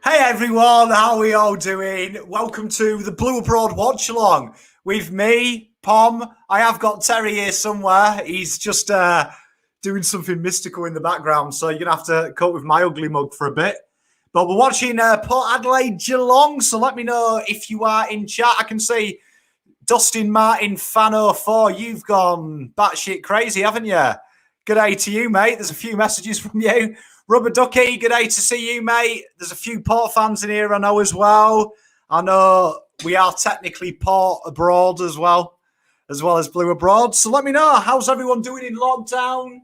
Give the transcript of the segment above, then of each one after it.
Hey everyone, how are we all doing? Welcome to the Blue Abroad Watch Along with me, Pom. I have got Terry here somewhere. He's just doing something mystical in the background, so you're going to have to cope with my ugly mug for a bit. But we're watching Port Adelaide Geelong, so let me know if you are in chat. I can see Dustin Martin, Fan04, you've gone batshit crazy, haven't you? Good day to you, mate. There's a few messages from you. Rubber Ducky, good day to see you, mate. There's a few Port fans in here, I know, as well. I know we are technically Port abroad as well as Blue abroad. So let me know, how's everyone doing in lockdown?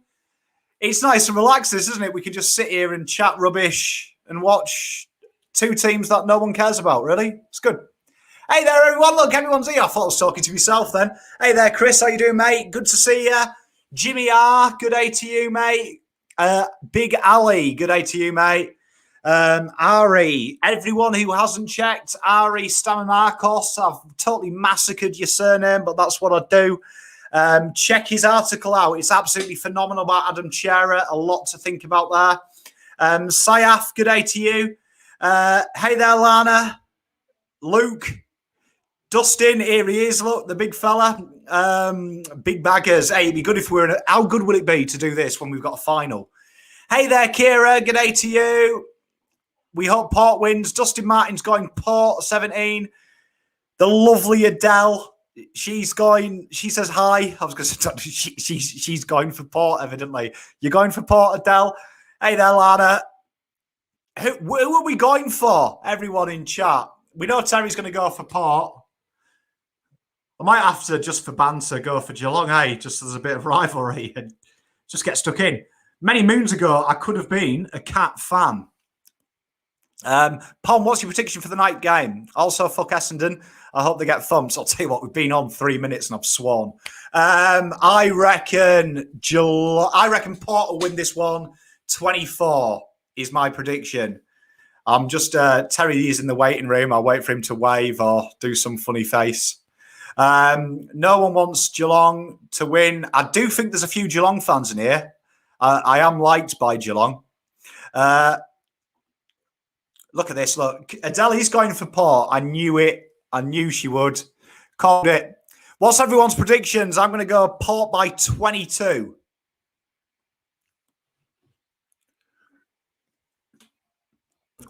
It's nice and relaxed, isn't it? We can just sit here and chat rubbish and watch two teams that no one cares about, really. It's good. Hey there, everyone. Look, everyone's here. I thought I was talking to myself then. Hey there, Chris. How you doing, mate? Good to see you. Jimmy R, good day to you, mate. Big Ali, good day to you, mate. Ari, everyone who hasn't checked, Ari Stamamarkos, I've totally massacred your surname, but that's what I do. Check his article out. It's absolutely phenomenal about Adam Chera. A lot to think about there. Sayaf, good day to you. Hey there, Lana. Luke. Dustin, here he is. Look, the big fella. Big baggers. Hey, it'd be good if we were how good would it be to do this when we've got a final? Hey there, Kira. Good day to you. We hope Port wins. Dustin Martin's going Port 17. The lovely Adele. She's going. She says hi. I was going to say she's going for Port, evidently. You're going for Port, Adele. Hey there, Lana. Who are we going for? Everyone in chat. We know Terry's going to go for Port. I might have to, just for banter, go for Geelong, hey, just as a bit of rivalry and just get stuck in. Many moons ago, I could have been a Cat fan. Pom, what's your prediction for the night game? Also, fuck Essendon. I hope they get thumped. I'll tell you what, we've been on 3 minutes and I've sworn. I reckon Port will win this one. 24 is my prediction. I'm just, Terry is in the waiting room. I'll wait for him to wave or do some funny face. No one wants Geelong to win. I do think there's a few Geelong fans in here. I am liked by Geelong. Look at this. Look, Adele's going for Port. I knew it. I knew she would. Called it. What's everyone's predictions? I'm going to go Port by 22.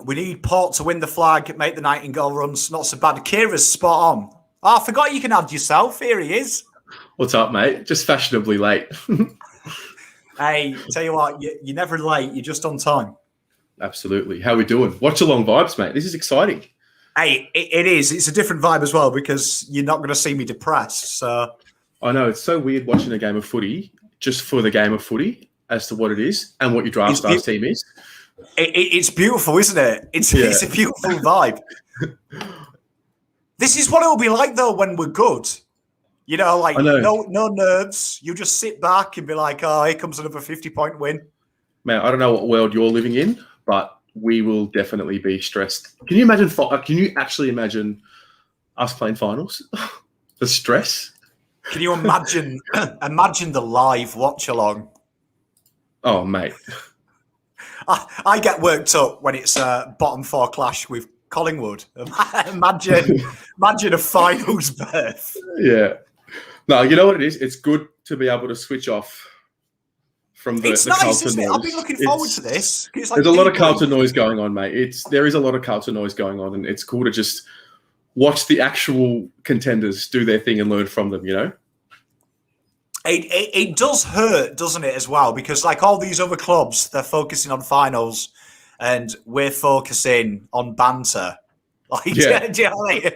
We need Port to win the flag, make the Nightingale runs. Not so bad. Kira's spot on. Oh, I forgot you can add yourself. Here he is. What's up, mate? Just fashionably late. Hey, tell you what, you're never late. You're just on time. Absolutely. How are we doing? Watch along vibes, mate. This is exciting. Hey, it is. It's a different vibe as well because you're not going to see me depressed. So I know. It's so weird watching a game of footy just for the game of footy as to what it is and what your draft stars team is. It's beautiful, isn't it? It's a beautiful vibe. This is what it'll be like, though, when we're good. You know, like no nerves. You just sit back and be like, oh, here comes another 50-point win. Man, I don't know what world you're living in, but we will definitely be stressed. Can you actually imagine us playing finals? The stress? Can you imagine the live watch along? Oh, mate. I get worked up when it's bottom four clash with Collingwood. Imagine a finals berth. Yeah. No, you know what it is? It's good to be able to switch off from the nice, Carlton isn't it? noise. I've been looking forward to this. Like there's a lot of Carlton noise going on, mate. There is a lot of Carlton noise going on, and it's cool to just watch the actual contenders do their thing and learn from them, you know? It does hurt, doesn't it, as well? Because like all these other clubs, they're focusing on finals and we're focusing on banter. Like, yeah. Do you know what I mean?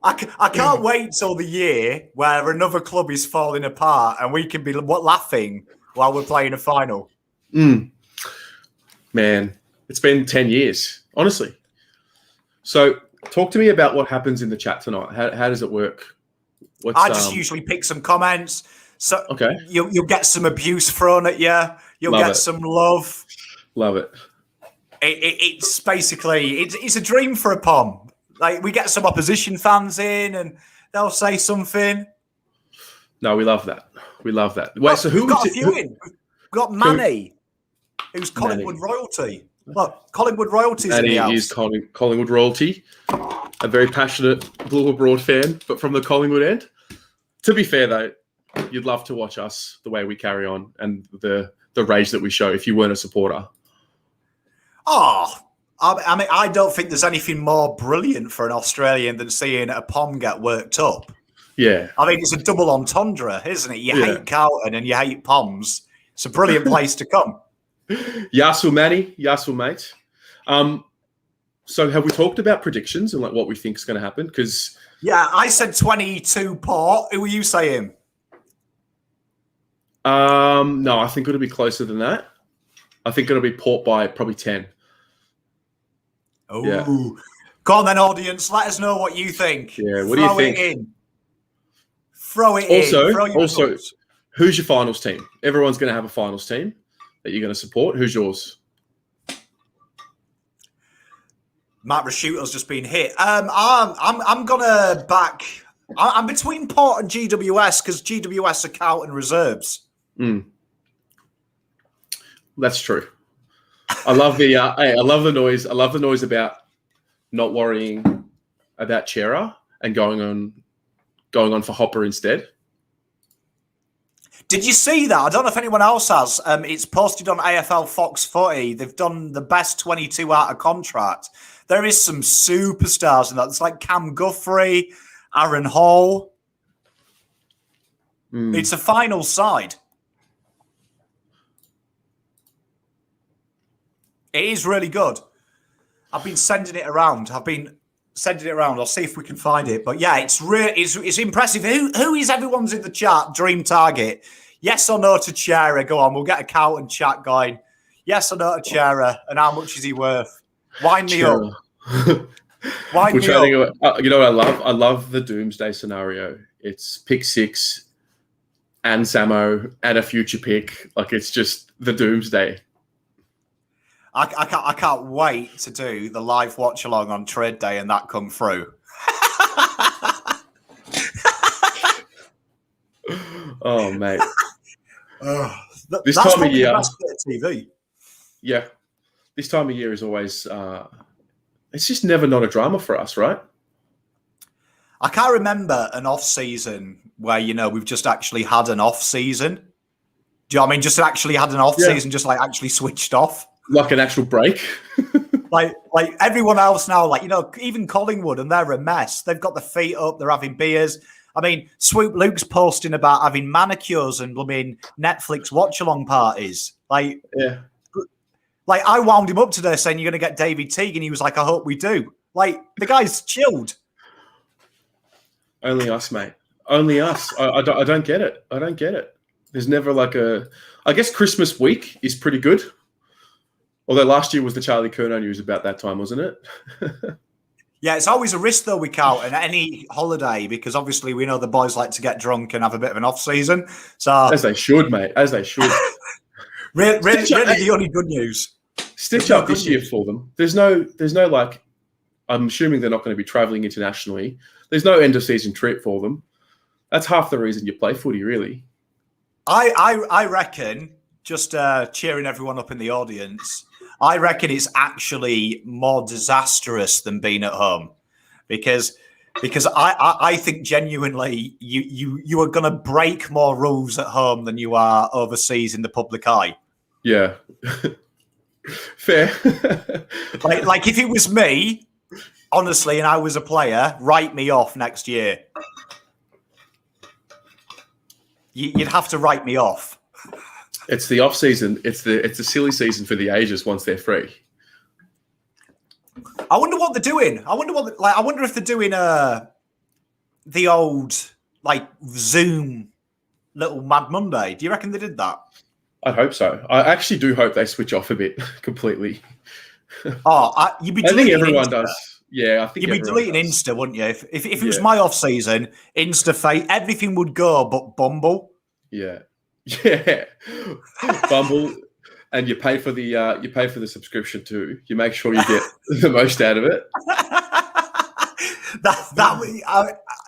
Like, I can't wait till the year where another club is falling apart and we can be laughing while we're playing a final. Man, it's been 10 years, honestly. So talk to me about what happens in the chat tonight. How does it work? I just usually pick some comments. So okay. You'll get some abuse thrown at you. You'll get some love. Love it. It's basically it's a dream for a Pom. Like we get some opposition fans in and they'll say something. No, we love that. We love that. Wait, so we've got a few in. We've got Manny, who's Collingwood royalty. Look, Collingwood royalties And in the he house. is Collingwood royalty, a very passionate Blue Abroad fan, but from the Collingwood end. To be fair, though, you'd love to watch us the way we carry on and the rage that we show if you weren't a supporter. Oh, I mean, I don't think there's anything more brilliant for an Australian than seeing a POM get worked up. Yeah. I mean, it's a double entendre, isn't it? You hate Carlton and you hate POMs. It's a brilliant place to come. Yasu Manny, Yasu mate. So have we talked about predictions and like what we think is going to happen? Because I said 22 Port. Who were you saying? No, I think it'll be closer than that. I think it'll be Port by probably 10. Oh, yeah. Go on then, audience. Let us know what you think. Yeah, what do you think? Throw it in. Also, who's your finals team? Everyone's going to have a finals team that you're going to support. Who's yours? Matt Rasciuto's just been hit. I'm gonna back. I'm between Port and GWS because GWS are Carlton reserves. That's true. I love the I love the noise. I love the noise about not worrying about Chera and going on for Hopper instead. Did you see that? I don't know if anyone else has. It's posted on AFL Fox Footy. They've done the best 22 out of contract. There is some superstars in that. It's like Cam Guthrie, Aaron Hall. It's a final side. It is really good. I've been sending it around. I'll see if we can find it. But yeah, it's impressive. Who is everyone's in the chat? Dream target. Yes or no to Chera? Go on, we'll get a Carlton chat going. Yes or no to Chera? And how much is he worth? Wind me up. Wind me up. You know what I love? I love the doomsday scenario. It's pick 6 and Samo and a future pick. Like it's just the doomsday. I can't wait to do the live watch along on trade day and that come through. Oh mate, this that's time of year, the best bit of TV. Yeah, this time of year is always. It's just never not a drama for us, right? I can't remember an off season where we've just actually had an off season. Do you know what I mean? Just actually had an off season, just like actually switched off. Like an actual break. like everyone else now, even Collingwood, and they're a mess. They've got the feet up, they're having beers. I mean, Swoop Luke's posting about having manicures and Netflix watch-along parties. I wound him up today saying you're going to get David Teague, and he was like, I hope we do. The guy's chilled. Only us, mate. Only us. I don't get it. I don't get it. There's never I guess Christmas week is pretty good. Although last year was the Charlie Curnow news about that time, wasn't it? Yeah, it's always a risk, though, with Carlton, any holiday, because obviously we know the boys like to get drunk and have a bit of an off-season. So as they should, mate. As they should. really the only good news. Stitch up this year for them. There's no I'm assuming they're not going to be travelling internationally. There's no end-of-season trip for them. That's half the reason you play footy, really. I reckon, just cheering everyone up in the audience, I reckon it's actually more disastrous than being at home, because I think genuinely you are going to break more rules at home than you are overseas in the public eye. Yeah, fair. like if it was me, honestly, and I was a player, write me off next year. You'd have to write me off. It's the off season. It's the silly season for the ages once they're free. I wonder what they're doing. I wonder if they're doing the old Zoom little Mad Monday. Do you reckon they did that? I hope so. I actually do hope they switch off a bit completely. Oh, you'd be. I think everyone Insta. Does. Yeah, I think you'd be deleting Insta, wouldn't you? If it was my off season, Insta everything would go, but Bumble. Yeah. Bumble, and you pay for the subscription too. You make sure you get the most out of it.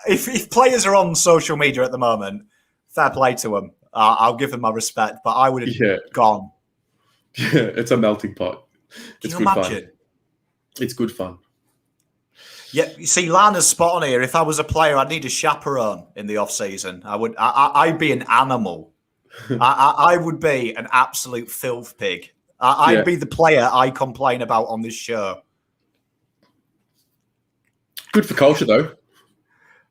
If players are on social media at the moment, fair play to them. I'll give them my respect, but I would have gone. Yeah, it's a melting pot. Can It's you good imagine? fun. It's good fun. Yeah, you see, Lana's spot on here. If I was a player, I'd need a chaperone in the off season. I'd be an animal. I would be an absolute filth pig. I'd be the player I complain about on this show. Good for culture, though.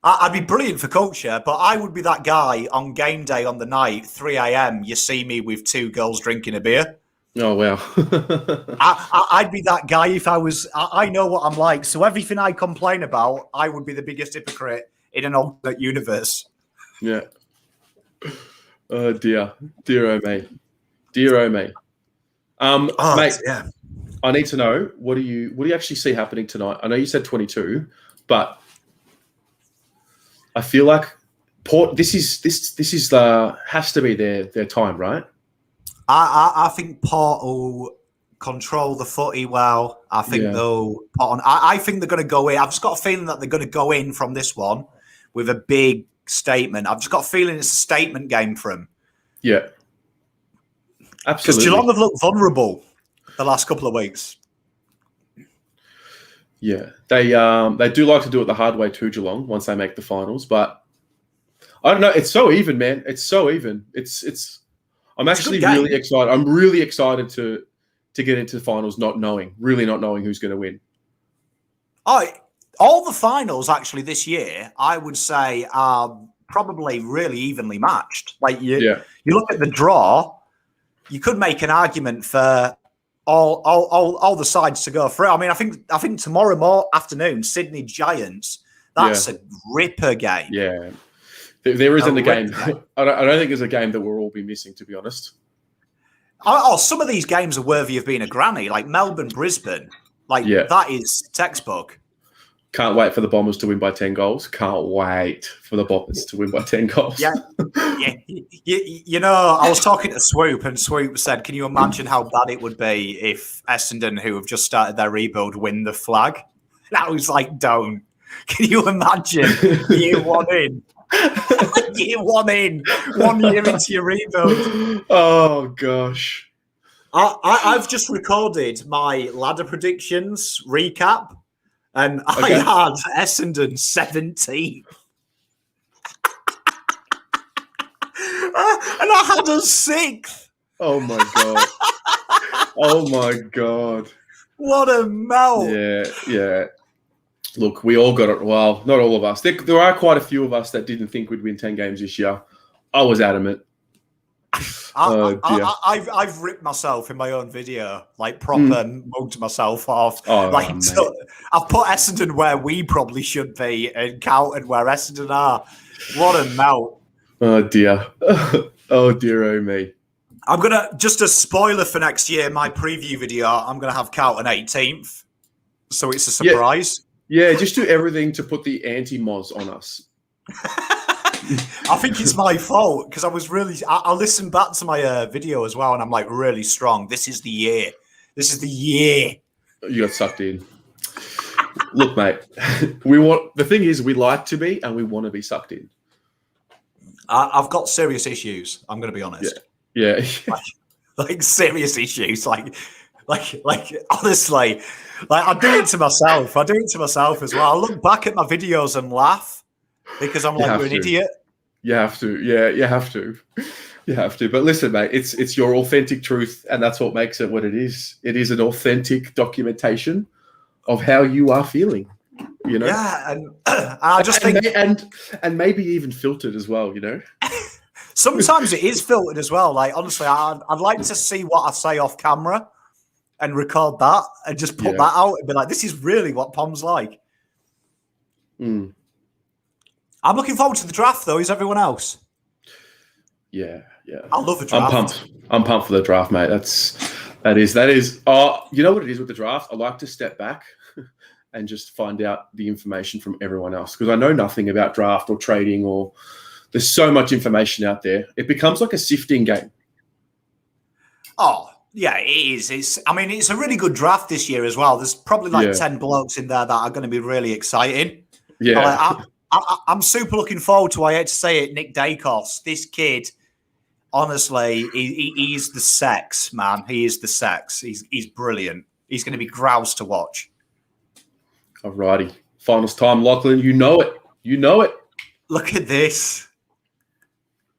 I'd be brilliant for culture, but I would be that guy on game day on the night, 3 a.m. You see me with 2 girls drinking a beer. Oh, wow. I'd be that guy if I was. I know what I'm like. So everything I complain about, I would be the biggest hypocrite in an alternate universe. Yeah. Oh, dear. Dear, oh, me. Dear, oh, me. Mate, yeah. I need to know, what do you actually see happening tonight? I know you said 22, but I feel like Port. This is has to be their time, right? I think Port will control the footy well. I think they'll put on. I think they're going to go in. I've just got a feeling that they're going to go in from this one with a big statement. I've just got a feeling it's a statement game for them. Yeah, absolutely. Because Geelong have looked vulnerable the last couple of weeks. Yeah, they do like to do it the hard way too, Geelong, once they make the finals. But I don't know. It's so even, man. It's so even. I'm actually really excited. I'm really excited to get into the finals, really not knowing who's going to win. All the finals actually this year, I would say, are probably really evenly matched. Like you look at the draw, you could make an argument for all the sides to go through. I mean, I think tomorrow afternoon, Sydney Giants. That's a ripper game. Yeah. There isn't a game. I don't think there's a game that we'll all be missing, to be honest. Some of these games are worthy of being a granny, like Melbourne, Brisbane. That is textbook. Can't wait for the Bombers to win by 10 goals. Can't wait for the Bombers to win by 10 goals. Yeah. You know, I was talking to Swoop, and Swoop said, can you imagine how bad it would be if Essendon, who have just started their rebuild, win the flag? And I was like, don't. Can you imagine year one in? Year one in, 1 year into your rebuild. Oh gosh! I've just recorded my ladder predictions recap, and I had Essendon 17, and I had us 6th. Oh my god! Oh my god! What a melt! Yeah. Look, we all got it. Well, not all of us. There are quite a few of us that didn't think we'd win 10 games this year. I was adamant. I've ripped myself in my own video, like proper mugged myself off. So I've put Essendon where we probably should be and counted where Essendon are. What a melt. Oh dear. Oh dear, oh me. I'm going to, just a spoiler for next year, my preview video, I'm going to have Carlton 18th. So it's a surprise. Yeah, just do everything to put the anti-Moz on us. I think it's my fault because I listened back to my video as well, and I'm like really strong. This is the year. You got sucked in. Look, mate, the thing is, we like to be and we want to be sucked in. I've got serious issues. I'm going to be honest. Yeah. like serious issues. Like honestly, I do it to myself. I do it to myself as well. I look back at my videos and laugh because I'm like, you're an idiot. You have to. Yeah, you have to. You have to. But listen, mate, it's your authentic truth, and that's what makes it what it is. It is an authentic documentation of how you are feeling. You know. Yeah, and I just think, and maybe even filtered as well. You know. Sometimes it is filtered as well. Like honestly, I'd like to see what I say off camera and record that and just put that out and be like, this is really what Pom's like. Mm. I'm looking forward to the draft, though. Is everyone else? Yeah. I love the draft. I'm pumped for the draft, mate. That is. Oh, you know what it is with the draft? I like to step back and just find out the information from everyone else because I know nothing about draft or trading or there's so much information out there. It becomes like a sifting game. Oh, yeah, it is. It's a really good draft this year as well. There's probably 10 blokes in there that are going to be really exciting. Yeah. I'm super looking forward to, I hate to say it, Nick Dacos. This kid, Honestly, he's the sex, man. He is the sex. He's brilliant. He's going to be grouse to watch. Alrighty. Finals time, Lachlan. You know it. You know it. Look at this.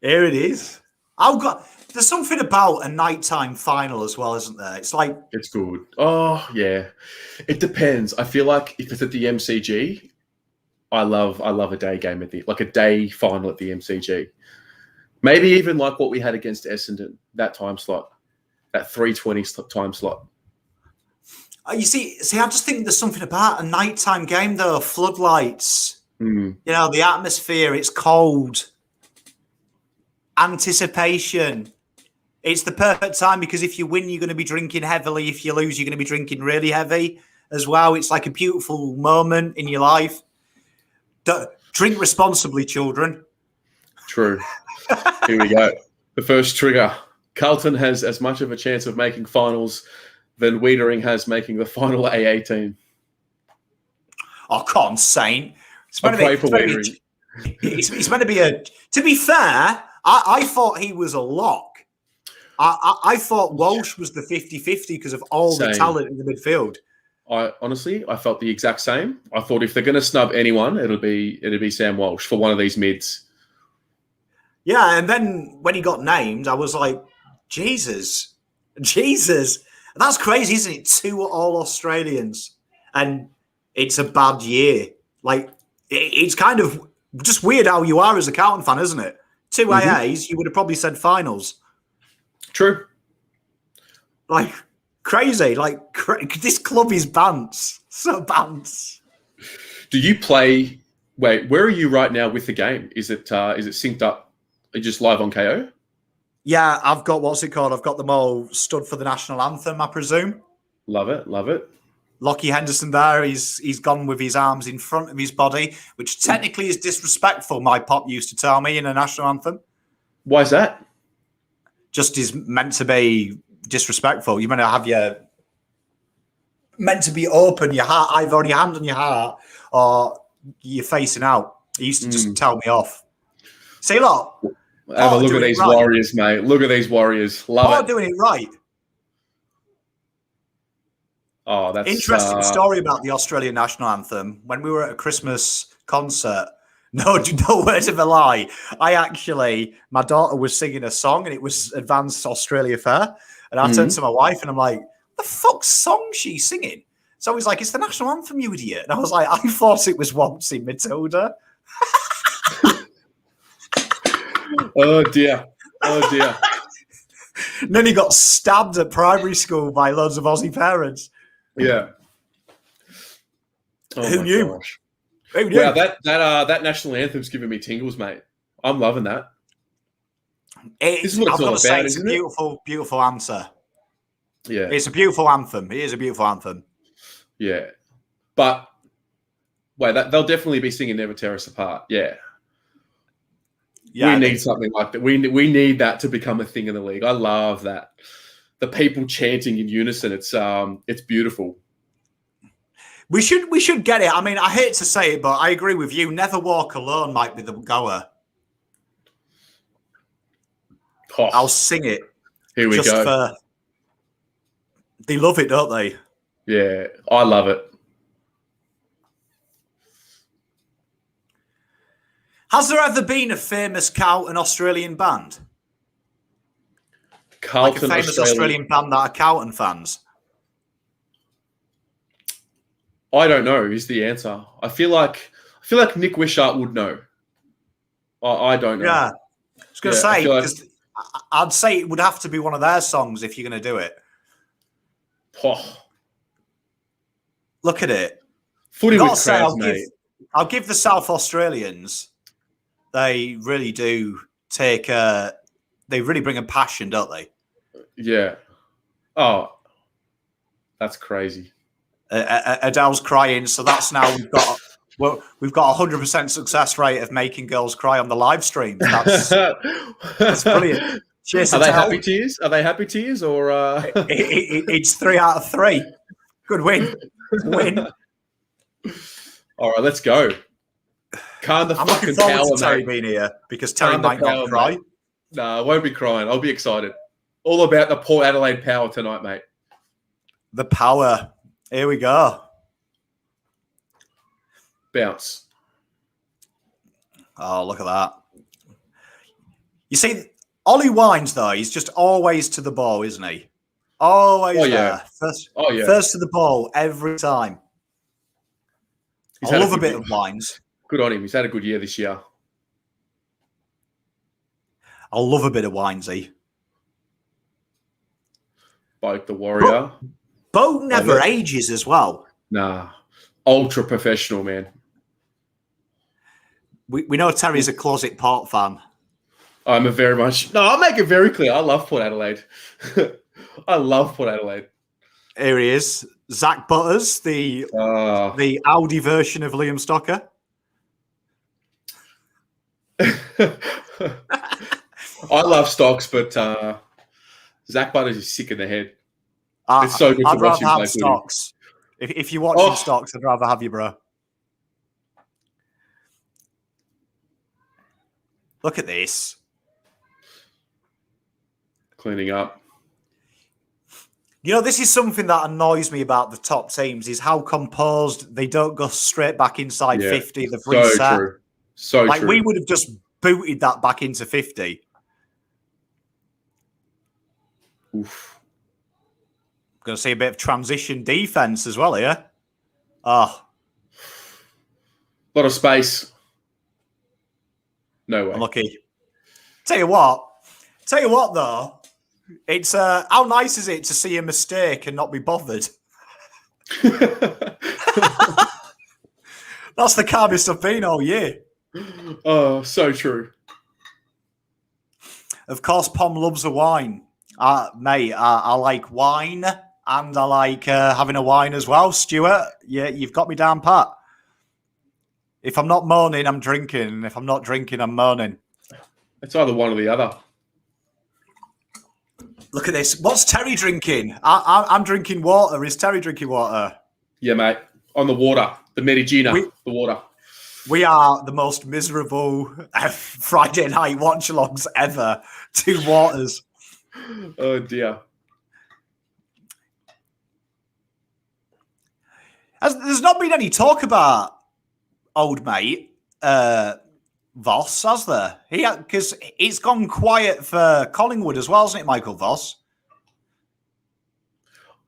Here it is. There's something about a nighttime final as well, isn't there? It's like it's good. Oh yeah, it depends. I feel like if it's at the MCG, I love a day game like a day final at the MCG. Maybe even like what we had against Essendon, that time slot, that 3:20 time slot. You see, I just think there's something about a nighttime game though. Floodlights, you know, the atmosphere. It's cold. Anticipation. It's the perfect time because if you win, you're going to be drinking heavily. If you lose, you're going to be drinking really heavy as well. It's like a beautiful moment in your life. Drink responsibly, children. True. Here we go. The first trigger. Carlton has as much of a chance of making finals than Wiedering has making the final AA team. Oh, come on, Saint. It's meant to be a... To be fair, I thought he was a lock. I thought Walsh was the 50-50 because of all the talent in the midfield. I felt the exact same. I thought if they're going to snub anyone, it'd be Sam Walsh for one of these mids. Yeah, and then when he got named, I was like, Jesus. That's crazy, isn't it? 2 All-Australians, and it's a bad year. Like, it's kind of just weird how you are as a Carlton fan, isn't it? 2 AAs, you would have probably said finals. True. Like, crazy. Like, this club is bants. So bants. Do you play... Wait, where are you right now with the game? Is it synced up? Are you just live on KO? Yeah, I've got, what's it called? I've got them all stood for the national anthem, I presume. Love it. Lockie Henderson there, he's gone with his arms in front of his body, which technically is disrespectful, my pop used to tell me in a national anthem. Why is that? Just is meant to be disrespectful. You're meant to have meant to be open, your heart, either on your hand on your heart or you're facing out. He used to just tell me off. See, look. Have a look at these Warriors, mate. Look at these Warriors. Love it. Doing it right. Oh, that's interesting story about the Australian national anthem. When we were at a Christmas concert, no words of a lie. My daughter was singing a song and it was Advanced Australia Fair. And I turned to my wife and I'm like, the fuck song she's singing? So he's like, it's the national anthem, you idiot. And I was like, I thought it was Waltzing Matilda. Oh dear. And then he got stabbed at primary school by loads of Aussie parents. Yeah. Oh, Who knew? Gosh. Wow, that national anthem's giving me tingles, mate. I'm loving that. This is what it's all about, it's a beautiful, beautiful answer. Yeah. It's a beautiful anthem. It is a beautiful anthem. Yeah. But wait, they'll definitely be singing Never Tear Us Apart. Yeah. We need something like that. We need that to become a thing in the league. I love that. The people chanting in unison. It's beautiful. We should get it. I mean, I hate to say it, but I agree with you. Never Walk Alone might be the goer. Oh, I'll sing it. Here we go. They love it, don't they? Yeah, I love it. Has there ever been a famous Carlton Australian band? Carlton, like a famous Australian band that are Carlton fans? I don't know is the answer. I feel like Nick Wishart would know. I don't know. Yeah. I was going to say, because I'd say it would have to be one of their songs if you're going to do it. Oh. Look at it. Footy with crowds, mate. I'll give the South Australians, they really do they really bring a passion, don't they? Yeah. Oh, that's crazy. Adele's crying, so that's now we've got 100% success rate of making girls cry on the live stream. That's brilliant. Cheers, Are they happy tears? Are they happy tears or? It's 3 out of 3. Good win. All right, let's go. I'm looking forward to Terry being here because Terry might not cry. Nah, I won't be crying. I'll be excited. All about the Port Adelaide power tonight, mate. The power. Here we go. Bounce. Oh, look at that. You see, Ollie Wines, though, he's just always to the ball, isn't he? Always there. First to the ball every time. I love a bit of Wines. Good on him. He's had a good year this year. I love a bit of Winesy. Like the Warrior. Bo never ages as well. Nah. Ultra professional, man. We know Terry's a closet Port fan. I'm a very much... No, I'll make it very clear. I love Port Adelaide. I love Port Adelaide. Here he is. Zach Butters, the Audi version of Liam Stocker. I love Stocks, but Zach Butters is sick in the head. It's so good to watch him play Stocks. If you're watching Stocks, I'd rather have you, bro. Look at this. Cleaning up. You know, this is something that annoys me about the top teams is how composed they don't go straight back inside 50. They've reset. True. So like, true. we would have just booted that back into 50. Oof. Going to see a bit of transition defense as well here. Oh. A lot of space. No way. Unlucky. Tell you what, though. It's how nice is it to see a mistake and not be bothered? That's the calmest I've been all year. Oh, so true. Of course, Pom loves a wine. Mate, I like wine and I like having a wine as well. Stuart, yeah, you've got me down pat. If I'm not moaning, I'm drinking. If I'm not drinking, I'm moaning. It's either one or the other. Look at this. What's Terry drinking? I'm drinking water. Is Terry drinking water? Yeah, mate. On the water. The Medicina. The water. We are the most miserable Friday night watch-alongs ever. 2 waters. Oh, dear. There's not been any talk about old mate Voss, has there? Because it's gone quiet for Collingwood as well, hasn't it, Michael Voss?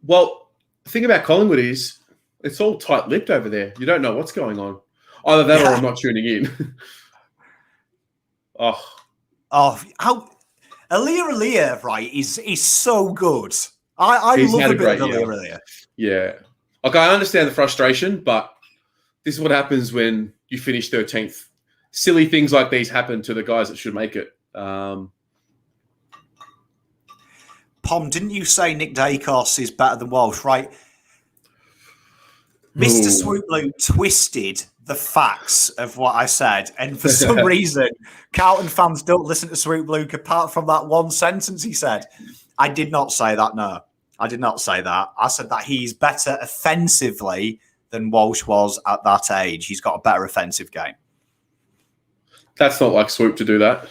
Well, the thing about Collingwood is it's all tight-lipped over there. You don't know what's going on. Either that or I'm not tuning in. how Alia, right, is so good. I love a bit of Alia. Yeah. Like, I understand the frustration, but this is what happens when you finish 13th. Silly things like these happen to the guys that should make it. Pom, didn't you say Nick Dacos is better than Walsh, right? Mr. Swooploop twisted the facts of what I said, and for some reason, Carlton fans don't listen to Swooploop apart from that one sentence he said. I did not say that, no. I did not say that. I said that he's better offensively than Walsh was at that age. He's got a better offensive game. That's not like Swoop to do that.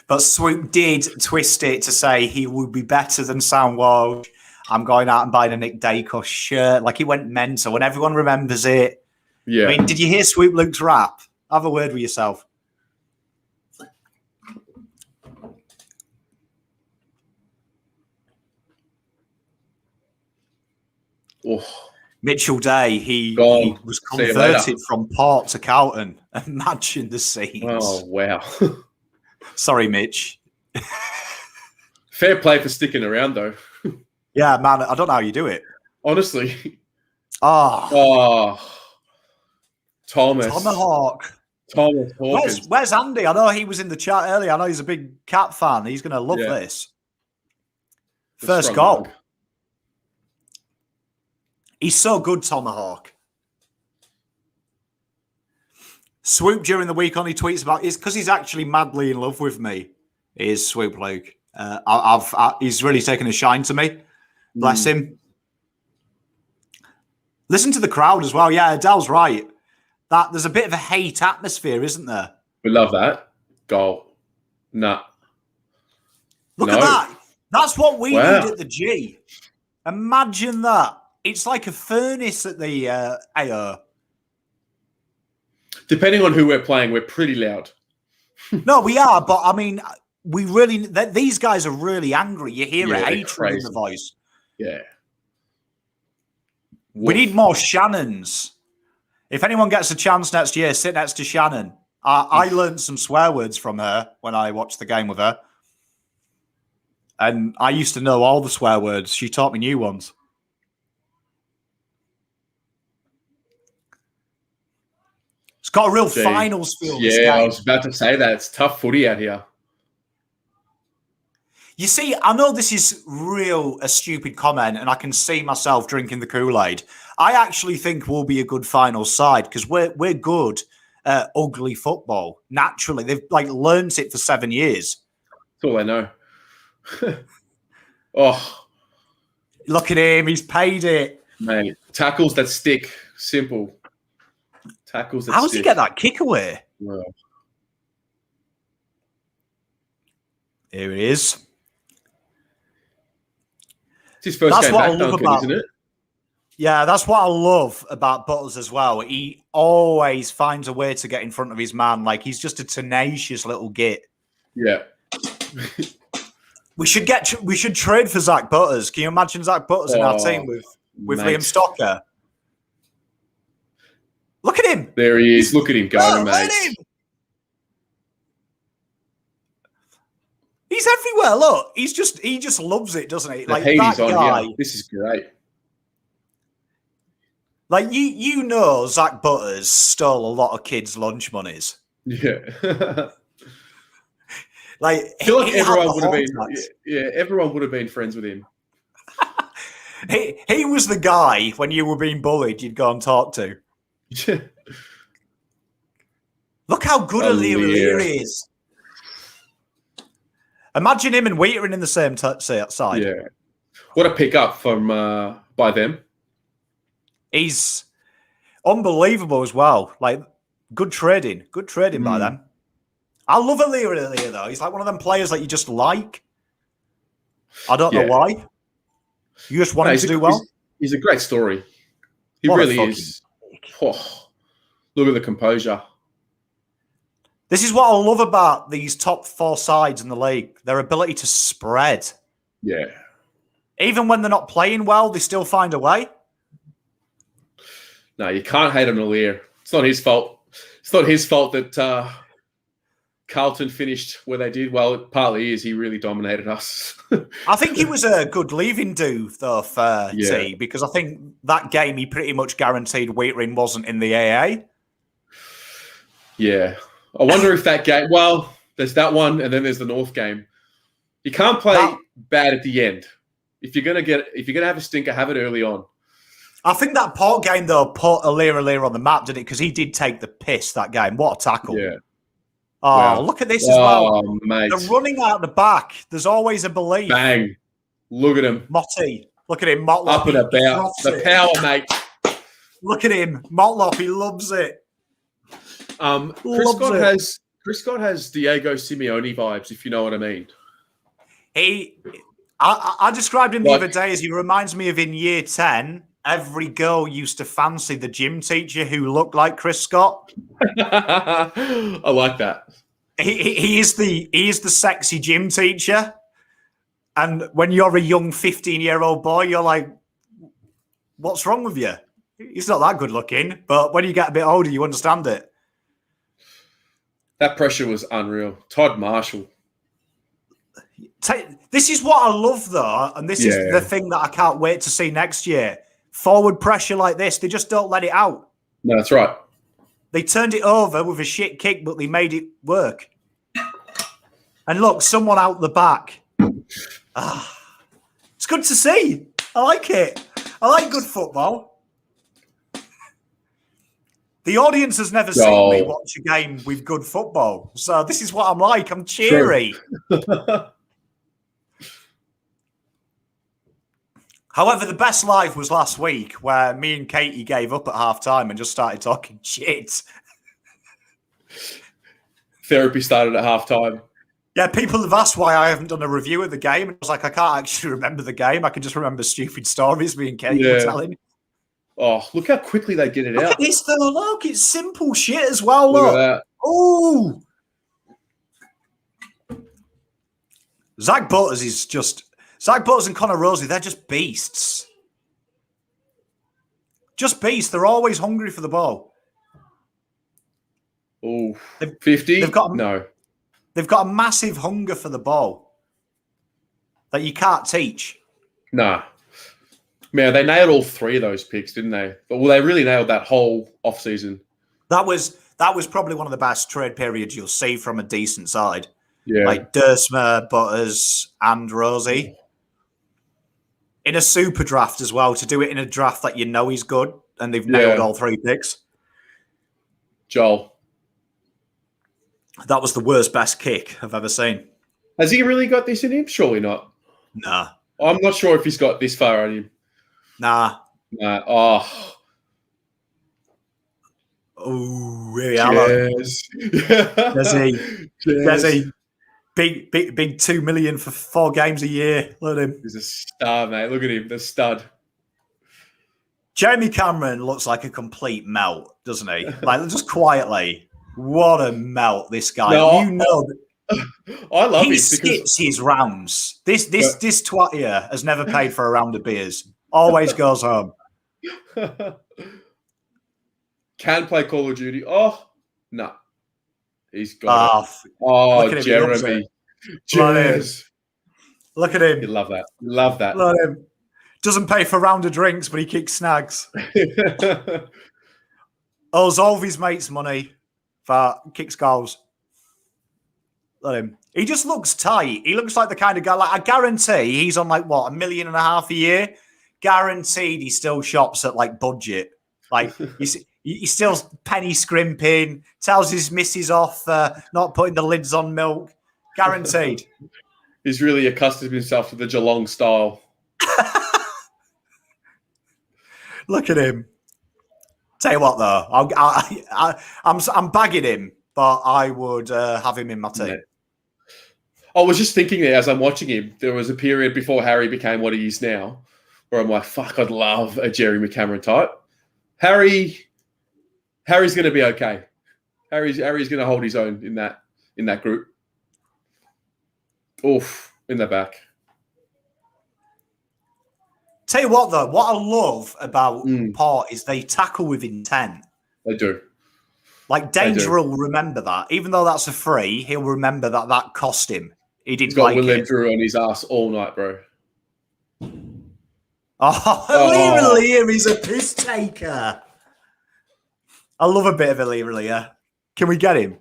But Swoop did twist it to say he would be better than Sam Walsh. I'm going out and buying a Nick Dacos shirt. Like, he went mental, and everyone remembers it. Yeah. I mean, did you hear Swoop Luke's rap? Have a word with yourself. Oh. Mitchell Day, he was converted from Port to Carlton. Imagine the scenes. Oh, wow. Sorry, Mitch. Fair play for sticking around, though. Yeah, man, I don't know how you do it. Honestly. Oh. Thomas. Tomahawk. Thomas Hawkins. Where's Andy? I know he was in the chat earlier. I know he's a big Cat fan. He's going to love this. First goal. Dog. He's so good, Tomahawk. Swoop during the week only tweets about is because he's actually madly in love with me. Is Swoop Luke? He's really taken a shine to me. Bless him. Listen to the crowd as well. Yeah, Adele's right. That there's a bit of a hate atmosphere, isn't there? We love that goal. Nah, Look No. at that. That's what we Wow. need at the G. Imagine that. It's like a furnace at the AO. Depending on who we're playing, we're pretty loud. No, we are, but I mean, we really, these guys are really angry. You hear Yeah, it, they're hatred in the crazy. voice. Yeah. We need more Shannons. If anyone gets a chance next year, sit next to Shannon. I learned some swear words from her when I watched the game with her. And I used to know all the swear words. She taught me new ones. It's got a real finals feel. Yeah, I was about to say that. It's tough footy out here. You see, I know this is a stupid comment, and I can see myself drinking the Kool-Aid. I actually think we'll be a good final side because we're good at ugly football. Naturally, they've learned it for 7 years. That's all I know. Oh, look at him! He's paid it, mate. Tackles that stick. Simple. Tackles that stick. How does he get that kick away? Well. Here it is. It's his first game back, Duncan, isn't it? Yeah, that's what I love about Butters as well. He always finds a way to get in front of his man. Like, he's just a tenacious little git. Yeah. We should trade for Zach Butters. Can you imagine Zach Butters in our team with Liam Stocker? Look at him. There he is. Look at him go, mate. He's everywhere. Look, he just loves it, doesn't he? Like that guy. Yeah. This is great. Like you know, Zach Butters stole a lot of kids' lunch monies. Yeah. Like, I feel like everyone would have been. Yeah, everyone would have been friends with him. He was the guy when you were being bullied, you'd go and talk to. Look how good Lear is. Imagine him and Wheater in the same side. Yeah. What a pickup from by them. He's unbelievable as well. Like, good trading by them. I love Lear though. He's like one of them players that you just like. I don't know why. You just want him to do well. He's a great story. He really is. Oh, look at the composure. This is what I love about these top 4 sides in the league. Their ability to spread. Yeah. Even when they're not playing well, they still find a way. No, you can't hate on Lear. It's not his fault. It's not his fault that Carlton finished where they did. Well, it partly is. He really dominated us. I think he was a good leaving do, though, for T, because I think that game he pretty much guaranteed Wheatering wasn't in the AA. Yeah. I wonder if that game... Well, there's that one, and then there's the North game. You can't play bad at the end. If you're gonna have a stinker, have it early on. I think that Port game, though, put Lear on the map, didn't it? Because he did take the piss that game. What a tackle. Yeah. Oh, wow. Look at this as well. Mate. They're running out the back. There's always a belief. Bang. Look at him. Motti. Look at him. Motlop. Up and about. The power, mate. Look at him. Motlop. He loves it. Chris Scott has Diego Simeone vibes, if you know what I mean. I described him the other day as he reminds me of in year 10. Every girl used to fancy the gym teacher who looked like Chris Scott. I like that. He is the sexy gym teacher. And when you're a young 15-year-old boy, you're like, what's wrong with you? He's not that good looking. But when you get a bit older, you understand it. That pressure was unreal. Todd Marshall. This is what I love, though. And this is the thing that I can't wait to see next year. Forward pressure like this, they just don't let it out. No, that's right. They turned it over with a shit kick, but they made it work. And look, someone out the back. It's good to see. I like it. I like good football. The audience has never seen me watch a game with good football. So this is what I'm like. I'm cheery. However, the best live was last week where me and Katie gave up at half-time and just started talking shit. Therapy started at half-time. Yeah, people have asked why I haven't done a review of the game. I was like, I can't actually remember the game. I can just remember stupid stories me and Kate were telling. Oh, look how quickly they get it Look out. at this, though. Look, it's simple shit as well. Look Look. at that. Oh. Zach Butters and Connor Rosie, they're just beasts. Just beasts. They're always hungry for the ball. Oh, 50? They've got a massive hunger for the ball that you can't teach. Nah. Man, they nailed all three of those picks, didn't they? Well, they really nailed that whole off-season. That was probably one of the best trade periods you'll see from a decent side. Yeah. Like Dersma, Butters, and Rosie. In a super draft as well, to do it in a draft that you know is good, and they've nailed all three picks. Joel. That was the worst best kick I've ever seen. Has he really got this in him? Surely not. Nah. I'm not sure if he's got this far on him. Nah. Oh. Oh, really? There's a big 2 million for 4 games a year. Look at him. He's a star, mate. Look at him, the stud. Jeremy Cameron looks like a complete melt, doesn't he? Like, just quietly. What a melt, this guy. No, you know, I love him. He skips his rounds. This twat here has never paid for a round of beers. Always goes home. Can play Call of Duty. Oh, no. He's got it. Oh, Jeremy. Look at him. You love that. Love that. Look at him. Doesn't pay for a round of drinks, but he kicks snags. Owes all of his mates money for kicks goals. Look at him. He just looks tight. He looks like the kind of guy, like, I guarantee he's on like what, $1.5 million a year. Guaranteed he still shops at like budget. Like he's still penny scrimping, tells his missus off not putting the lids on milk. Guaranteed. He's really accustomed himself to the Geelong style. Look at him. Tell you what though, I'm bagging him, but I would have him in my team. Yeah. I was just thinking there as I'm watching him, there was a period before Harry became what he is now, where I'm like, fuck, I'd love a Jeremy Cameron type. Harry's going to be okay. Harry's going to hold his own in that group. Oof, in the back. Tell you what, though, what I love about Port is they tackle with intent. They do. Like, Danger will remember that. Even though that's a free, he'll remember that cost him. He didn't He's got William it. Drew on his ass all night, bro. Liam, he's a piss taker. I love a bit of Lear. Can we get him?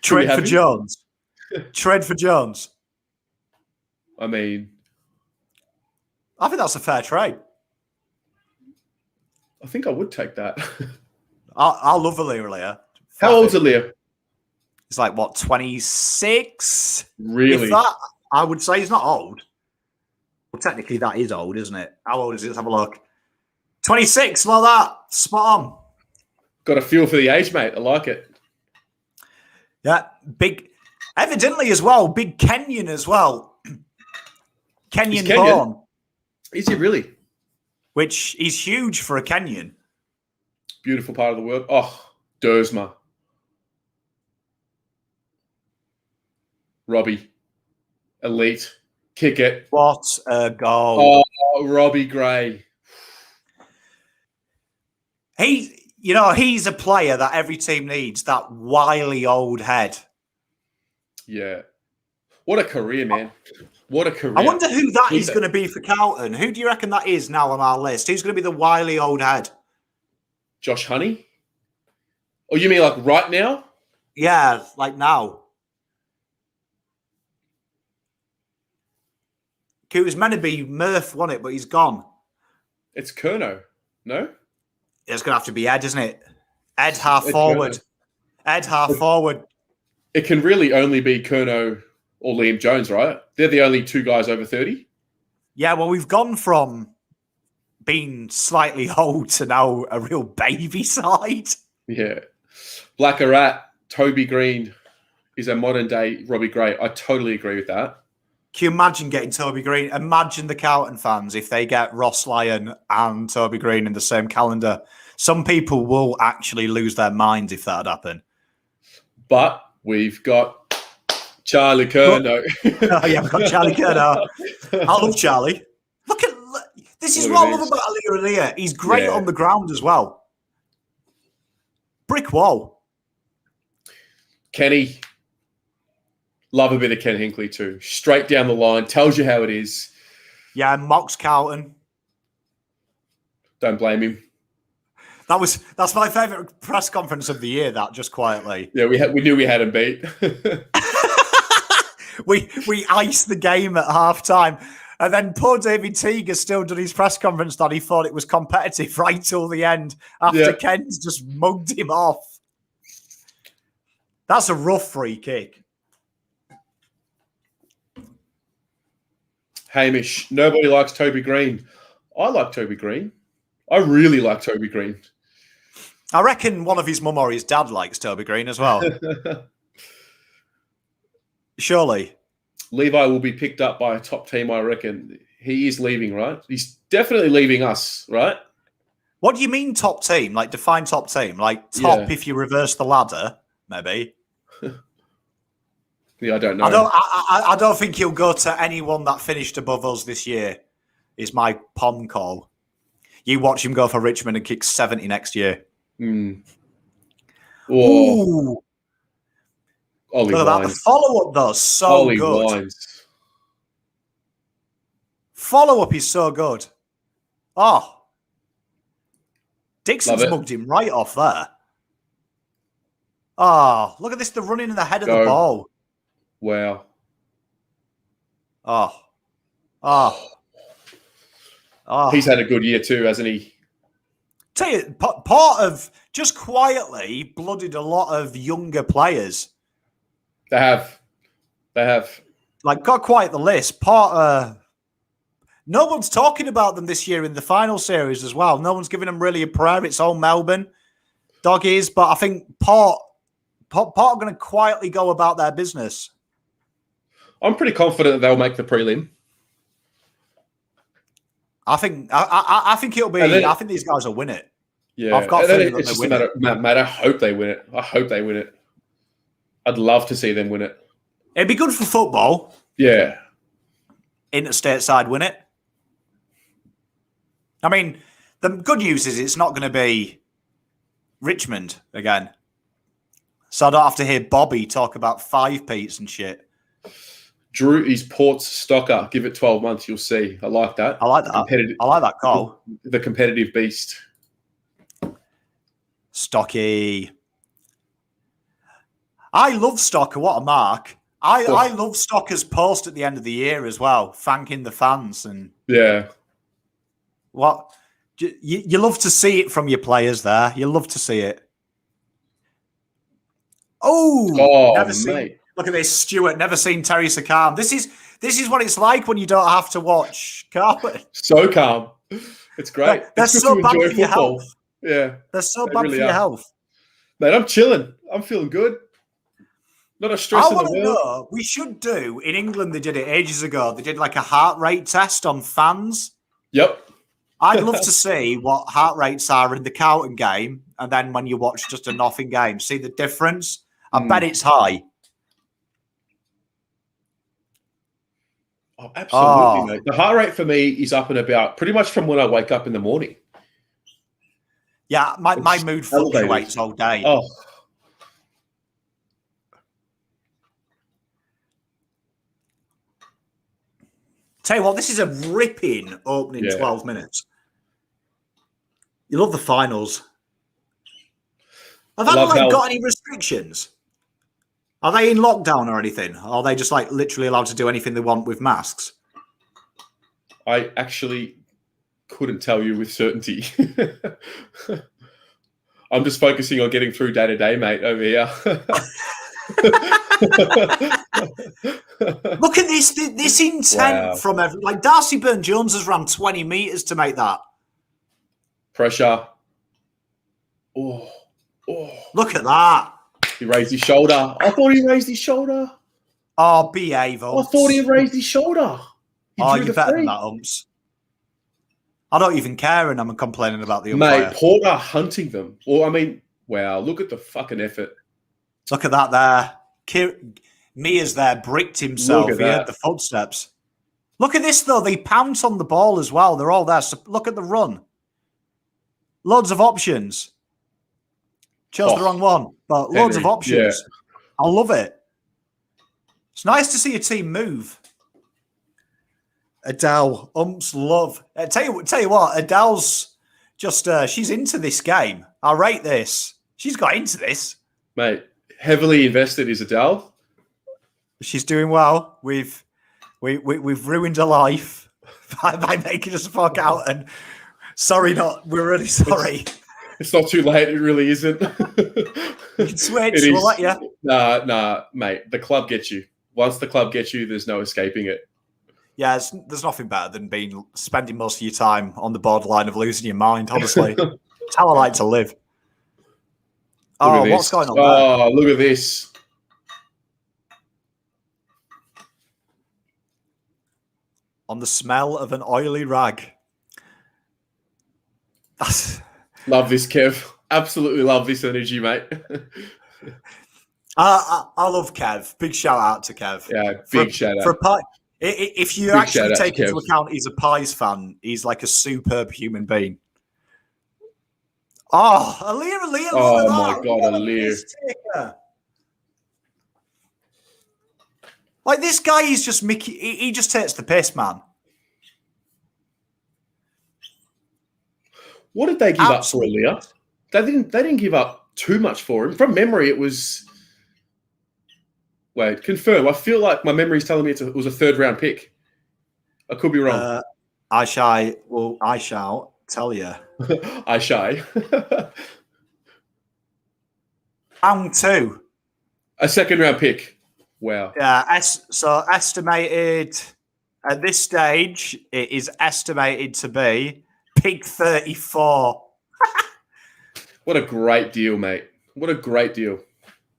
Trade for Jones. Trade for Jones. I mean, I think that's a fair trade. I think I would take that. I love Lear. How old's Lear? He's like, what, 26? Really? If that, I would say he's not old. Well, technically, that is old, isn't it? How old is it? Let's have a look. 26, like that. Spot on. Got a feel for the age, mate. I like it. Yeah, big. Evidently, as well, big Kenyan as well. Kenyan born. Is he really? Which is huge for a Kenyan. Beautiful part of the world. Oh, Dersma. Robbie. Elite. Kick it. What a goal. Oh, Robbie Gray. He's a player that every team needs, that wily old head. Yeah. What a career, man. What a career. I wonder who that is going to be for Carlton. Who do you reckon that is now on our list? Who's going to be the wily old head? Josh Honey? Oh, you mean like right now? Yeah, like now. It was meant to be Murph, wasn't it? But he's gone. It's Curnow, no? It's going to have to be Ed, isn't it? Ed half forward. Curnow. Ed half forward. It can really only be Curnow or Liam Jones, right? They're the only two guys over 30. Yeah, well, we've gone from being slightly old to now a real baby side. Yeah. Black Rat, Toby Green is a modern day Robbie Gray. I totally agree with that. Can you imagine getting Toby Green? Imagine the Carlton fans if they get Ross Lyon and Toby Green in the same calendar. Some people will actually lose their minds if that happen. But we've got Charlie Curnow. Oh, yeah, we've got Charlie Curnow. I love Charlie. This is what I love about Alia. He's great on the ground as well. Brick wall. Kenny. Love a bit of Ken Hinkley too. Straight down the line. Tells you how it is. Yeah, mocks Carlton. Don't blame him. That's my favourite press conference of the year, that, just quietly. Yeah, we knew we had him beat. we iced the game at half time. And then poor David Teague has still done his press conference that he thought it was competitive right till the end after Ken's just mugged him off. That's a rough free kick. Hamish, nobody likes Toby Green. I like Toby Green. I really like Toby Green. I reckon one of his mum or his dad likes Toby Green as well. Surely. Levi will be picked up by a top team, I reckon. He is leaving, right? He's definitely leaving us, right? What do you mean top team? Like define top team? Like top if you reverse the ladder, maybe? Yeah, I don't know. I don't think he'll go to anyone that finished above us this year, is my POM call. You watch him go for Richmond and kick 70 next year. Mm. Ooh. Ollie Look at that. The follow-up, though, so Ollie good. Wines. Follow-up is so good. Oh. Dixon's mugged him right off there. Oh, look at this. The running in the head of the ball. Wow. Oh. Oh. Oh. He's had a good year too, hasn't he? Tell you, part of just quietly blooded a lot of younger players. They have. Like, got quite the list. No one's talking about them this year in the final series as well. No one's giving them really a prayer. It's all Melbourne. Doggies. But I think Port are going to quietly go about their business. I'm pretty confident that they'll make the prelim. I think it'll be. I think these guys will win it. Yeah, I've got a feeling it's that just they win it. Matt, I hope they win it. I hope they win it. I'd love to see them win it. It'd be good for football. Yeah, Interstate side win it. I mean, the good news is it's not going to be Richmond again, so I don't have to hear Bobby talk about 5-peats and shit. Drew is Port's stocker. Give it 12 months, you'll see. I like that. I like that. I like that call. The competitive beast. Stocky. I love Stocker. What a mark. I love Stocker's post at the end of the year as well, thanking the fans. And what you love to see it from your players there. You love to see it. Oh, never seen. Mate. Look at this, Stuart. Never seen Terry so calm. This is what it's like when you don't have to watch Carlton. So calm. It's great. They're so bad for your health. Yeah. They're so bad for your health. Mate, I'm chilling. I'm feeling good. Not a stress in the world. Know, we should do, in England, they did it ages ago. They did like a heart rate test on fans. Yep. I'd love to see what heart rates are in the Carlton game, and then when you watch just a nothing game, see the difference. I bet it's high. Oh, absolutely, mate. The heart rate for me is up and about pretty much from when I wake up in the morning. Yeah, my mood fluctuates all day. Oh. Tell you what, this is a ripping opening 12 minutes. You love the finals. Have Adelaide got any restrictions? Are they in lockdown or anything? Or are they just like literally allowed to do anything they want with masks? I actually couldn't tell you with certainty. I'm just focusing on getting through day to day, mate, over here. Look at this intent from like Darcy Byrne-Jones has run 20 meters to make that. Pressure. Oh. Look at that. He raised his shoulder. I thought he raised his shoulder. Oh, behave, I Umps. thought he raised his shoulder. He drew you're the better free. than that, Umps. I don't even care, and I'm complaining about the umpire. Mate, Porter hunting them. Well, I mean, wow, look at the fucking effort. Look at that there. Mia's there, bricked himself. He heard the footsteps. Look at this, though. They pounce on the ball as well. They're all there. So look at the run. Loads of options. Chose the wrong one, but loads of options. Yeah. I love it. It's nice to see a team move. Adele, Umps love. Tell you what, Adele's just, she's into this game. I rate this. She's got into this. Mate, heavily invested is Adele. She's doing well. We've ruined her life by making us fuck out. And we're really sorry. It's not too late. It really isn't. You can switch. We'll let you. Nah, mate. The club gets you. Once the club gets you, there's no escaping it. Yeah, there's nothing better than spending most of your time on the borderline of losing your mind, honestly. It's how I like to live. What's going on there? Oh, look at this. On the smell of an oily rag. Love this, Kev. Absolutely love this energy, mate. I love Kev. Big shout out to Kev. Yeah, big shout out. If you actually take into account he's a Pies fan, he's like a superb human being. Oh, Aaliyah. Oh, my God, Aaliyah. Like, this guy is just Mickey. He just takes the piss, man. What did they give up for Aaliyah? They didn't give up too much for him. From memory, it was... Wait, confirm. I feel like my memory's telling me it was a third-round pick. I could be wrong. I shall tell you. I shy. Round 2. A second-round pick. Wow. Yeah, so estimated... At this stage, it is estimated to be pick 34. What a great deal, mate. What a great deal.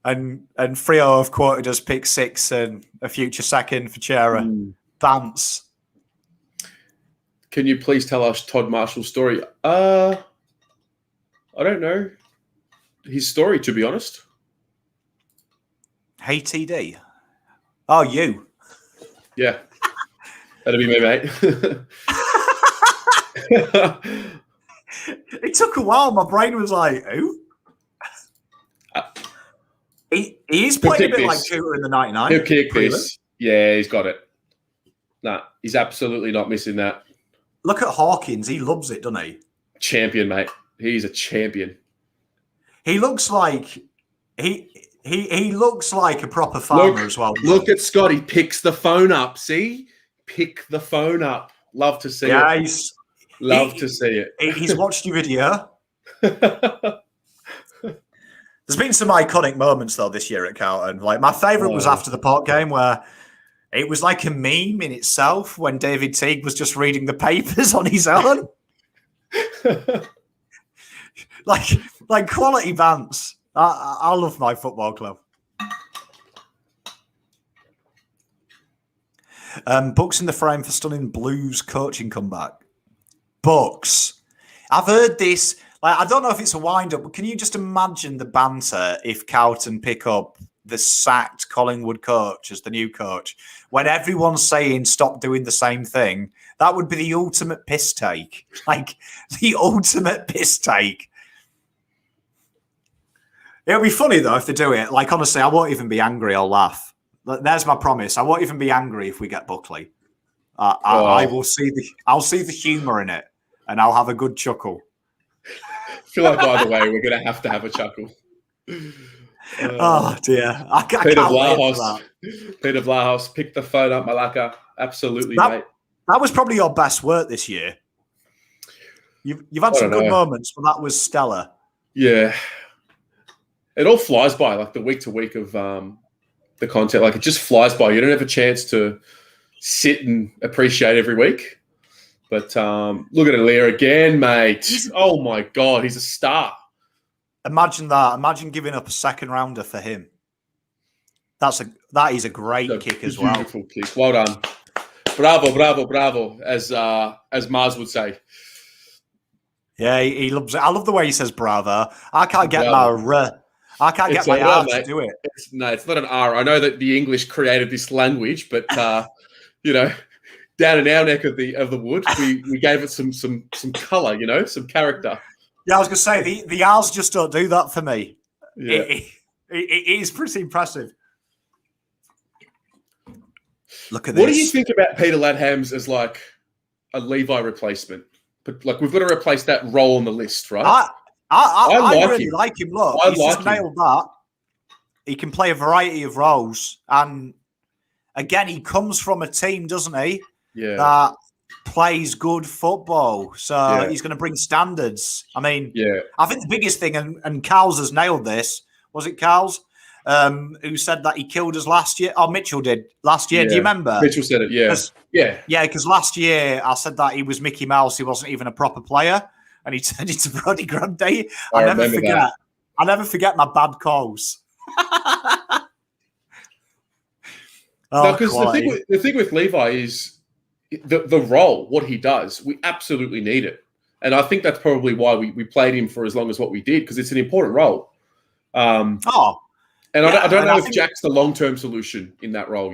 And Frio have quoted us pick 6 and a future second for Chera. Vance. Can you please tell us Todd Marshall's story? I don't know his story, to be honest. Hey, TD. Oh, you. Yeah. That'd be me, mate. It took a while. My brain was like, who? He's playing a bit like Cooter in the 99. He'll kick this. Yeah, he's got it. Nah, he's absolutely not missing that. Look at Hawkins. He loves it, doesn't he? Champion, mate. He's a champion. He looks like he looks like a proper farmer as well. Look at Scott. He picks the phone up. See? Pick the phone up. Love to see it. Love to see it. He's watched your video. There's been some iconic moments, though, this year at Carlton. Like, my favourite was after the Port game, where it was like a meme in itself when David Teague was just reading the papers on his own. like quality Vance. I love my football club. Bucks in the frame for stunning Blues coaching comeback. Bucks. I've heard this. Like, I don't know if it's a wind-up, but can you just imagine the banter if Carlton pick up the sacked Collingwood coach as the new coach? When everyone's saying stop doing the same thing, that would be the ultimate piss take. Like, the ultimate piss take. It'll be funny, though, if they do it. Like, honestly, I won't even be angry. I'll laugh. There's my promise. I won't even be angry if we get Buckley. I'll see the humour in it, and I'll have a good chuckle. I feel like either way, we're going to have a chuckle. Oh, dear. I can't wait for that. Peter Vlahos, pick the phone up, Malacca. Absolutely, mate. That was probably your best work this year. You've had some good moments, but that was stellar. Yeah. It all flies by, like the week to week of the content. Like, it just flies by. You don't have a chance to sit and appreciate every week. But look at Aaliyah again, mate. Oh, my God. He's a star. Imagine that. Imagine giving up a second rounder for him. That is a great kick as well. Beautiful kick. Well done. Bravo, bravo, bravo, as Mars would say. Yeah, he loves it. I love the way he says bravo. I can't get Bravo. my R to do it. It's not an R. I know that the English created this language, but down in our neck of the wood, we gave it some colour, some character. Yeah, I was going to say the R's just don't do that for me. Yeah. It is pretty impressive. Look at this. What do you think about Peter Ladhams as like a Levi replacement? But like we've got to replace that role on the list, right? I really like him. Look, he's just nailed that. He can play a variety of roles, and again, he comes from a team, doesn't he? Yeah. That plays good football, so he's going to bring standards. I mean, I think the biggest thing, and Carl's has nailed this. Was it Carl's who said that he killed us last year? Oh, Mitchell did last year. Yeah. Do you remember? Mitchell said it. Yeah. Because last year I said that he was Mickey Mouse. He wasn't even a proper player, and he turned into Brody Grundy. I never forget. That. I never forget my bad calls. Because the thing with Levi is the role, what he does. We absolutely need it, and I think that's probably why we played him for as long as what we did, because it's an important role. And I don't know if Jack's the long-term solution in that role.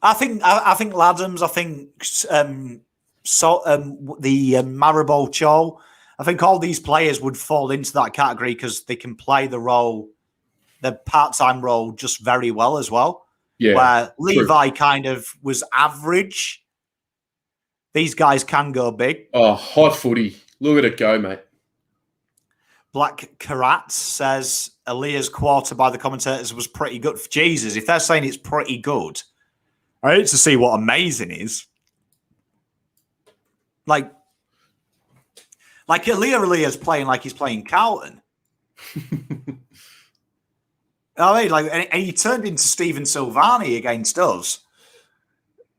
I think Ladhams. I think the Maribor Chol. I think all these players would fall into that category because they can play the role, the part-time role, just very well as well. Yeah, where Levi kind of was average. These guys can go big. Oh, hot footy! Look at it go, mate. Black Karat says Aaliyah's quarter by the commentators was pretty good. Jesus, if they're saying it's pretty good, I hate to see what amazing is. Like Aaliyah's playing like he's playing Carlton. I mean, and he turned into Stephen Silvani against us.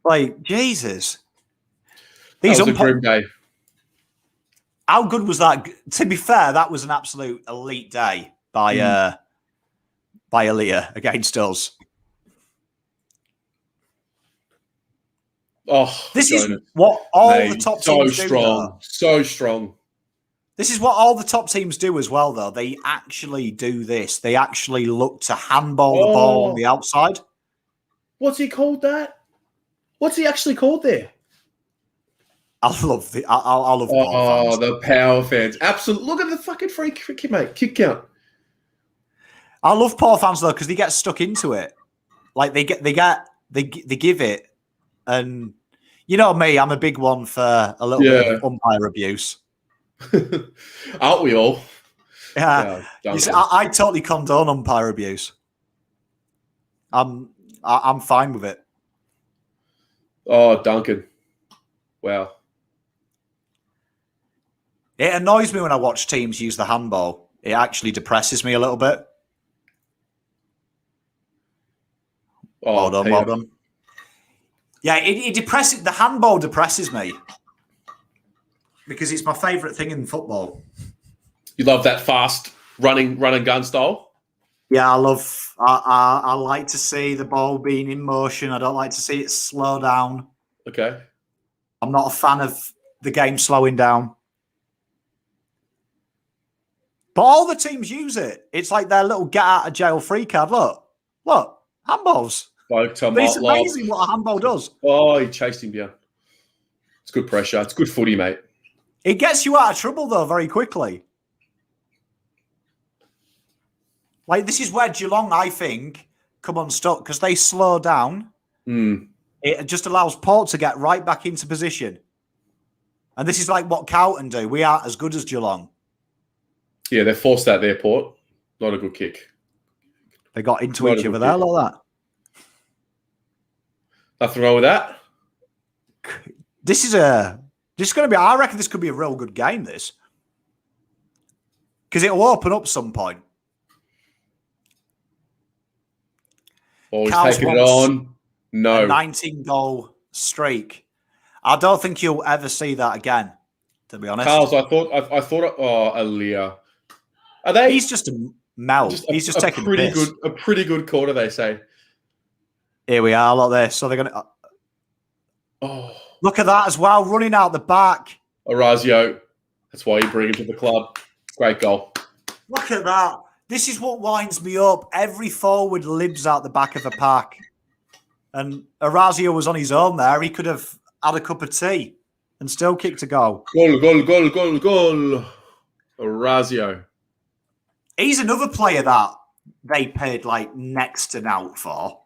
Like, Jesus. That was a grim day. How good was that? To be fair, that was an absolute elite day by Aaliyah against us. Oh, this is what all the top teams do. So strong. This is what all the top teams do as well, though. They actually do this. They actually look to handball the ball on the outside. What's he called that? What's he actually called there? I love power fans. The power fans. Absolutely. Look at the fucking free kick, mate. Kick count. I love power fans though because they get stuck into it. Like they give it, and you know me, I'm a big one for a little bit of umpire abuse. Aren't we all? Yeah. See, I totally condone umpire abuse. I'm fine with it. Oh, Duncan. Wow. It annoys me when I watch teams use the handball. It actually depresses me a little bit. Oh, well done. Yeah, it depresses. The handball depresses me because it's my favourite thing in football. You love that fast run and gun style? Yeah, I like to see the ball being in motion. I don't like to see it slow down. Okay. I'm not a fan of the game slowing down. But all the teams use it. It's like their little get out of jail free card. Look, handballs. It's amazing what a handball does. Oh, he chased him down. It's good pressure. It's good footy, mate. It gets you out of trouble, though, very quickly. Like, this is where Geelong, I think, come unstuck because they slow down. It just allows Port to get right back into position. And this is like what Carlton do. We aren't as good as Geelong. Yeah, they forced that there, Port. Not a good kick. They got into each other there like that. Nothing wrong with that. This is going to be, I reckon this could be a real good game, this. Because it'll open up some point. Oh, he's taking it on. No. A 19-goal streak. I don't think you'll ever see that again, to be honest. Carls, I thought, oh, Aaliyah. Are they? He's just a melt. He's just taking pretty the piss. good, a pretty good quarter, they say. Here we are, look at this. So they're going to... Oh, Look at that as well, running out the back. Orazio. That's why you bring him to the club. Great goal. Look at that. This is what winds me up. Every forward lives out the back of a pack. And Orazio was on his own there. He could have had a cup of tea and still kicked a goal. Goal, goal, goal, goal, goal. Orazio. He's another player that they paid like next to out for.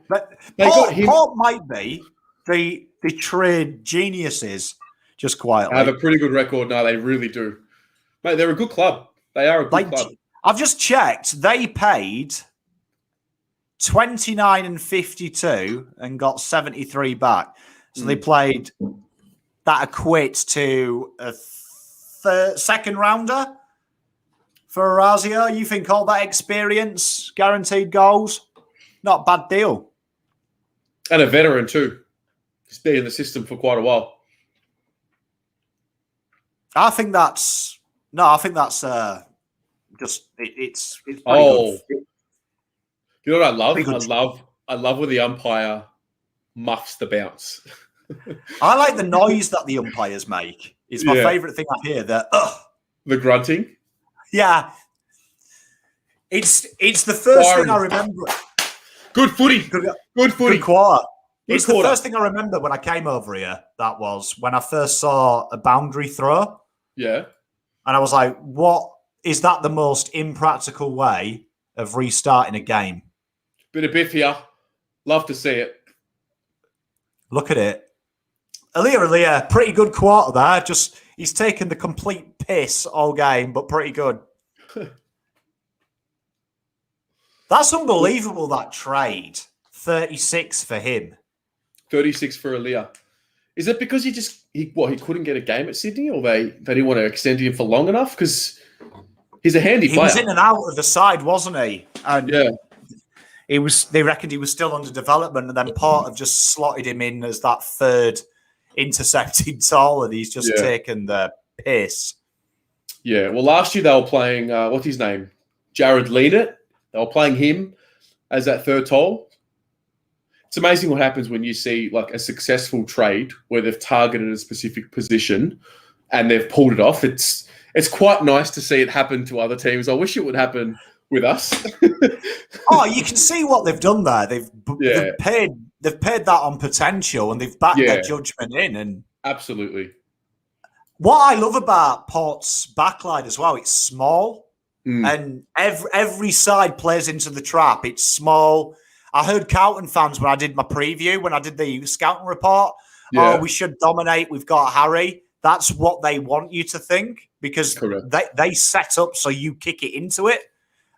But Paul might be the trade geniuses just quietly. Have a pretty good record now. They really do. Mate, they're a good club. They are a good club. I've just checked. They paid 29 and 52 and got 73 back. So they played, that equates to a second rounder for Orazio. You think all that experience, guaranteed goals, not a bad deal. And a veteran too. He's been in the system for quite a while. I think that's just it's pretty good. You know what I love? I love when the umpire muffs the bounce. I like the noise that the umpires make. It's my favourite thing I hear. The grunting. Yeah, it's the first thing I remember. Good footy. Good footy. Good quarter. Good it's quarter. The first thing I remember when I came over here. That was when I first saw a boundary throw. Yeah. And I was like, what is that the most impractical way of restarting a game? Bit of biff here. Love to see it. Look at it. Alia, pretty good quarter there. Just he's taken the complete piss all game, but pretty good. That's unbelievable, that trade. 36 for him. 36 for Alia. Is it because he couldn't get a game at Sydney, or they didn't want to extend him for long enough? Because he's a handy player. He was in and out of the side, wasn't he? And yeah. They reckoned he was still under development, and then Port have just slotted him in as that third intercepting tall, and he's just taken the piss. Yeah, well, last year they were playing, what's his name? Jared Leanett. They were playing him as that third tall. It's amazing what happens when you see like a successful trade where they've targeted a specific position and they've pulled it off. It's quite nice to see it happen to other teams. I wish it would happen with us. Oh, you can see what they've done there. They've paid that on potential, and they've backed their judgment in. And absolutely, what I love about Port's backline as well, it's small, and every side plays into the trap. It's small. I heard Carlton fans when I did my preview, when I did the scouting report. Oh, we should dominate. We've got Harry. That's what they want you to think, because they set up so you kick it into it.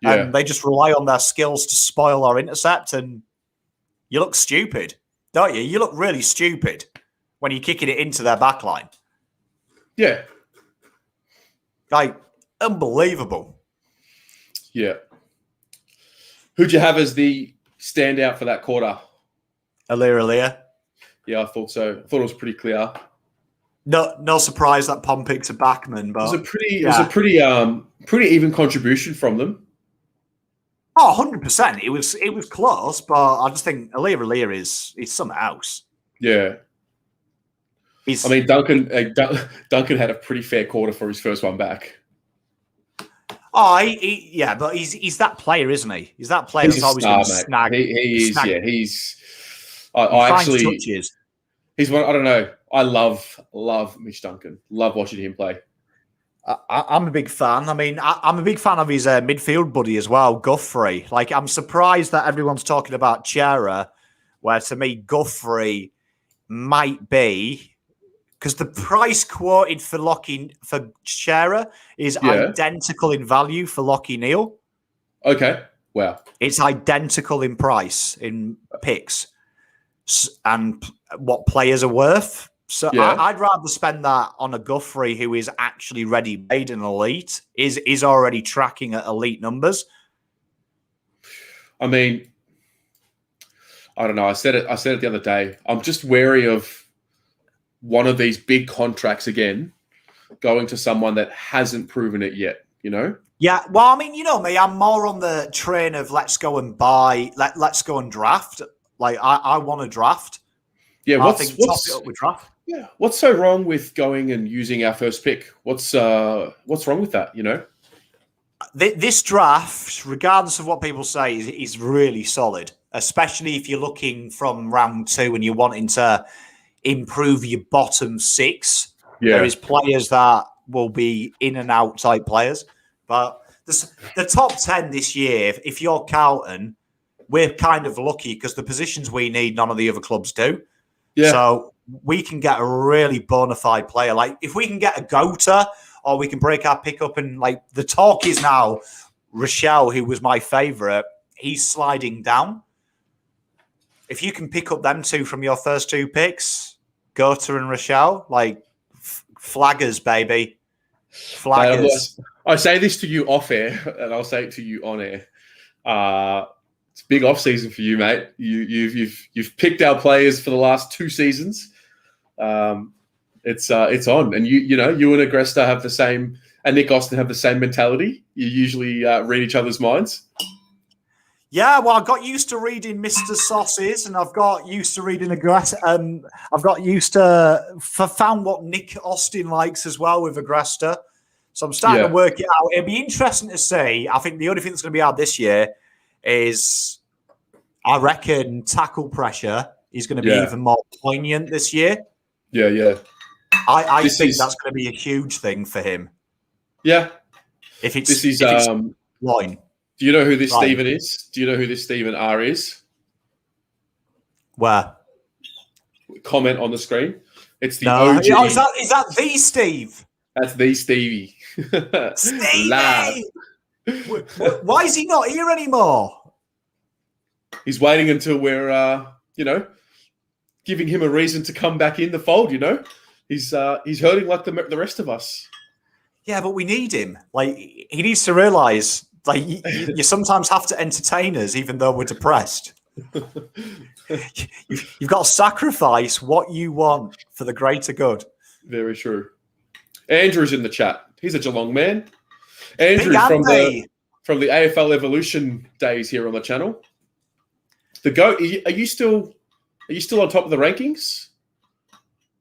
Yeah. And they just rely on their skills to spoil or intercept, and you look stupid, don't you? You look really stupid when you're kicking it into their backline. Yeah. Like, unbelievable. Yeah. Who'd you have as the standout for that quarter? Alia. Yeah, I thought so. I thought it was pretty clear. No surprise that Pom picked a backman, but it was a pretty even contribution from them. Oh, 100%. It was close, but I just think Alia is something else. Yeah. Duncan had a pretty fair quarter for his first one back. Oh, but he's that player, isn't he? He's that player that's always going to snag. He is. Touches. He's one. I don't know. I love Mitch Duncan. Love watching him play. I'm a big fan. I mean, I'm a big fan of his midfield buddy as well, Guthrie. Like, I'm surprised that everyone's talking about Chera, where to me, Guthrie might be, because the price quoted for Chera is identical in value for Lachie Neale. Okay. Wow. It's identical in price, in picks, and what players are worth. So I'd rather spend that on a Guthrie who is actually ready-made and elite, is already tracking at elite numbers. I mean, I don't know. I said it the other day. I'm just wary of one of these big contracts again Yeah. to someone that hasn't proven it yet, you know? Yeah, well, I mean, you know me, I'm more on the train of let's go and buy, let's go and draft. Like, I want to draft. Yeah, I think top it up with draft. yeah, what's so wrong with going and using our first pick? What's wrong with that, you know? This draft, regardless of what people say, is really solid, especially if you're looking from round 2 and you're wanting to improve your bottom 6. Yeah. There is players that will be in and out type players. But the top 10 this year, if you're Carlton, we're kind of lucky because the positions we need, none of the other clubs do. Yeah. So we can get a really bona fide player. Like, if we can get a Gota, or we can break our pick up, and like the talk is now, Rochelle, who was my favourite, he's sliding down. If you can pick up them 2 from your first 2 picks, Gota and Rochelle, like flaggers, baby. Flaggers. I say this to you off air, and I'll say it to you on air. It's a big off season for you, mate. You've picked our players for the last 2 seasons. It's on, and you and Agresta have the same, and Nick Austin have the same mentality. You usually read each other's minds. Yeah, well, I got used to reading Mr. Sauces, and I've got used to reading Agresta. I've got used to found what Nick Austin likes as well with Agresta. So I'm starting to work it out. It'll be interesting to see. I think the only thing that's going to be out this year is, I reckon, tackle pressure is going to be even more poignant this year. Yeah. I think that's going to be a huge thing for him. Yeah. If it's line. Do you know who this Stephen is? Do you know who this Stephen R is? Where? Comment on the screen. It's the OG. Oh, is that the Steve? That's the Stevie. Stevie! Why is he not here anymore? He's waiting until we're, giving him a reason to come back in the fold, you know? He's hurting like the rest of us. Yeah, but we need him. Like, he needs to realise, like, you sometimes have to entertain us even though we're depressed. You've got to sacrifice what you want for the greater good. Very true. Andrew's in the chat. He's a Geelong man. Andrew from the AFL Evolution days here on the channel. The GOAT, are you still on top of the rankings?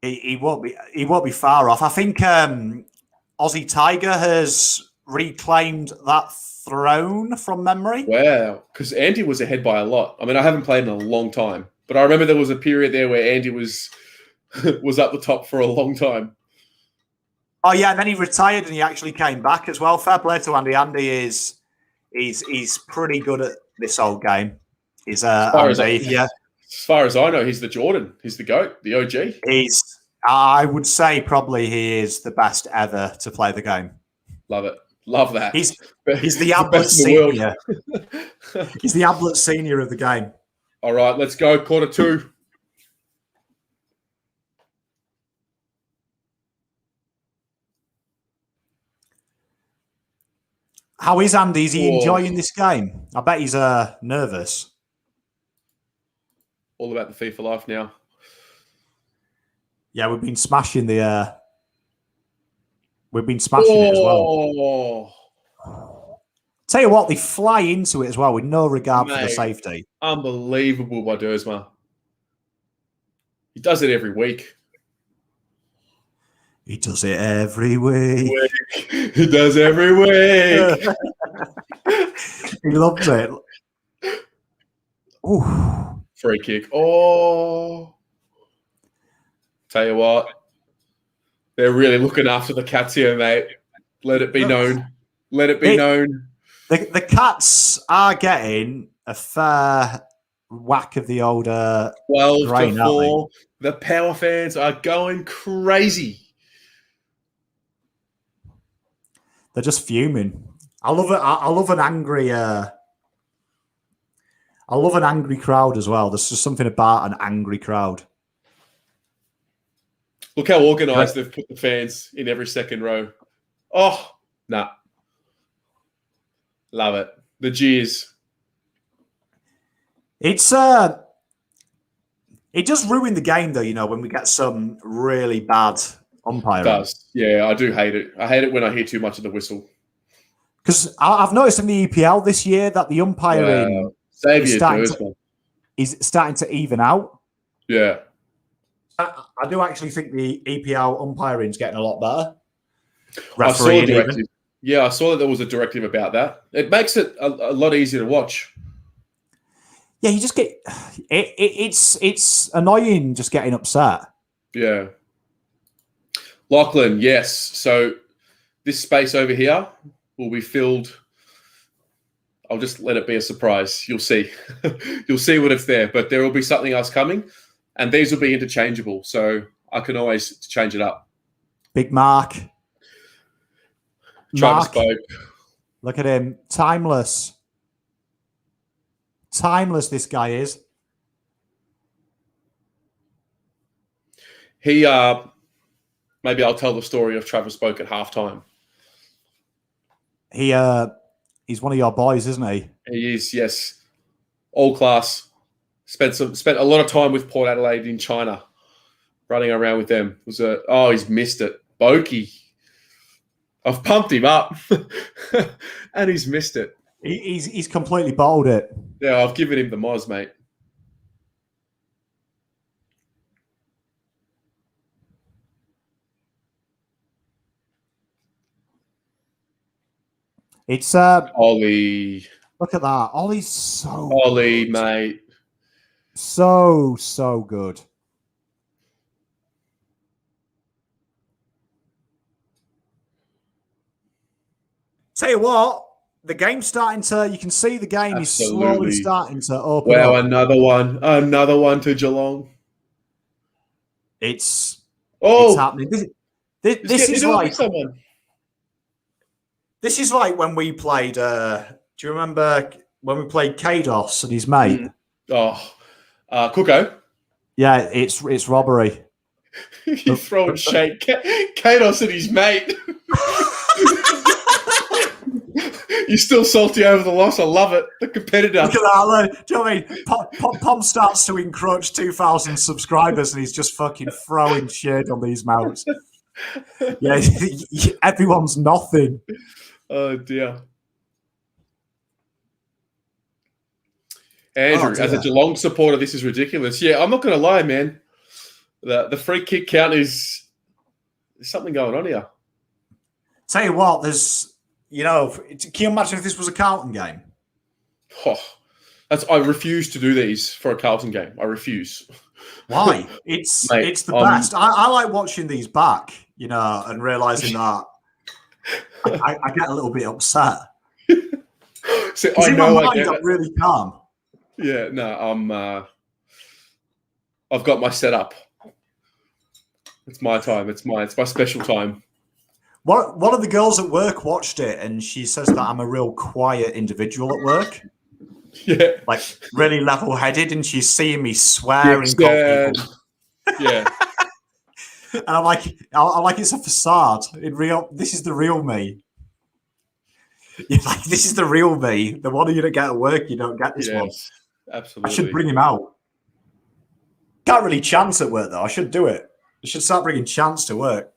He won't be far off. I think Aussie Tiger has reclaimed that throne from memory. Wow, because Andy was ahead by a lot. I mean, I haven't played in a long time, but I remember there was a period there where Andy was up the top for a long time. Oh yeah, and then he retired and he actually came back as well. Fair play to Andy. Andy is pretty good at this old game. As far as I know, he's the Jordan. He's the GOAT, the OG. I would say probably he is the best ever to play the game. Love it. Love that. He's the Ablett senior. He's the Ablett senior of the game. All right, let's go. Quarter 2. How is Andy? Is he enjoying this game? I bet he's nervous. All about the FIFA life now. Yeah, we've been smashing it as well. Tell you what, they fly into it as well with no regard for the safety. Unbelievable by Dersma. He does it every week. He does it every week. He does every week. He loves it. Ooh. Free kick. Oh. Tell you what. They're really looking after the Cats here, mate. Let it be known. Let it be known. The Cats are getting a fair whack of the older 12-4. The Power fans are going crazy. They're just fuming. I love it. I love an angry. I love an angry crowd as well. There's just something about an angry crowd. Look how organised they've put the fans in every second row. Oh, nah. Love it. The jeers. It does ruin the game though, you know, when we get some really bad umpiring. Does. Yeah, I do hate it. I hate it when I hear too much of the whistle. Because I've noticed in the EPL this year that the umpiring is starting to even out. Yeah. I do actually think the EPL umpiring is getting a lot better. I saw a directive. Yeah, I saw that there was a directive about that. It makes it a lot easier to watch. Yeah, you just get it's annoying just getting upset. Yeah. Lachlan, yes. So this space over here will be filled. I'll just let it be a surprise. You'll see. You'll see when it's there. But there will be something else coming, and these will be interchangeable. So I can always change it up. Big Mark. Travis spoke. Look at him. Timeless. Timeless, this guy is. He, maybe I'll tell the story of Travis spoke at halftime. He's one of your boys, isn't he? He is, yes. All class. Spent a lot of time with Port Adelaide in China, running around with them. He's missed it. Bokey. I've pumped him up, and he's missed it. He's completely bowled it. Yeah, I've given him the moz, mate. It's Ollie. Look at that. Ollie's so Ollie, good. Mate. So good. Tell you what, the game's starting to. You can see the game is slowly starting to open up. Wow, another one to Geelong. It's Oh, happening. This is like someone. This is like when we played. Do you remember when we played Kados and his mate? Cooko. Yeah, it's robbery. You throw and shake. Kados and his mate. You're still salty over the loss. I love it. The competitor. Look at that. Do you know what I mean? Pom starts to encroach 2,000 subscribers and he's just fucking throwing shade on these mounts. Yeah, everyone's nothing. Oh, dear. Andrew, as a Geelong supporter, this is ridiculous. Yeah, I'm not going to lie, man. The free kick count there's something going on here. Tell you what, can you imagine if this was a Carlton game? Oh, I refuse to do these for a Carlton game. I refuse. Why? It's the best. I like watching these back, and realising that I get a little bit upset. So in my mind, I'm really calm. Yeah, no, I've got my setup. It's my time. It's my special time. One of the girls at work watched it, and she says that I'm a real quiet individual at work. Yeah, like really level-headed, and she's seeing me swear and call people. Yeah, and I'm like, it's a facade. This is the real me. You're like, this is the real me. The one of you that get at work, you don't get this one. Absolutely. I should bring him out. Can't really chance at work though. I should do it. I should start bringing chance to work.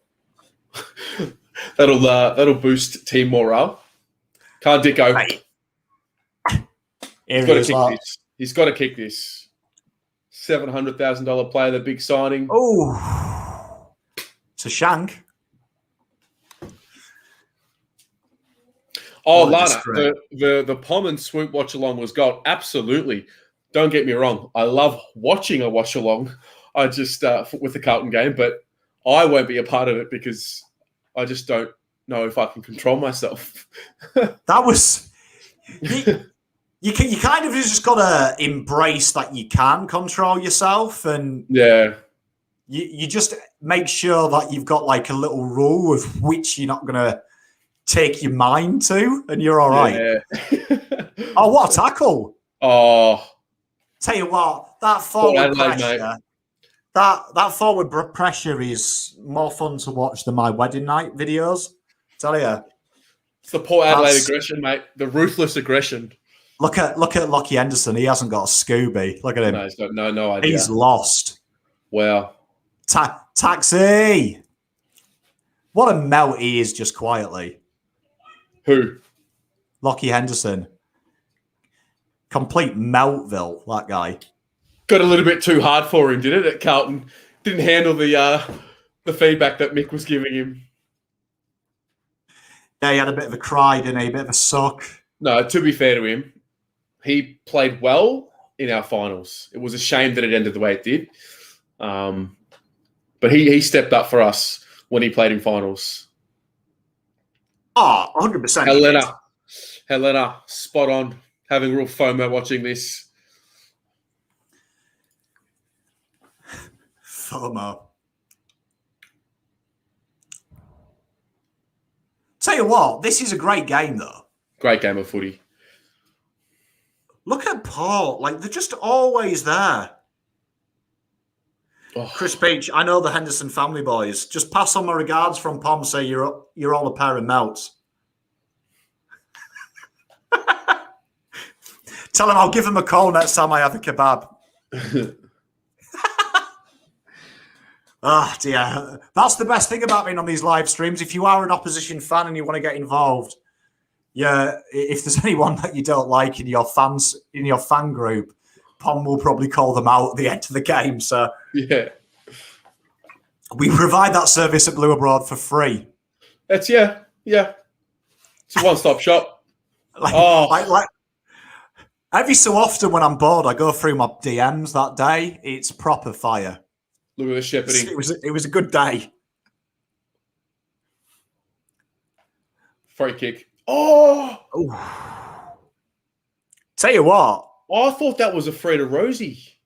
That'll boost team morale. Can't Dick go. Right. He's got to kick this. $700,000 player, the big signing. Oh, it's a shank. Oh, Lana, the Pom and Swoop watch along was gold. Absolutely. Don't get me wrong. I love watching a watch along. I just with the Carlton game, but I won't be a part of it because I just don't know if I can control myself. That was you kind of just gotta embrace that you can control yourself, and you just make sure that you've got like a little rule of which you're not gonna take your mind to, and you're all right. Yeah. Oh, what a tackle! Oh, tell you what, that forward pressure. That forward pressure is more fun to watch than my wedding night videos. Tell you, it's the Port Adelaide aggression, mate. The ruthless aggression. Look at Lockie Henderson. He hasn't got a Scooby. Look at him. No, he's got no idea. He's lost. Wow. Taxi. What a melt he is, just quietly. Who? Lockie Henderson. Complete meltville, that guy. Got a little bit too hard for him, did it? At Carlton, didn't handle the feedback that Mick was giving him. Yeah, he had a bit of a cry, didn't he? A bit of a suck. No, to be fair to him, he played well in our finals. It was a shame that it ended the way it did. But he stepped up for us when he played in finals. Oh, 100%. Helena, spot on. Having real FOMO watching this. FOMO. Tell you what, this is a great game, though. Great game of footy. Look at Port. Like, they're just always there. Oh. Chris Beach, I know the Henderson family boys. Just pass on my regards from Pom. Say you're all a pair of melts. Tell him I'll give him a call next time I have a kebab. Oh, dear. That's the best thing about being on these live streams. If you are an opposition fan and you want to get involved, yeah, if there's anyone that you don't like in your fan group, Pom will probably call them out at the end of the game. So yeah, we provide that service at Blue Abroad for free. That's yeah. It's a one-stop shop. Like every so often when I'm bored, I go through my DMs that day. It's proper fire. Look at the shepherding. It was a good day. Free kick. Oh! Tell you what. I thought that was a Freda Rosie.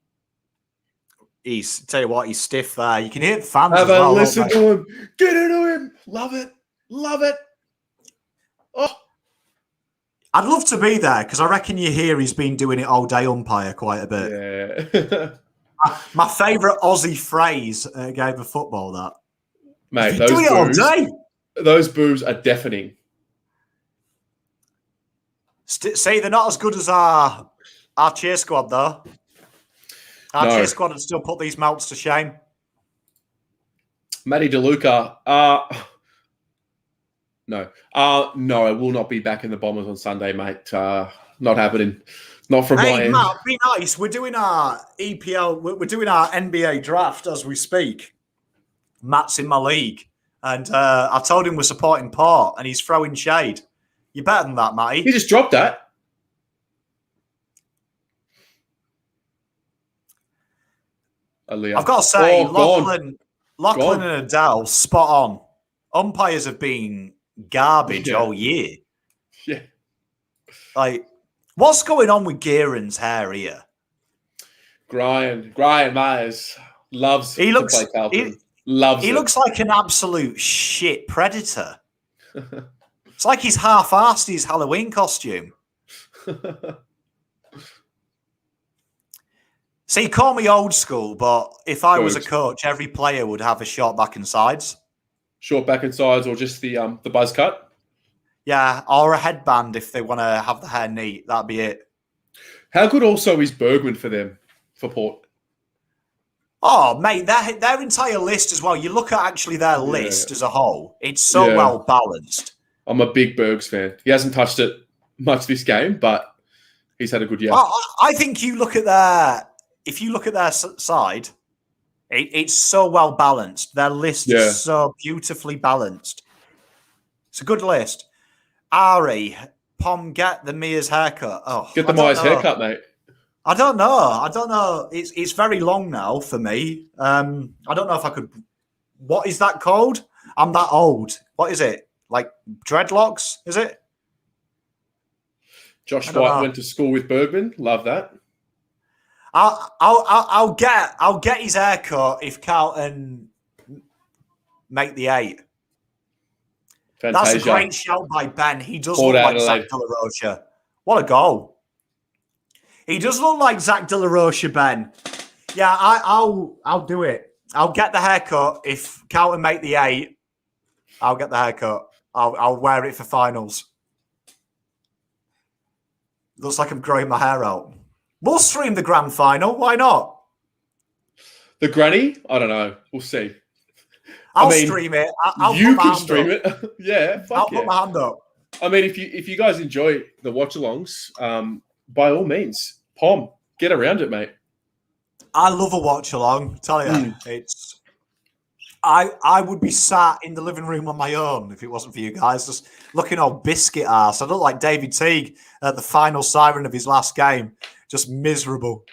He's stiff there. You can hear the fans Have as a well. listen to him. Get into him. Love it. Oh. I'd love to be there because I reckon you hear he's been doing it all day umpire quite a bit. Yeah. My favourite Aussie phrase at a game of football, that. Mate, those boos, it all day. Those boos are deafening. See, they're not as good as our cheer squad, though. Our cheer squad would still put these melts to shame. Matty DeLuca. No, I will not be back in the Bombers on Sunday, mate. Not happening. Not from my end. Matt, be nice. We're doing our EPL. We're doing our NBA draft as we speak. Matt's in my league, and I told him we're supporting Port, and he's throwing shade. You're better than that, Matty. He just dropped that. I've got to say, Lachlan and Adele, spot on. Umpires have been garbage all year. Yeah. Like, what's going on with Gearon's hair here? Brian Myers loves to play Carlton. He looks like an absolute shit predator. It's like he's half-arsed his Halloween costume. See, call me old school, but if I was a coach, every player would have a short back and sides. Short back and sides, or just the buzz cut? Yeah, or a headband if they want to have the hair neat. That'd be it. How good also is Bergman for them, for Port? Oh, mate, their entire list as well. You look at actually their list as a whole. It's so well balanced. I'm a big Bergs fan. He hasn't touched it much this game, but he's had a good year. I think you look at their side, it's so well balanced. Their list is so beautifully balanced. It's a good list. Ari, Pom, get the Mia's haircut. Oh, get the Mia's haircut, mate. I don't know. It's very long now for me. I don't know if I could. What is that called? I'm that old. What is it? Like dreadlocks? Is it? Josh White went to school with Bergman. Love that. I'll get his haircut if Carlton make the 8. Fantasia. That's a great shout by Ben. He does look like Zach De La Rocha. What a goal! He does look like Zach De La Rocha, Ben. Yeah, I'll do it. I'll get the haircut if Carlton make the 8. I'll get the haircut. I'll wear it for finals. Looks like I'm growing my hair out. We'll stream the grand final. Why not? The granny? I don't know. We'll see. I'll stream it. I'll you put my could hand stream up. it. Yeah, fuck I'll yeah. put my hand up. I mean, if you guys enjoy the watch-alongs, by all means, Pom, get around it, mate. I love a watch along. Tell you, it's. I would be sat in the living room on my own if it wasn't for you guys, just looking all biscuit ass. I look like David Teague at the final siren of his last game, just miserable,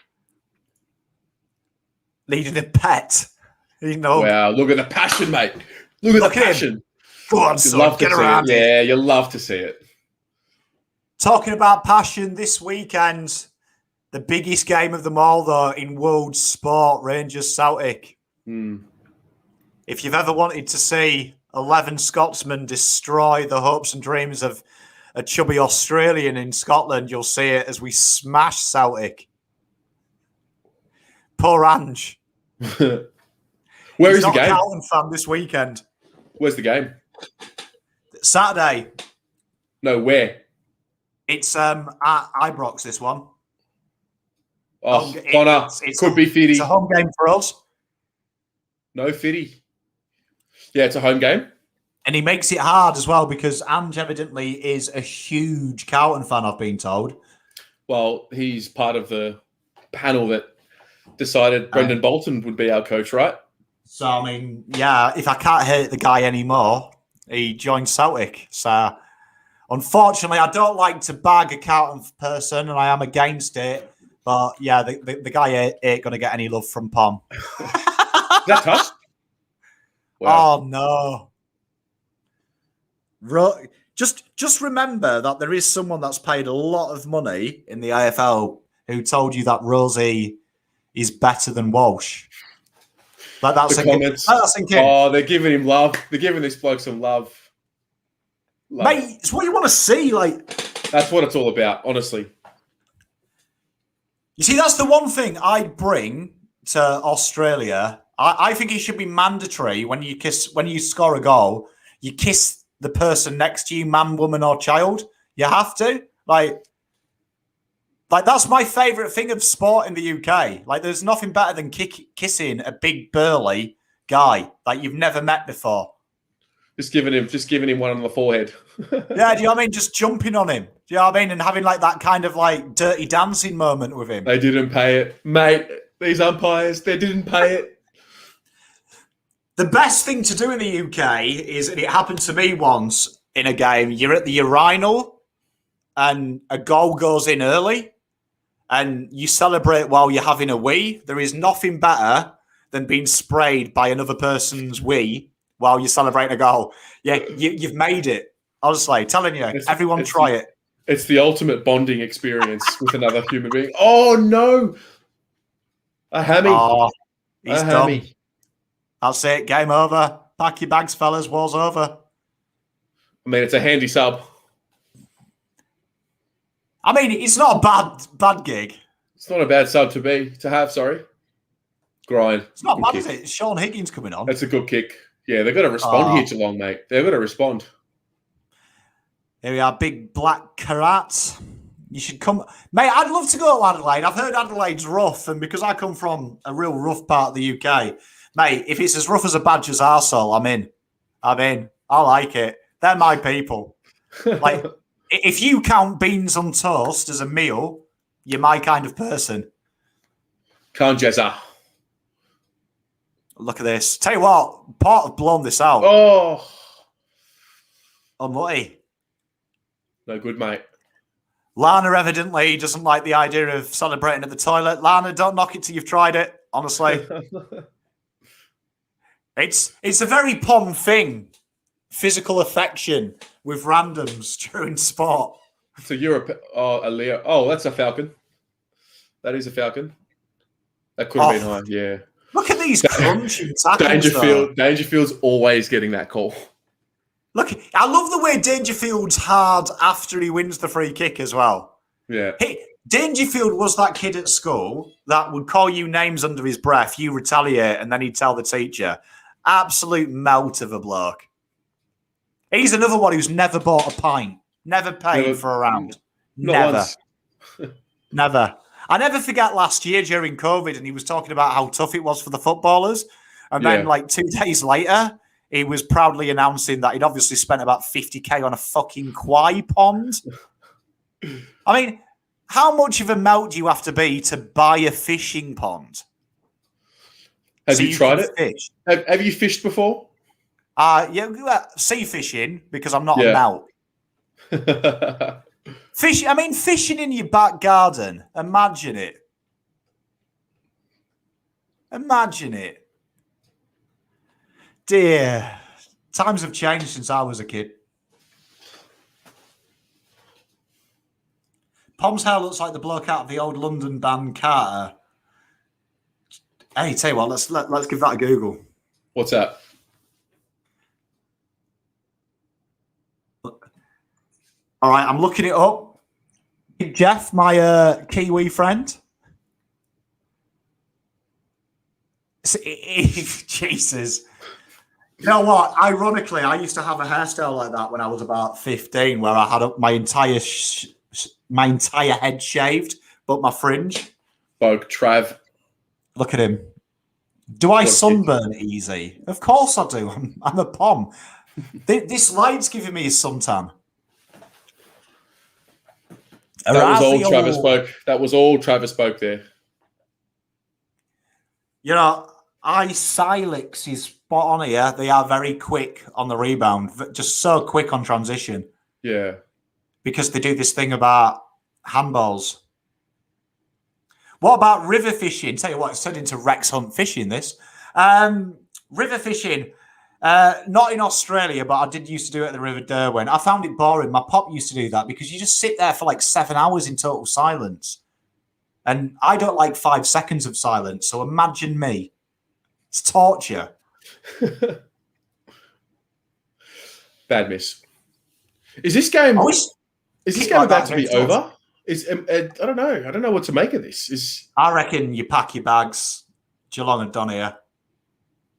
needing a pet. You know. Wow, look at the passion, mate. Look at the passion. Him. Go on, son, get around it. it. Yeah, you'll love to see it. Talking about passion, this weekend, the biggest game of them all, though, in world sport, Rangers Celtic. If you've ever wanted to see 11 Scotsmen destroy the hopes and dreams of a chubby Australian in Scotland, you'll see it as we smash Celtic. Poor Ange. Where He's is the not game? a Carlton fan this weekend. Where's the game? Saturday. No, where? It's at Ibrox, this one. Oh, Connor, could be Fitty. It's a home game for us. No Fitty. Yeah, it's a home game. And he makes it hard as well because Ange evidently is a huge Carlton fan, I've been told. Well, he's part of the panel that decided Brendan Bolton would be our coach, right? So, I mean, yeah, if I can't hate the guy anymore, he joined Celtic. So, unfortunately, I don't like to bag a Carlton person, and I am against it. But, yeah, the guy ain't going to get any love from Pom. Is that tough? Wow. Oh, no. Just remember that there is someone that's paid a lot of money in the AFL who told you that Rosie is better than Walsh. Like that's thinking. Oh, they're giving him love. They're giving this bloke some love. Mate, it's what you want to see. Like that's what it's all about, honestly. You see, that's the one thing I'd bring to Australia. I think it should be mandatory when you score a goal, you kiss the person next to you, man, woman, or child. You have to. Like that's my favourite thing of sport in the UK. Like, there's nothing better than kissing a big burly guy that you've never met before. Just giving him one on the forehead. Yeah, do you know what I mean? Just jumping on him. Do you know what I mean? And having like that kind of like dirty dancing moment with him. They didn't pay it, mate. These umpires, they didn't pay it. The best thing to do in the UK is, and it happened to me once in a game, you're at the urinal and a goal goes in early and you celebrate while you're having a wee. There is nothing better than being sprayed by another person's wee while you're celebrating a goal. Yeah, you've made it. Honestly, telling you, everyone try it. It's the ultimate bonding experience with another human being. Oh, no. A hammy. Oh, he's hammy. done. That's it. Game over. Pack your bags, fellas. War's over. I mean, it's a handy sub. I mean, it's not a bad gig. It's not a bad sub to have, sorry. Grind. It's not bad, is it? Sean Higgins coming on. That's a good kick. Yeah, they've got to respond here, Geelong, mate. They've got to respond. Here we are, big black carrots. You should come. Mate, I'd love to go to Adelaide. I've heard Adelaide's rough, and because I come from a real rough part of the UK, mate, if it's as rough as a badger's arsehole, I'm in. I like it. They're my people. Like, if you count beans on toast as a meal, you're my kind of person. Can't Jezza. Look at this. Tell you what, Port have blown this out. Oh. Unlucky. No good, mate. Lana evidently doesn't like the idea of celebrating at the toilet. Lana, don't knock it till you've tried it, honestly. It's a very Pom thing. Physical affection with randoms during sport. So you're a Leo. Oh, that's a falcon. That is a falcon. That could have been high, yeah. Look at these crunching tackles. Dangerfield's always getting that call. Look, I love the way Dangerfield's hard after he wins the free kick as well. Yeah. Dangerfield was that kid at school that would call you names under his breath, you retaliate, and then he'd tell the teacher. Absolute melt of a bloke. He's another one who's never bought a pint, never paid for a round. Never. Never. I never forget last year during COVID, and he was talking about how tough it was for the footballers. And then, like 2 days later, he was proudly announcing that he'd obviously spent about 50k on a fucking kwai pond. I mean, how much of a melt do you have to be to buy a fishing pond? Have you tried it? Fish? Have you fished before? Yeah, sea fishing, because I'm not a melt. Fishing in your back garden. Imagine it. Imagine it. Dear, times have changed since I was a kid. Pom's hair looks like the bloke out of the old London band Carter. Hey, tell you what, let's give that a Google. What's that? All right, I'm looking it up. Jeff, my Kiwi friend. Jesus. You know what? Ironically, I used to have a hairstyle like that when I was about 15, where I had my entire head shaved, but my fringe. Bug, Trav. Look at him. Do I sunburn easy? Of course I do. I'm a pom. This light's giving me a suntan. That was all Travis spoke. That was all Travis spoke there. You know, Silix is spot on here. They are very quick on the rebound, just so quick on transition. Yeah. Because they do this thing about handballs. What about river fishing? Tell you what, it's turned into Rex Hunt fishing, this. River fishing. Not in Australia, but I did used to do it at the River Derwent. I found it boring. My pop used to do that because you just sit there for like 7 hours in total silence. And I don't like 5 seconds of silence. So imagine me. It's torture. Bad miss. Is this game about to be over? I don't know. I don't know what to make of this. I reckon you pack your bags. Geelong and done here.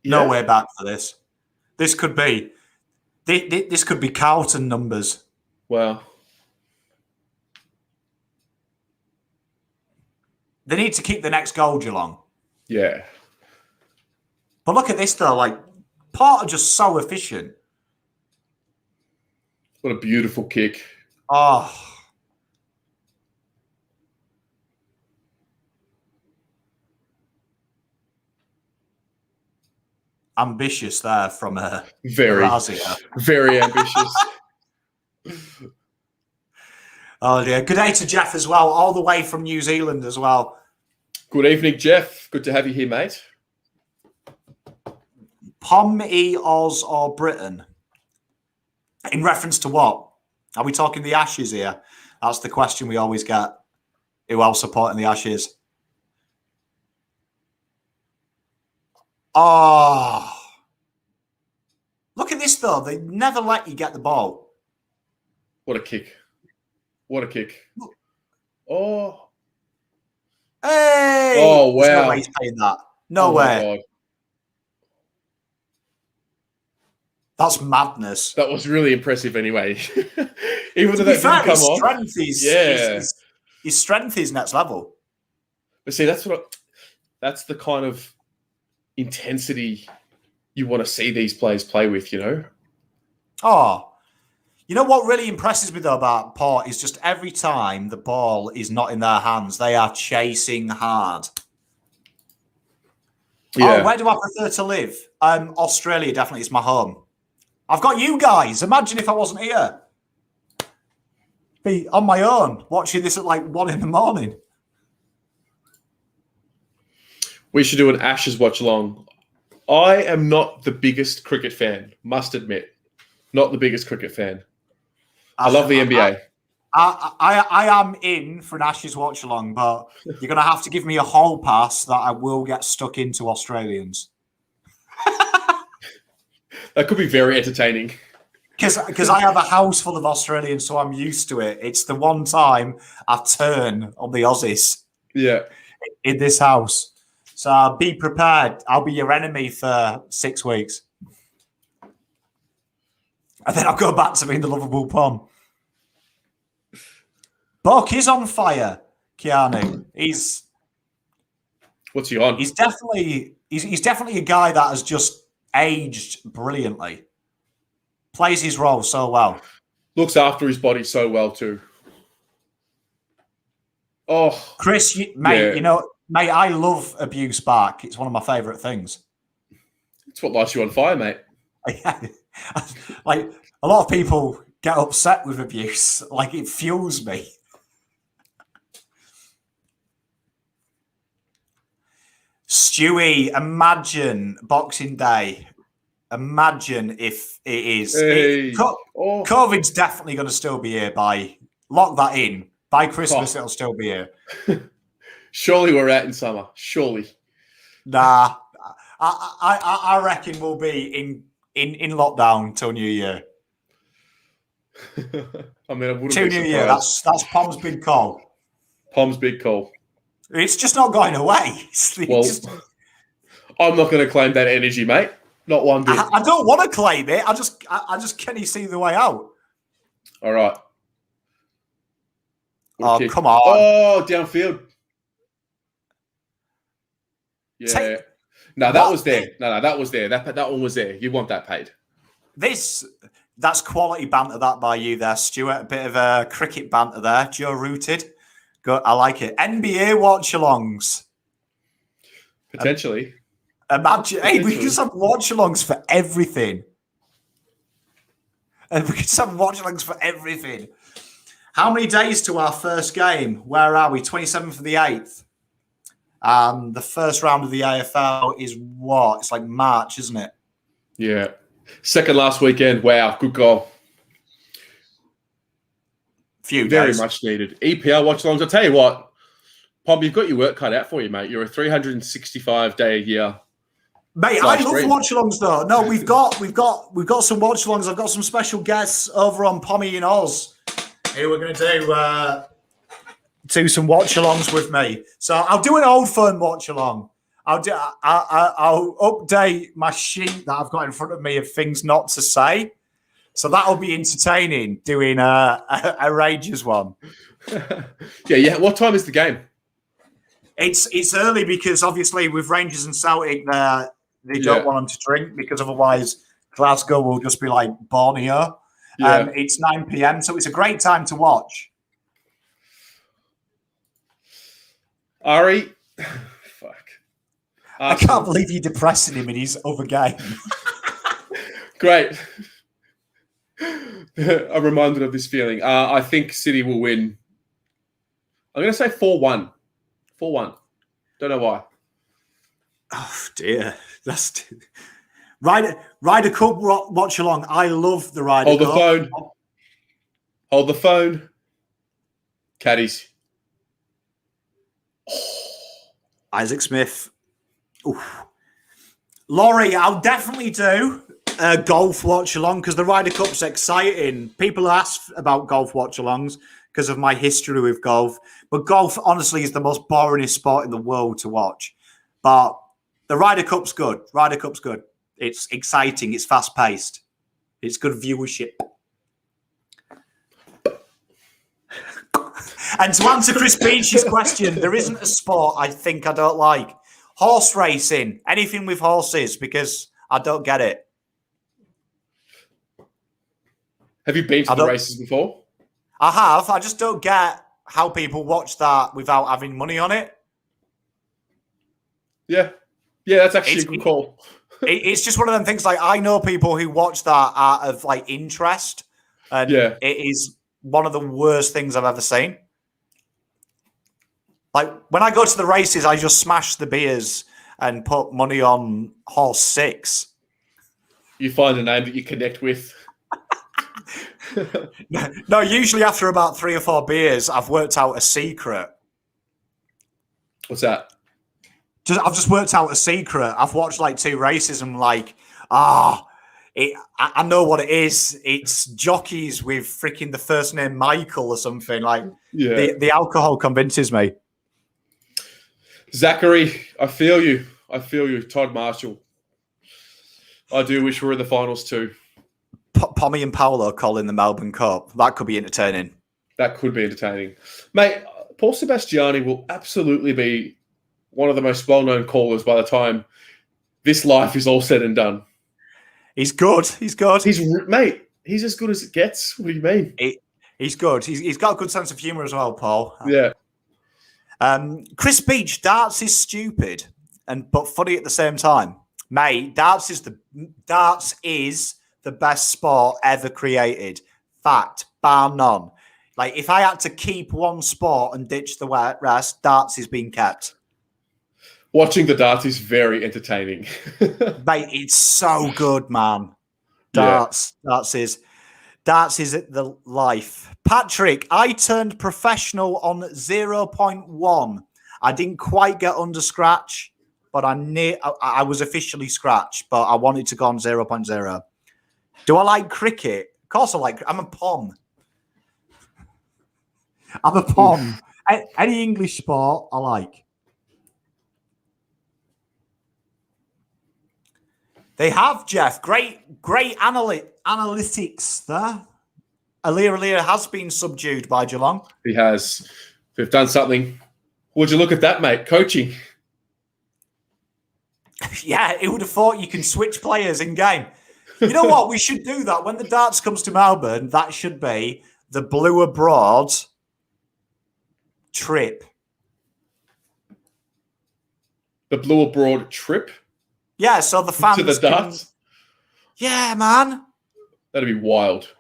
No way back for this. This could be Carlton numbers. Wow. They need to keep the next goal, Geelong. Yeah. But look at this, though. Like, Port are just so efficient. What a beautiful kick. Oh. Ambitious there from very ambitious. Oh dear. Good day to Jeff as well, all the way from New Zealand as well. Good evening, Jeff. Good to have you here, mate. Pom, Oz, or Britain? In reference to what? Are we talking the Ashes here? That's the question we always get. Who else supporting the Ashes? Oh. Look at this, though. They never let you get the ball. What a kick. What a kick. Oh. Hey! Oh, wow. There's no way he's paying that. No way. God. That's madness. That was really impressive anyway. Even though that didn't come off. His strength is next level. But see, that's the kind of intensity you want to see these players play with, you know? Oh. You know what really impresses me, though, about Port is just every time the ball is not in their hands, they are chasing hard. Yeah. Oh, where do I prefer to live? Australia definitely is my home. I've got you guys. Imagine if I wasn't here. Be on my own, watching this at like 1 a.m. We should do an Ashes watch along. I am not the biggest cricket fan, must admit. Not the biggest cricket fan. I love the NBA. I am in for an Ashes watch along, but you're going to have to give me a hall pass that I will get stuck into Australians. That could be very entertaining. Because I have a house full of Australians, so I'm used to it. It's the one time I turn on the Aussies. Yeah. In this house. So be prepared. I'll be your enemy for 6 weeks. And then I'll go back to being the lovable Pom. Buck is on fire, Keanu. What's he on? He's definitely a guy that has just aged brilliantly. Plays his role so well. Looks after his body so well too. Oh, Chris, mate, I love abuse back. It's one of my favourite things. It's what lights you on fire, mate. Like, a lot of people get upset with abuse. Like, it fuels me. Stewie, imagine Boxing Day. Imagine if it is. Hey. COVID's definitely going to still be here lock that in. By Christmas, it'll still be here. Surely we're out in summer. Surely. Nah. I reckon we'll be in lockdown till New Year. I mean, I wouldn't till be New Year. That's Pom's big call. Pom's big call. It's just not going away. Well, I'm not going to claim that energy, mate. Not one bit. I don't want to claim it. I just can't see the way out. All right. Oh, come on. Oh, downfield. Yeah. That was there. No, that was there. That one was there. You want that paid. That's quality banter that by you there, Stuart. A bit of a cricket banter there. Joe rooted. Good. I like it. NBA watch-alongs. Potentially. Imagine, hey, we could have watch-alongs for everything. And we could have watch-alongs for everything. How many days to our first game? Where are we? 27th of the 8th. The first round of the AFL is what? It's like March, isn't it? Yeah. Second last weekend. Wow, good goal. Very much needed. EPL watch-alongs. I'll tell you what, Pom, you've got your work cut out for you, mate. You're a 365-day a year. Mate, I love watch-alongs though. No, we've got some watch-alongs. I've got some special guests over on Pommy and Oz who we're going to do some watch-alongs with me. So I'll do an old phone watch-along. I'll update my sheet that I've got in front of me of things not to say. So that'll be entertaining doing a Rangers one. Yeah. What time is the game? It's early because obviously with Rangers and Celtic, they don't want them to drink because otherwise Glasgow will just be like Borneo. Yeah. It's 9 p.m, so it's a great time to watch. Ari, fuck. I can't believe you're depressing him in his other game. Great. I'm reminded of this feeling. I think City will win. I'm going to say 4-1. 4-1. Don't know why. Oh, dear. That's Ryder Cup watch along. I love the Ryder Cup. Hold the phone. Caddies. Isaac Smith. Oof. Laurie, I'll definitely do a golf watch along because the Ryder Cup's exciting. People ask about golf watch alongs because of my history with golf. But golf, honestly, is the most boringest sport in the world to watch. But the Ryder Cup's good. Ryder Cup's good. It's exciting. It's fast-paced. It's good viewership. And to answer Chris Beach's question, there isn't a sport I think I don't like. Horse racing, anything with horses, because I don't get it. Have you been to the races before? I have. I just don't get how people watch that without having money on it. Yeah. Yeah, that's actually a good call. It's just one of them things. Like, I know people who watch that out of like interest, and it is one of the worst things I've ever seen. Like, when I go to the races, I just smash the beers and put money on horse 6. You find a name that you connect with. No, usually after about 3 or 4 beers, I've worked out a secret. What's that? I've just worked out a secret. I've watched like 2 races and I'm like, I know what it is. It's jockeys with freaking the first name Michael or something. Like, the alcohol convinces me. Zachary, I feel you. Todd Marshall. I do wish we were in the finals too. Pommy and Paolo calling the Melbourne Cup. That could be entertaining. That could be entertaining. Mate, Paul Sebastiani will absolutely be one of the most well-known callers by the time this life is all said and done. He's good. He's good. Mate, he's as good as it gets. What do you mean? He's good. He's got a good sense of humour as well, Paul. Yeah. Chris Beach, darts is stupid but funny at the same time. Mate, darts is the best sport ever created. Fact, bar none. Like, if I had to keep one sport and ditch the rest, darts is being kept. Watching the darts is very entertaining. Mate, it's so good, man. Darts is the life. Patrick, I turned professional on 0.1. I didn't quite get under scratch, but I was officially scratched, but I wanted to go on 0.0. Do I like cricket? Of course I like. I'm a pom. Any English sport I like. They have, Jeff. Great analytics there. Alir has been subdued by Geelong. He has. They've done something. Would you look at that, mate? Coaching. Yeah, who would have thought you can switch players in game? You know what? We should do that. When the darts comes to Melbourne, that should be the Blue Abroad trip. The Blue Abroad trip? Yeah, so the fans to the darts? Yeah, man. That'd be wild.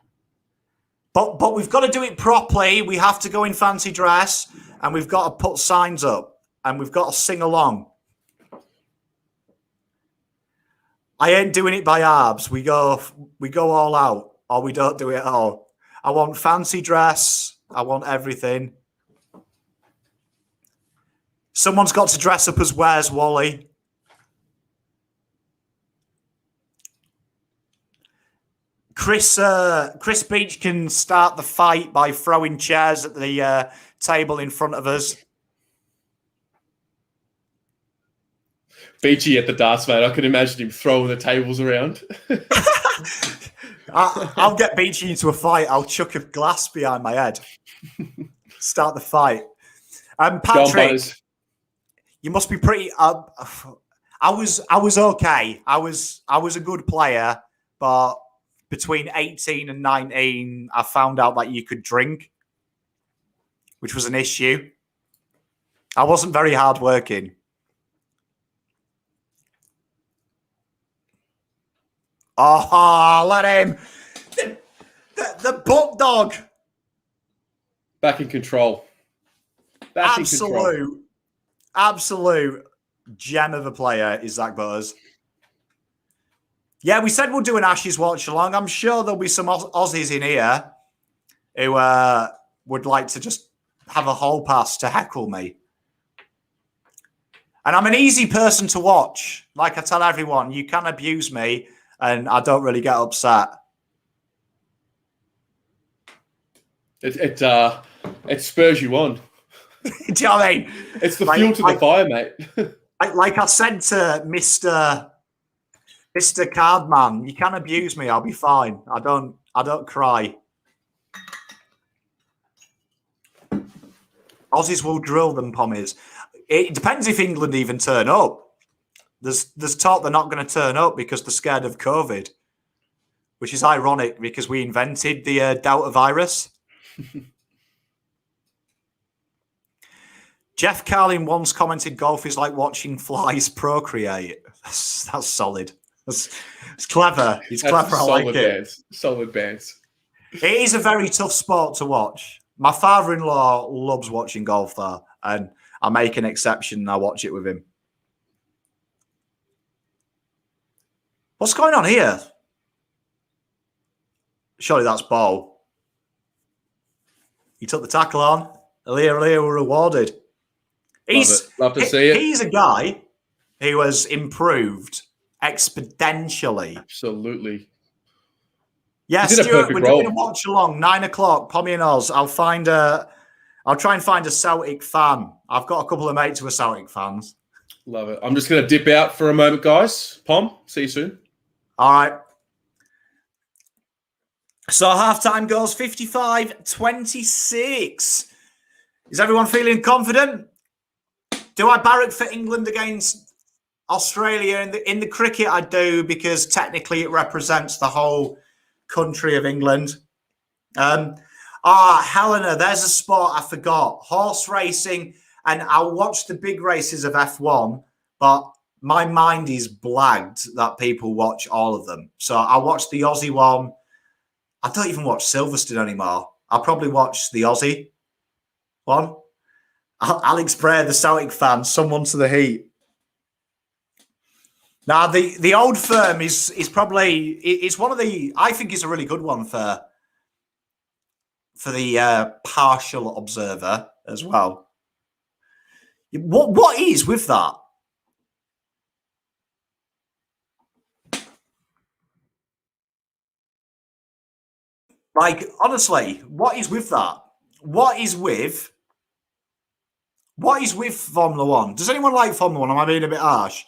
But we've got to do it properly. We have to go in fancy dress, and we've got to put signs up, and we've got to sing along. I ain't doing it by arbs. We go all out, or we don't do it at all. I want fancy dress. I want everything. Someone's got to dress up as Where's Wally. Chris Beach can start the fight by throwing chairs at the table in front of us. Beachy at the darts, mate. I can imagine him throwing the tables around. I'll get Beachy into a fight. I'll chuck a glass behind my head. Start the fight. Patrick, you must be pretty. I was okay. I was a good player, but between 18 and 19, I found out that you could drink, which was an issue. I wasn't very hardworking. Oh, let him. The butt dog. Back in control. Absolute gem of a player is Zach Butters. Yeah, we said we'll do an Ashes watch along. I'm sure there'll be some Aussies in here who would like to just have a whole pass to heckle me. And I'm an easy person to watch. Like I tell everyone, you can abuse me and I don't really get upset. It spurs you on. Do you know what I mean? It's the fuel to the fire, mate. like I said to Mr. Cardman, you can abuse me, I'll be fine. I don't cry. Aussies will drill them, pommies. It depends if England even turn up. There's talk they're not going to turn up because they're scared of COVID, which is ironic because we invented the Delta virus. Jeff Carlin once commented, "Golf is like watching flies procreate." That's solid. It's clever. It's clever. I like it. Solid bands. It is a very tough sport to watch. My father-in-law loves watching golf, though, and I make an exception and I watch it with him. What's going on here? Surely that's ball. He took the tackle on. Alir were rewarded. Love to see it. He's a guy who has improved exponentially. Absolutely. Yeah, Stuart, we're doing a watch along, 9 o'clock, Pommy and Oz. I'll try and find a Celtic fan. I've got a couple of mates who are Celtic fans. Love it. I'm just going to dip out for a moment, guys. Pom, see you soon. All right. So halftime goes 55-26. Is everyone feeling confident? Do I barrack for England against Australia in the cricket I do because technically it represents the whole country of England. Helena, there's a sport I forgot. Horse racing, and I'll watch the big races of F1, but my mind is blagged that people watch all of them. So I watch the Aussie one. I don't even watch Silverstone anymore. I'll probably watch the Aussie one. Alex Bray, the Celtic fan, someone to the heat. Now, the Old Firm is probably it's one of the. I think it's a really good one for the partial observer as well. What is with that? Like, honestly, what is with that? What is with Formula One? Does anyone like Formula One? Am I being a bit harsh?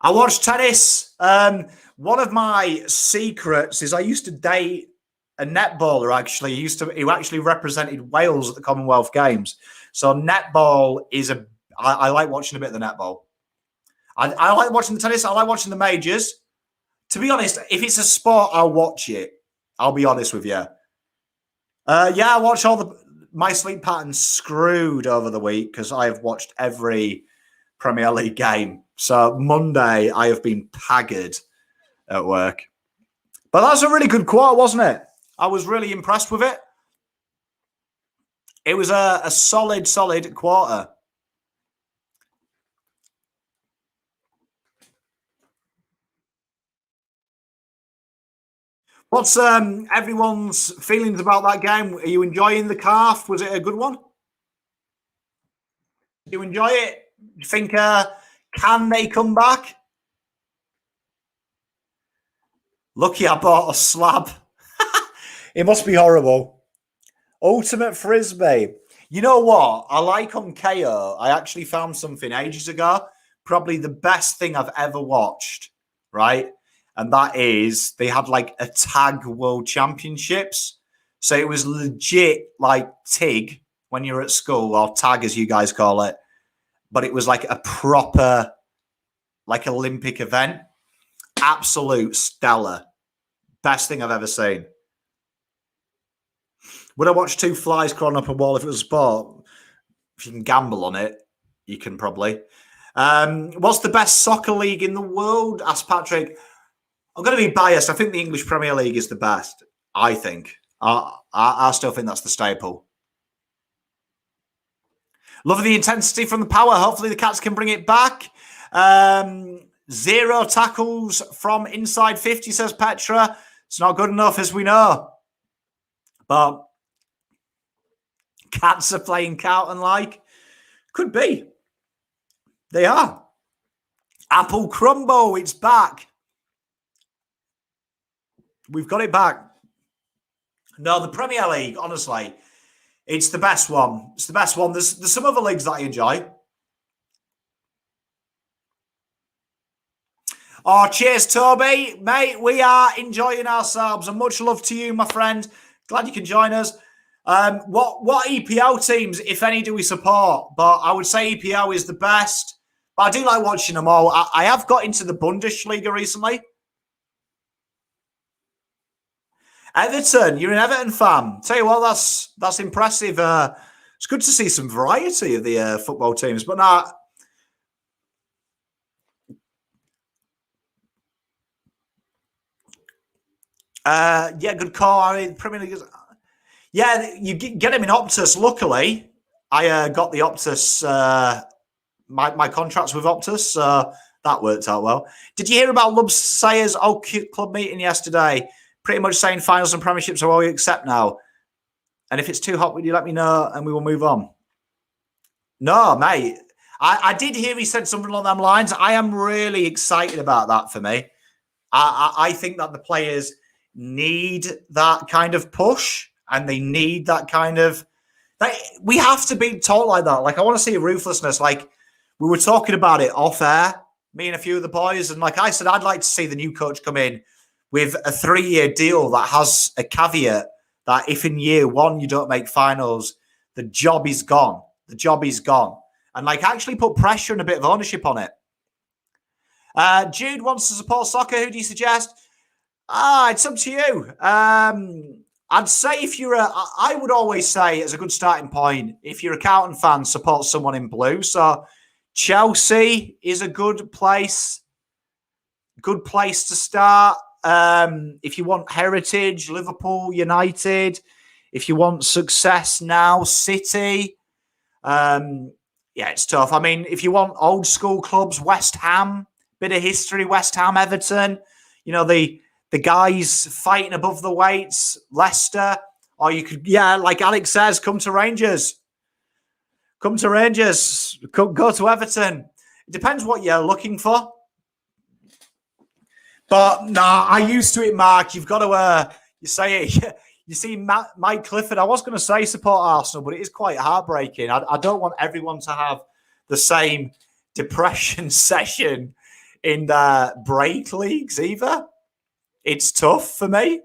I watch tennis. One of my secrets is I used to date a netballer. Actually, who actually represented Wales at the Commonwealth Games. So netball is I like watching a bit of the netball. I like watching the tennis. I like watching the majors. To be honest, if it's a sport, I'll watch it. I'll be honest with you. I watch my sleep pattern's screwed over the week because I have watched every Premier League game. So Monday, I have been haggard at work. But that's a really good quarter, wasn't it? I was really impressed with it. It was a solid quarter. What's everyone's feelings about that game? Are you enjoying the calf? Was it a good one? Do you enjoy it? Do you think can they come back? Lucky I bought a slab. It must be horrible. Ultimate Frisbee. You know what? I like on KO. I actually found something ages ago. Probably the best thing I've ever watched, right? And that is they had like a tag world championships. So it was legit like TIG when you're at school, or tag as you guys call it. But it was like a proper like Olympic event. Absolute stellar. Best thing I've ever seen. Would I watch two flies crawling up a wall if it was a sport? If you can gamble on it, you can probably. What's the best soccer league in the world? Asked Patrick. I'm going to be biased. I think the English Premier League is the best. I think. I still think that's the staple. Love the intensity from the power. Hopefully the Cats can bring it back. 0 tackles from inside 50, says Petra. It's not good enough, as we know. But Cats are playing Carlton-like. Could be. They are. Apple Crumbo, it's back. We've got it back. No, the Premier League, honestly, it's the best one. It's the best one. There's some other leagues that I enjoy. Oh, cheers, Toby. Mate, we are enjoying ourselves. And much love to you, my friend. Glad you can join us. What EPL teams, if any, do we support? But I would say EPL is the best. But I do like watching them all. I have got into the Bundesliga recently. Everton, you're an Everton fan. Tell you what, that's impressive. It's good to see some variety of the football teams. But now, good call. I mean, Premier League is... Yeah, you get him in Optus. Luckily, I got the Optus, my contracts with Optus, so that worked out well. Did you hear about Lub Sayers' old club meeting yesterday? Pretty much saying finals and premierships are all we accept now. And if it's too hot, would you let me know and we will move on? No, mate. I did hear he said something along them lines. I am really excited about that for me. I think that the players need that kind of push. And they need that kind of... we have to be taught like that. Like, I want to see a ruthlessness. Like, we were talking about it off air, me and a few of the boys. And like I said, I'd like to see the new coach come in with a 3-year deal that has a caveat that if in year 1 you don't make finals, the job is gone. The job is gone. And like actually put pressure and a bit of ownership on it. Jude wants to support soccer. Who do you suggest? It's up to you. I'd say I would always say as a good starting point, if you're a Carlton fan, support someone in blue. So Chelsea is a good place to start. If you want heritage, Liverpool, United. If you want success now, City. It's tough. I mean, if you want old school clubs, West Ham, bit of history, West Ham, Everton, the guys fighting above the weights, Leicester, or you could, like Alex says, come to Rangers. Come to Rangers. Go to Everton. It depends what you're looking for. But I'm used to it, Mark. You've got to, you say it. You see, Mike Clifford, I was going to say support Arsenal, but it is quite heartbreaking. I don't want everyone to have the same depression session in the break leagues either. It's tough for me.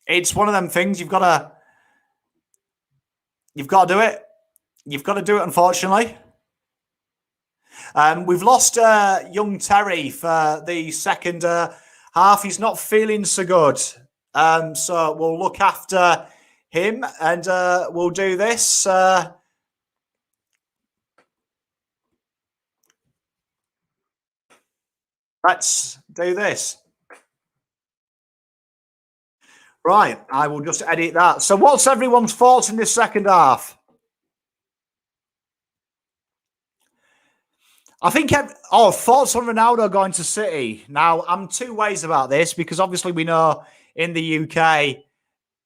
It's one of them things you've got to do it. You've got to do it, unfortunately. We've lost young Terry for the second half. He's not feeling so good. So we'll look after him and we'll do this. Let's do this. Right, I will just edit that. So what's everyone's thoughts in this second half? I think, thoughts on Ronaldo going to City. Now, I'm two ways about this because obviously we know in the UK,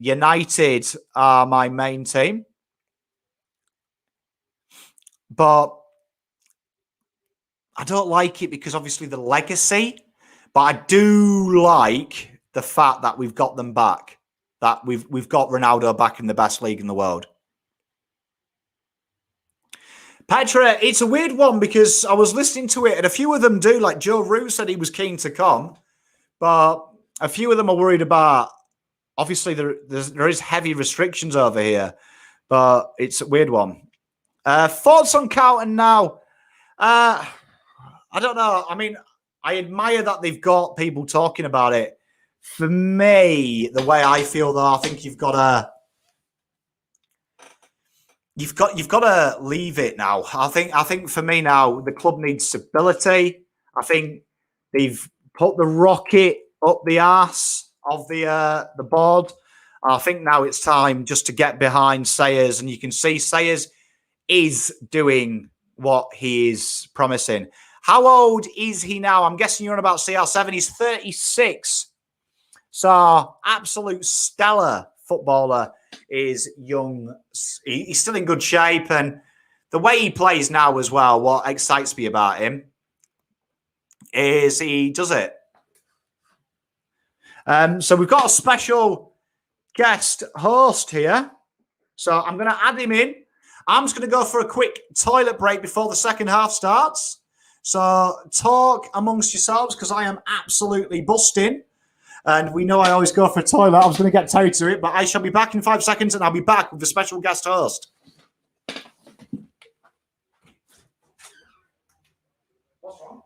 United are my main team. But I don't like it because obviously the legacy, but I do like the fact that we've got them back, that we've got Ronaldo back in the best league in the world. Petra, it's a weird one because I was listening to it and a few of them do. Like Joe Root said he was keen to come, but a few of them are worried about, obviously there is heavy restrictions over here, but it's a weird one. Thoughts on Carlton now? I don't know. I mean, I admire that they've got people talking about it. For me, the way I feel though, I think you've got to leave it now. I think for me now, the club needs stability. I think they've put the rocket up the arse of the board. I think now it's time just to get behind Sayers, and you can see Sayers is doing what he is promising. How old is he now? I'm guessing you're on about CR7. He's 36. So, absolute stellar footballer, is young. He's still in good shape. And the way he plays now as well, what excites me about him is he does it. So we've got a special guest host here. So I'm going to add him in. I'm just going to go for a quick toilet break before the second half starts. So talk amongst yourselves because I am absolutely busting. And we know I always go for a toilet. I was going to get Terry to it, but I shall be back in 5 seconds and I'll be back with the special guest host. What's wrong?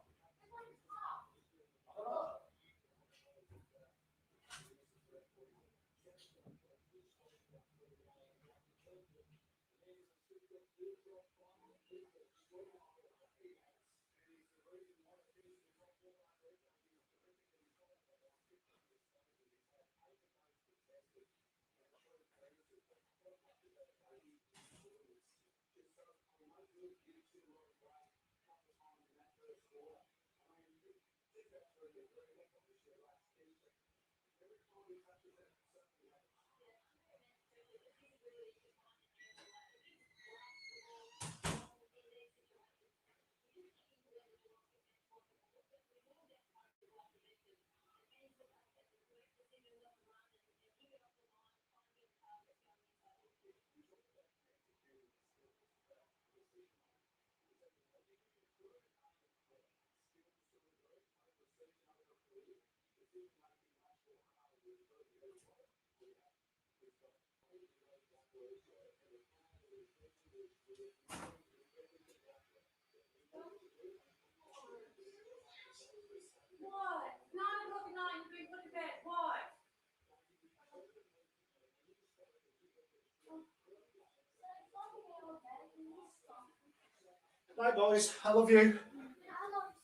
Bye, boys. I love you.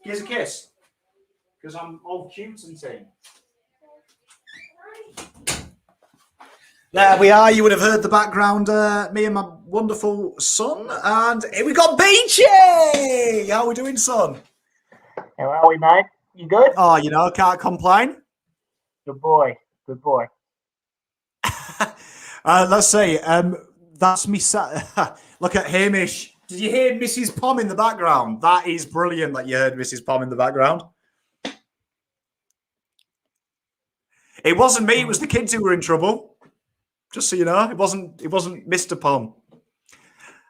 Here's a kiss. Because I'm all cute and thing. There we are. You would have heard the background. Me and my wonderful son. And here we got Beachy. How are we doing, son? How are we, mate? You good? Oh, can't complain. Good boy. Good boy. Let's see. That's me. Look at Hamish. Did you hear Mrs. Pom in the background? That is brilliant that you heard Mrs. Pom in the background. It wasn't me. It was the kids who were in trouble. Just so you know, it wasn't Mr. Pom.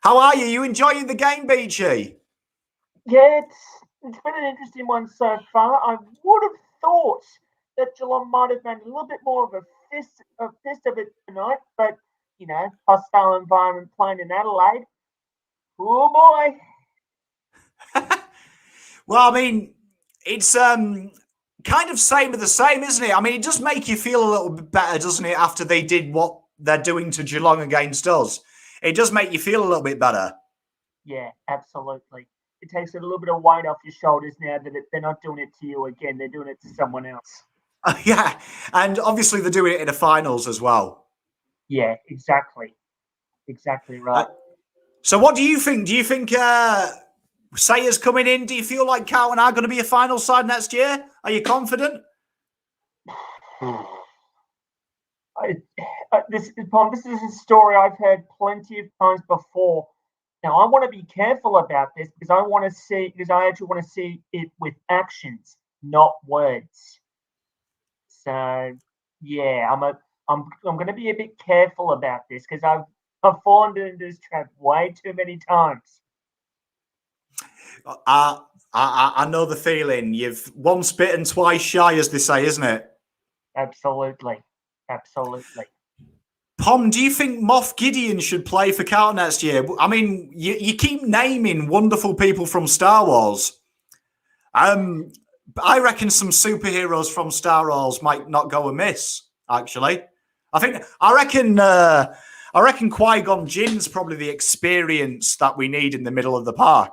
How are you? You enjoying the game, Beachy? Yeah, it's been an interesting one so far. I would have thought that Geelong might have made a little bit more of a fist of it tonight, but hostile environment playing in Adelaide. Oh boy. Well, I mean, it's kind of same of the same, isn't it? I mean, it does make you feel a little bit better, doesn't it, after they did what they're doing to Geelong against us? It does make you feel a little bit better. Yeah, absolutely. It takes a little bit of weight off your shoulders now that they're not doing it to you again. They're doing it to someone else. Yeah, and obviously they're doing it in the finals as well. Yeah, exactly. Exactly right. So what do you think? Do you think Sayers coming in? Do you feel like Carlton are going to be a final side next year? Are you confident? This is a story I've heard plenty of times before. Now I want to be careful about this because I actually want to see it with actions, not words. So yeah, I'm going to be a bit careful about this because I've fallen into this trap way too many times. I know the feeling. You've once bitten, twice shy, as they say, isn't it? Absolutely. Absolutely. Pom, do you think Moff Gideon should play for Carlton next year? I mean, you keep naming wonderful people from Star Wars. I reckon some superheroes from Star Wars might not go amiss, actually. I reckon Qui-Gon Jinn's probably the experience that we need in the middle of the park.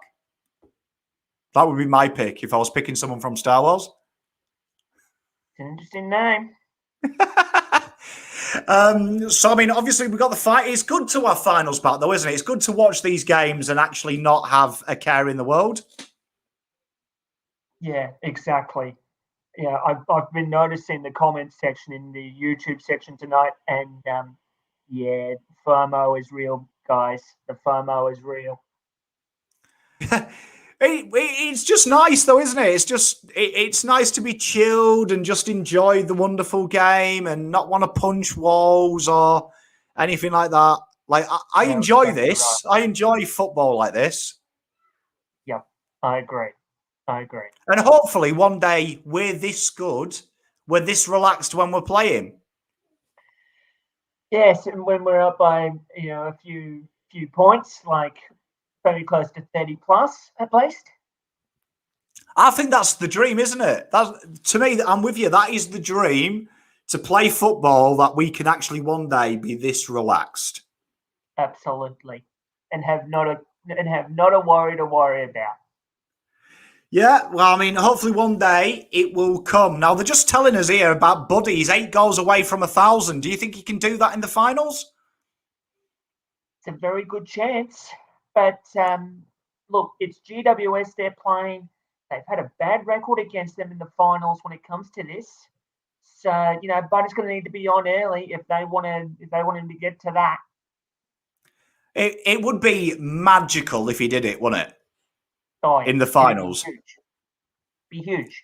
That would be my pick if I was picking someone from Star Wars. It's an interesting name. So, I mean, obviously we've got the fight. It's good to have finals back, though, isn't it? It's good to watch these games and actually not have a care in the world. Yeah, exactly. Yeah, I've been noticing the comments section in the YouTube section tonight, and yeah, FOMO is real, guys. The FOMO is real. It's just nice, though, isn't it? It's nice to be chilled and just enjoy the wonderful game and not want to punch walls or anything like that. Like I enjoy this. Right. I enjoy football like this. Yeah, I agree. And hopefully one day we're this good, we're this relaxed when we're playing. Yes, and when we're up by a few points, like very close to 30 plus at least. I think that's the dream, isn't it? To me, I'm with you. That is the dream, to play football that we can actually one day be this relaxed. Absolutely, and have not a worry to worry about. Yeah, well, I mean, hopefully one day it will come. Now, they're just telling us here about Buddy. He's 8 goals away from 1,000. Do you think he can do that in the finals? It's a very good chance. But, look, it's GWS they're playing. They've had a bad record against them in the finals when it comes to this. So, Buddy's going to need to be on early if they want him to get to that. It would be magical if he did it, wouldn't it? Oh, yeah. In the finals. Be huge.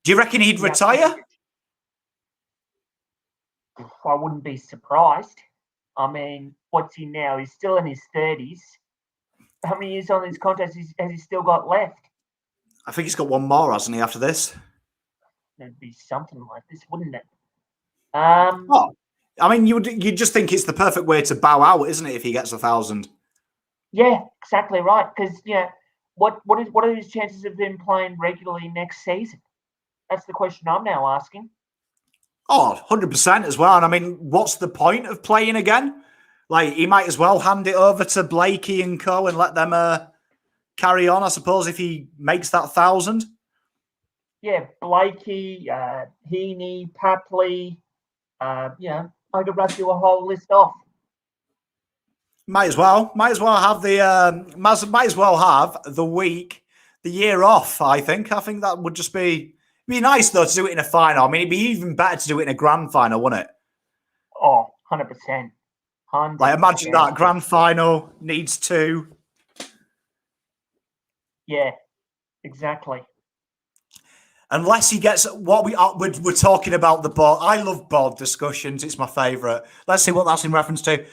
Do you reckon he'd retire? I wouldn't be surprised. I mean, what's he now? He's still in his 30s. How many years on his contract has he still got left? I think he's got one more, hasn't he, after this? There'd be something like this, wouldn't it? I mean, you just think it's the perfect way to bow out, isn't it, if he gets 1,000? Yeah, exactly right. Because what are his chances of him playing regularly next season? That's the question I'm now asking. Oh, 100% as well. And I mean, what's the point of playing again? Like, he might as well hand it over to Blakey and co and let them carry on, I suppose, if he makes that 1,000. Yeah, Blakey, Heaney, Papley. I could rattle a whole list off. Might as well have the year off. I think that would just be nice though to do it in a final. I mean, it'd be even better to do it in a grand final, wouldn't it? Oh, 100%. Like, imagine that grand final needs 2. Yeah, exactly. Unless he gets what we're talking about the board. I love board discussions. It's my favourite. Let's see what that's in reference to.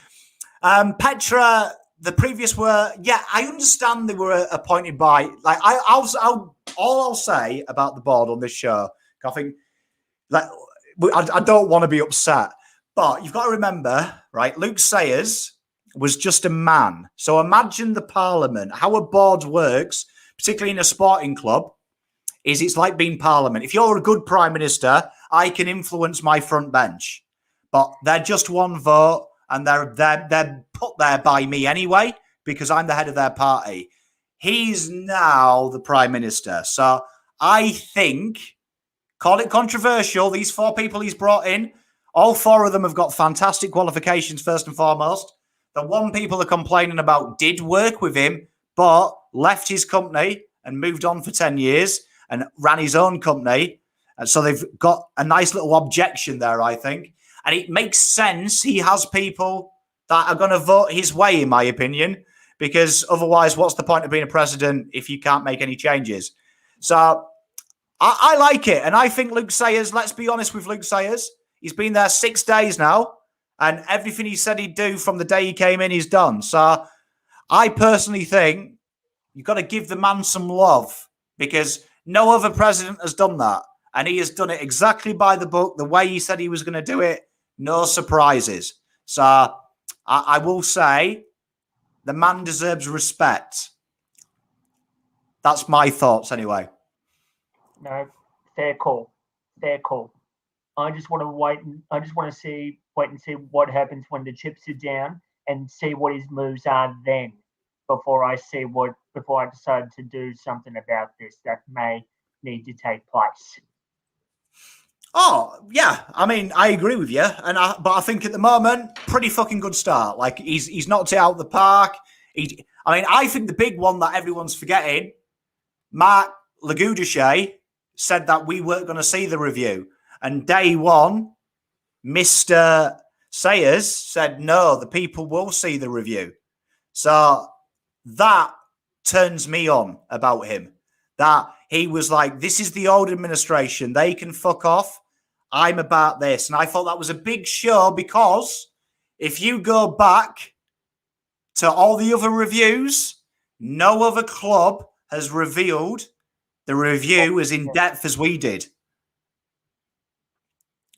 Petra, the previous were, yeah, I understand they were appointed by, like, all I'll say about the board on this show, I think, like, I don't want to be upset, but you've got to remember, right, Luke Sayers was just a man. So imagine the parliament, how a board works, particularly in a sporting club, is it's like being parliament. If you're a good prime minister, I can influence my front bench, but they're just one vote. And they're put there by me anyway, because I'm the head of their party. He's now the prime minister. So I think, call it controversial, these 4 people he's brought in, all 4 of them have got fantastic qualifications, first and foremost. The one people are complaining about did work with him, but left his company and moved on for 10 years and ran his own company. And so they've got a nice little objection there, I think. And it makes sense he has people that are going to vote his way, in my opinion, because otherwise, what's the point of being a president if you can't make any changes? So I like it. And I think Luke Sayers, let's be honest with Luke Sayers, he's been there 6 days now, and everything he said he'd do from the day he came in, he's done. So I personally think you've got to give the man some love, because no other president has done that. And he has done it exactly by the book, the way he said he was going to do it. No surprises. So I will say the man deserves respect. That's my thoughts anyway. No, fair call. Fair call. I just want to wait and see what happens when the chips are down and see what his moves are then before I decide to do something about this that may need to take place. Oh, yeah. I mean, I agree with you. But I think at the moment, pretty fucking good start. Like, he's knocked it out of the park. I think the big one that everyone's forgetting, Mark Lagudichet said that we weren't going to see the review. And day one, Mr. Sayers said, no, the people will see the review. So that turns me on about him. That he was like, this is the old administration. They can fuck off. I'm about this. And I thought that was a big show, because if you go back to all the other reviews, no other club has revealed the review as in depth as we did.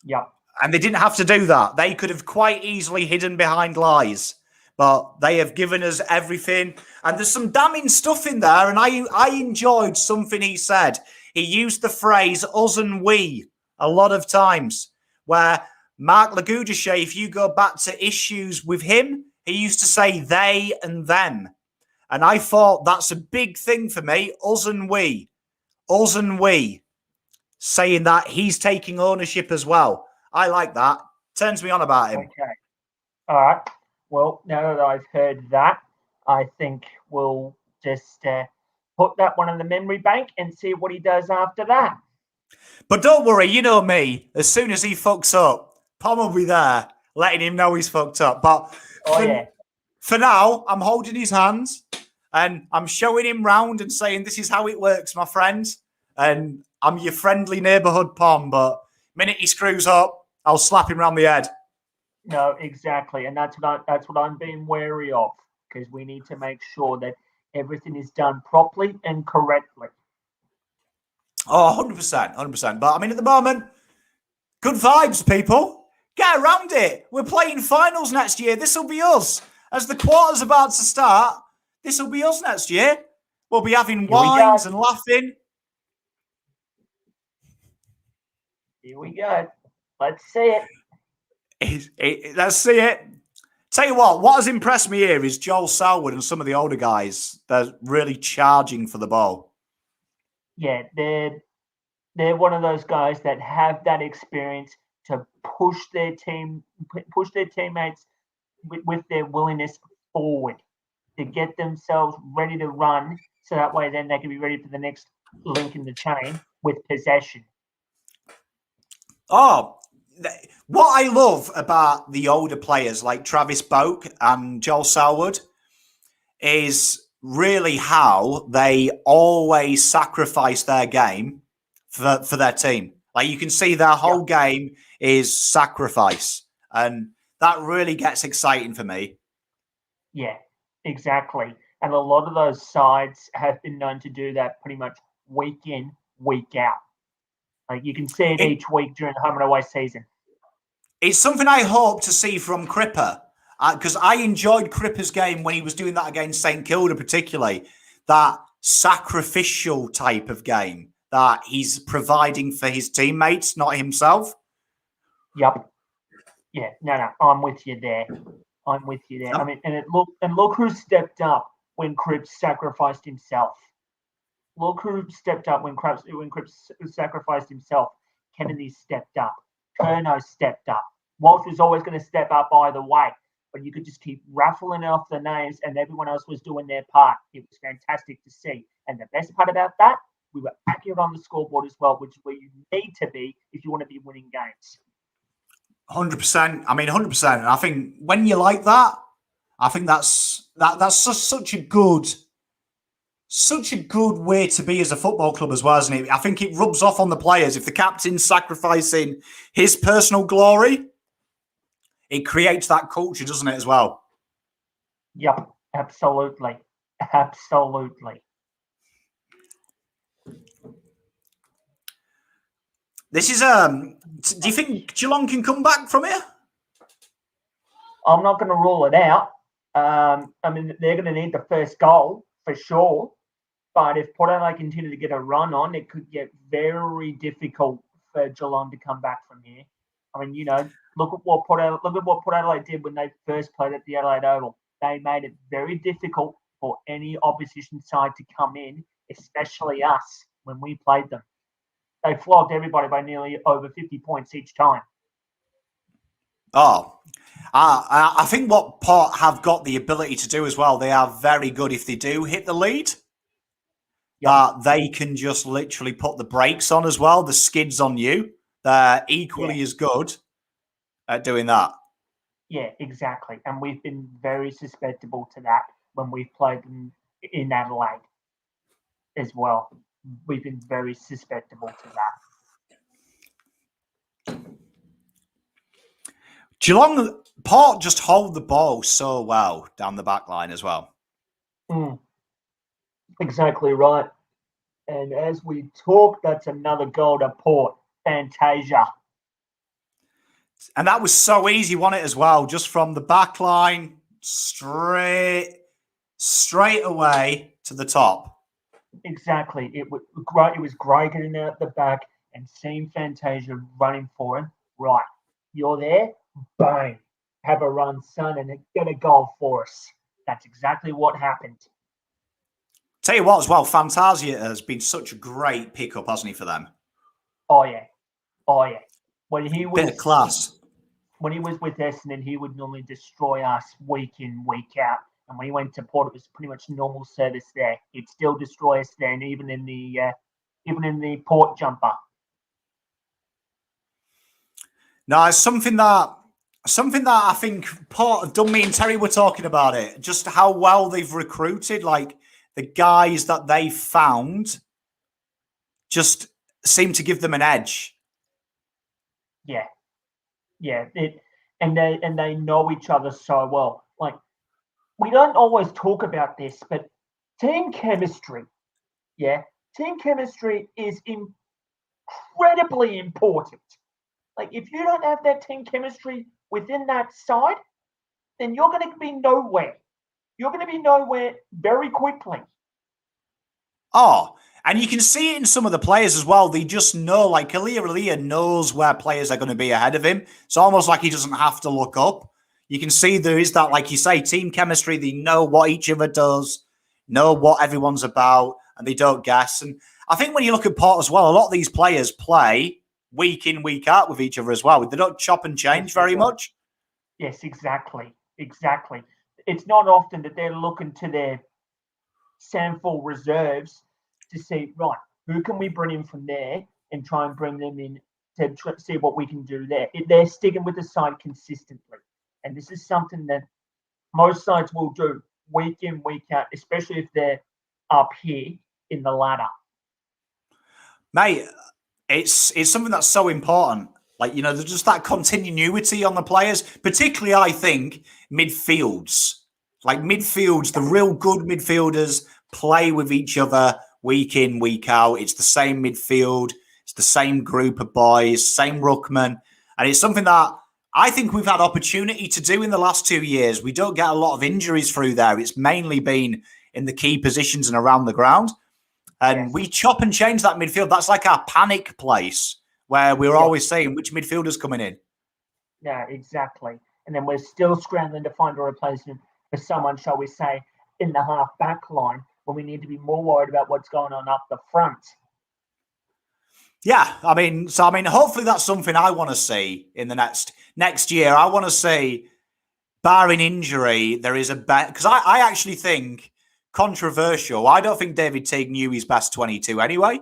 Yeah. And they didn't have to do that. They could have quite easily hidden behind lies. But they have given us everything. And there's some damning stuff in there. And I enjoyed something he said. He used the phrase us and we a lot of times, where Mark Lagudichet, if you go back to issues with him, he used to say they and them. And I thought that's a big thing for me. Us and we. Us and we. Saying that he's taking ownership as well. I like that. Turns me on about him. Okay. All right. Well, now that I've heard that, I think we'll just put that one in the memory bank and see what he does after that. But don't worry, you know me. As soon as he fucks up, Pom will be there, letting him know he's fucked up. But for now, I'm holding his hands and I'm showing him round and saying, this is how it works, my friend. And I'm your friendly neighbourhood Pom, but the minute he screws up, I'll slap him round the head. No, exactly. And that's what I'm being wary of, because we need to make sure that everything is done properly and correctly. Oh, 100%, 100%. But I mean, at the moment, good vibes, people. Get around it. We're playing finals next year. This will be us. As the quarter's about to start, this will be us next year. We'll be having wines and laughing. Here we go. Let's see it. Let's see it. Tell you what has impressed me here is Joel Selwood and some of the older guys. They're really charging for the ball. Yeah, they're one of those guys that have that experience to push their teammates with their willingness forward to get themselves ready to run, so that way then they can be ready for the next link in the chain with possession. Oh, what I love about the older players like Travis Boak and Joel Selwood is really how they always sacrifice their game for their team. Like you can see their whole game is sacrifice. And that really gets exciting for me. Yeah, exactly. And a lot of those sides have been known to do that pretty much week in, week out. Like you can see it each week during the home and away season. It's something I hope to see from Cripper, because I enjoyed Cripper's game when he was doing that against St Kilda, particularly that sacrificial type of game that he's providing for his teammates, not himself. Yep. Yeah. No. I'm with you there. I mean, and look who stepped up when Cripps sacrificed himself. Look who stepped up when Cripps sacrificed himself. Kennedy stepped up. Curnow stepped up. Walsh was always going to step up either way, but you could just keep raffling off the names, and everyone else was doing their part. It was fantastic to see. And the best part about that, we were accurate on the scoreboard as well, which is where you need to be if you want to be winning games. 100%. I mean, 100%. And I think when you like that, I think that's such a good way to be as a football club as well, isn't it? I think it rubs off on the players. If the captain's sacrificing his personal glory, it creates that culture, doesn't it, as well? Yep, absolutely. This is do you think Geelong can come back from here? I'm not going to rule it out. I mean, they're going to need the first goal for sure. But if Port Adelaide continue to get a run on, it could get very difficult for Geelong to come back from here. I mean, look at what Port Adelaide did when they first played at the Adelaide Oval. They made it very difficult for any opposition side to come in, especially us when we played them. They flogged everybody by nearly over 50 points each time. Oh, I think what Port have got the ability to do as well, they are very good if they do hit the lead. They can just literally put the brakes on as well, the skids on you. They're equally as good at doing that. Yeah, exactly. And we've been very susceptible to that when we've played them in Adelaide as well. We've been very susceptible to that. Geelong, Port just hold the ball so well down the back line as well. Exactly right. And as we talk, that's another goal to Port. Fantasia. And that was so easy, wasn't it, as well? Just from the back line, straight away to the top. Exactly. It was great. It was great getting out the back and seeing Fantasia running for him. Right. You're there. Bang. Have a run, son, and get a goal for us. That's exactly what happened. Tell you what, as well, Fantasia has been such a great pickup, hasn't he, for them? Oh yeah. When he was bit of class. When he was with Essendon, he would normally destroy us week in, week out. And when he went to Port, it was pretty much normal service there. He'd still destroy us there, and even in the Port jumper. No, it's something that I think Port have done. Me and Terry were talking about it. Just how well they've recruited, like the guys that they found, just seem to give them an edge. Yeah. And they know each other so well. Like, we don't always talk about this, but team chemistry, team chemistry is incredibly important. Like, if you don't have that team chemistry within that side, then you're going to be nowhere. You're going to be nowhere very quickly. Oh, and you can see it in some of the players as well. They just know, like Kalia knows where players are going to be ahead of him. It's almost like he doesn't have to look up. You can see there is that, like you say, team chemistry. They know what each other does, know what everyone's about, and they don't guess. And I think when you look at Port as well, a lot of these players play week in, week out with each other as well. They don't chop and change very much. Yes, exactly. Exactly. It's not often that they're looking to their sample reserves to see, right, who can we bring in from there and try and bring them in to see what we can do there. They're sticking with the side consistently. And this is something that most sides will do week in, week out, especially if they're up here in the ladder. Mate, it's something that's so important. Like, there's just that continuity on the players, particularly, I think, midfields. Like midfields, the real good midfielders play with each other week in, week out. It's the same midfield. It's the same group of boys, same ruckman. And it's something that I think we've had opportunity to do in the last 2 years. We don't get a lot of injuries through there. It's mainly been in the key positions and around the ground. And we chop and change that midfield. That's like our panic place where we're always saying which midfielder's coming in. Yeah, exactly. And then we're still scrambling to find a replacement for someone, shall we say, in the half-back line when we need to be more worried about what's going on up the front. Yeah, hopefully that's something I want to see in the next year. I want to see, barring injury, there is a bet. Because I actually think, controversial, I don't think David Teague knew his best 22 anyway.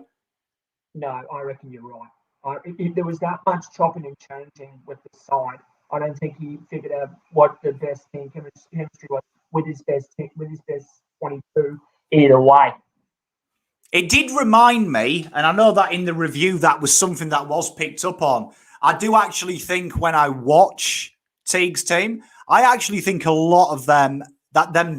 No, I reckon you're right. If there was that much chopping and changing with the side, I don't think he figured out what the best team chemistry was with his best 22 either way. It did remind me, and I know that in the review that was something that was picked up on. I do actually think when I watch Teague's team, I actually think a lot of them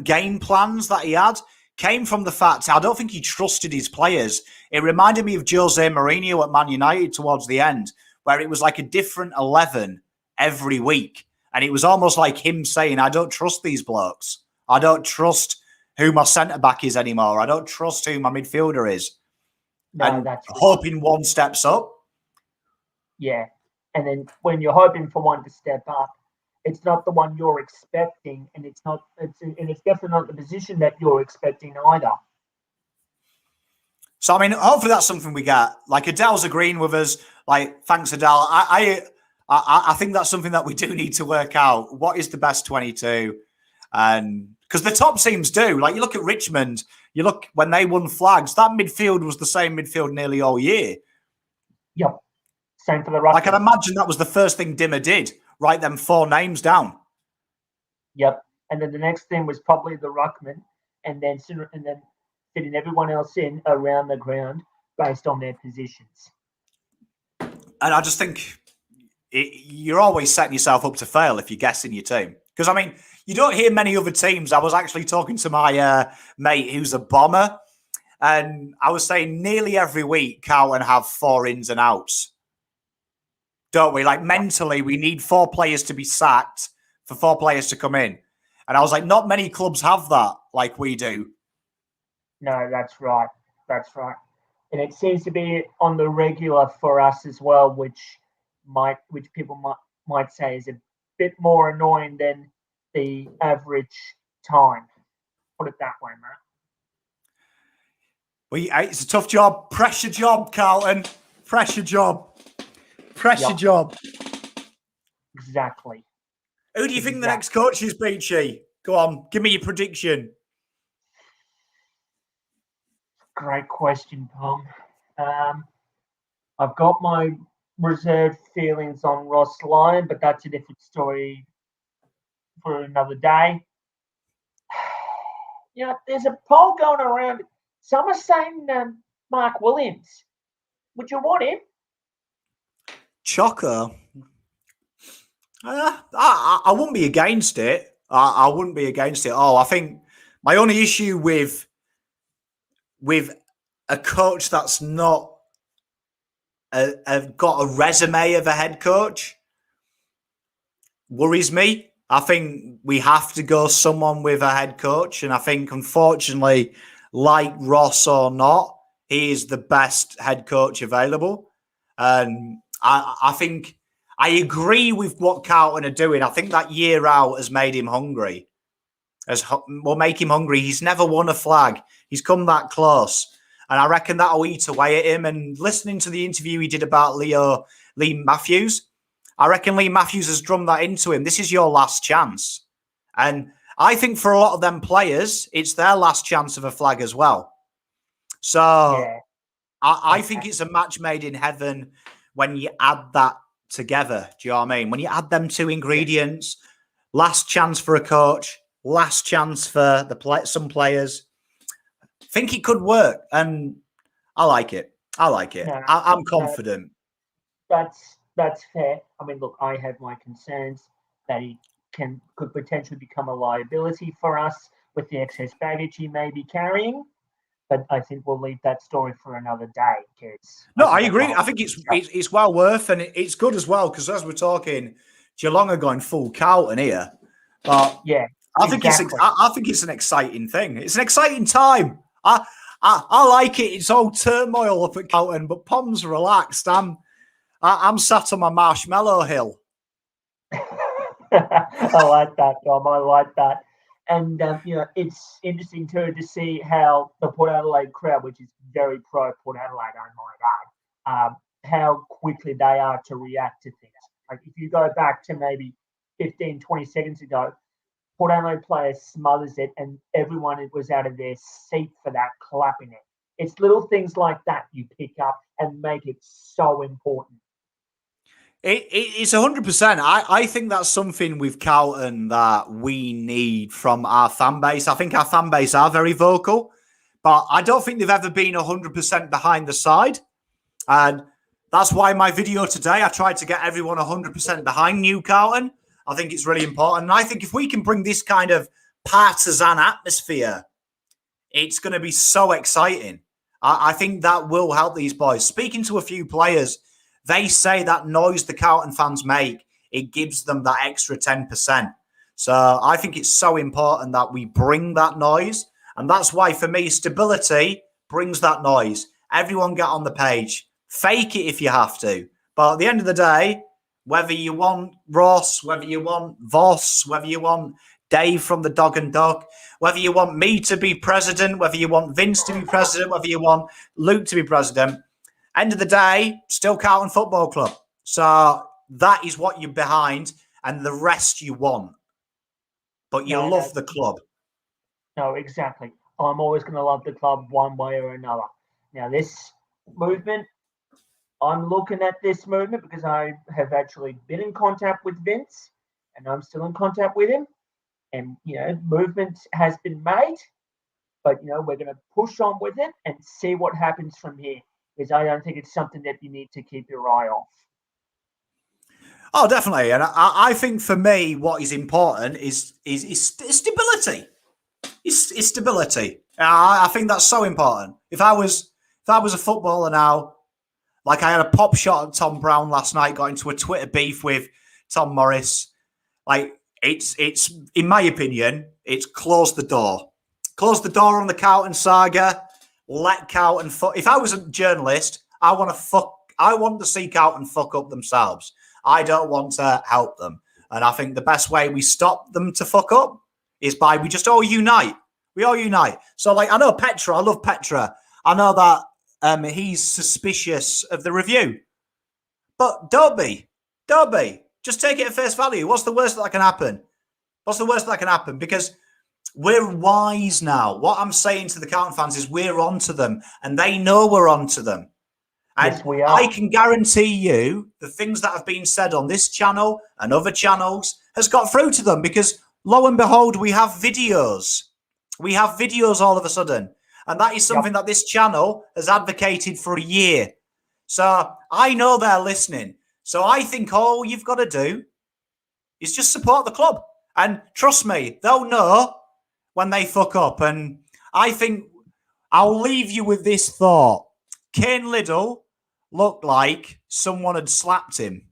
game plans that he had came from the fact I don't think he trusted his players. It reminded me of Jose Mourinho at Man United towards the end, where it was like a different 11 every week. And it was almost like him saying, I don't trust these blokes. I don't trust who my centre-back is anymore. I don't trust who my midfielder is. No, and that's right. hoping one steps up. Yeah. And then when you're hoping for one to step up, it's not the one you're expecting, and it's definitely not the position that you're expecting either. So, hopefully that's something we get. Like, Adele's agreeing with us. Like, thanks, Adele. I think that's something that we do need to work out. What is the best 22? And because the top teams do. Like, you look at Richmond, you look when they won flags, that midfield was the same midfield nearly all year. Yep. Same for the Ruckman. Like, I'd imagine that was the first thing Dimmer did. Write them 4 names down. Yep. And then the next thing was probably the Ruckman, and then fitting everyone else in around the ground based on their positions. And I just think you're always setting yourself up to fail if you're guessing your team. Because, you don't hear many other teams. I was actually talking to my mate who's a bomber, and I was saying nearly every week Carlton have 4 ins and outs. Don't we? Like, mentally, we need 4 players to be sacked for 4 players to come in. And I was like, not many clubs have that like we do. No, that's right. That's right. And it seems to be on the regular for us as well, which people might say is a bit more annoying than the average time. Put it that way, Matt. Well, it's a tough job. Pressure job, Carlton. Pressure job. Pressure job. Exactly. Who do you think the next coach is, Beachy? Go on, give me your prediction. Great question, Tom. I've got my reserved feelings on Ross Lyon, but that's a different story for another day. There's a poll going around. Some are saying Mark Williams. Would you want him? Choco. I wouldn't be against it. I wouldn't be against it. I think my only issue with a coach that's not got a resume of a head coach worries me. I think we have to go someone with a head coach, and I think, unfortunately, like Ross or not, he is the best head coach available. And I think I agree with what Carlton are doing. I think that year out has made him hungry. Will make him hungry. He's never won a flag. He's come that close. And I reckon that'll eat away at him. And listening to the interview he did about Lee Matthews, I reckon Lee Matthews has drummed that into him. This is your last chance. And I think for a lot of them players, it's their last chance of a flag as well. So yeah. I think it's a match made in heaven when you add that together. Do you know what I mean? When you add them two ingredients, last chance for a coach, last chance for some players, I think it could work. And I like it. No, I'm confident. That's fair. I mean, look, I have my concerns that he could potentially become a liability for us with the excess baggage he may be carrying. But I think we'll leave that story for another day. No, I agree. I think it's well worth, and it's good as well because as we're talking, Geelong are going full Carlton here. But yeah, I think it's an exciting thing. It's an exciting time. I like it. It's all turmoil up at Carlton, but Pom's relaxed. I'm sat on my marshmallow hill. I like that, Dom. I like that. And, it's interesting, too, to see how the Port Adelaide crowd, which is very pro Port Adelaide, I might add, how quickly they are to react to things. Like, if you go back to maybe 15, 20 seconds ago, Port Adelaide player smothers it and everyone was out of their seat for that, clapping it. It's little things like that you pick up and make it so important. It's 100%. I think that's something with Carlton that we need from our fan base. I think our fan base are very vocal, but I don't think they've ever been 100% behind the side. And that's why my video today, I tried to get everyone 100% behind New Carlton. I think it's really important. And I think if we can bring this kind of partisan atmosphere, it's going to be so exciting. I think that will help these boys. Speaking to a few players, they say that noise the Carlton fans make, it gives them that extra 10%. So I think it's so important that we bring that noise. And that's why, for me, stability brings that noise. Everyone get on the page. Fake it if you have to. But at the end of the day, whether you want Ross, whether you want Voss, whether you want Dave from the Dog and Duck, whether you want me to be president, whether you want Vince to be president, whether you want Luke to be president, end of the day, still Carlton Football Club. So that is what you're behind and the rest you want. But you love the club. No, exactly. I'm always going to love the club one way or another. Now, this movement, I'm looking at this movement because I have actually been in contact with Vince and I'm still in contact with him. And, movement has been made, but, we're going to push on with it and see what happens from here. Because I don't think it's something that you need to keep your eye off. Oh, definitely. And I think for me, what is important is stability. It's stability. I think that's so important. If I was a footballer now, like I had a pop shot at Tom Brown last night, got into a Twitter beef with Tom Morris. Like it's in my opinion, it's close the door. Close the door on the Carlton saga. Let Carlton fuck. If I was a journalist, I want to see Carlton fuck up themselves. I don't want to help them. And I think the best way we stop them to fuck up is by we just all unite. We all unite. So, I know Petra. I love Petra. I know that he's suspicious of the review. But don't be. Just take it at face value. What's the worst that can happen? Because we're wise now. What I'm saying to the Carlton fans is we're onto them, and they know we're onto them. And yes, we are. I can guarantee you the things that have been said on this channel and other channels has got through to them because, lo and behold, we have videos. We have videos all of a sudden. And that is something that this channel has advocated for a year. So I know they're listening. So I think all you've got to do is just support the club. And trust me, they'll know when they fuck up. And I think I'll leave you with this thought. Kane Liddell looked like someone had slapped him.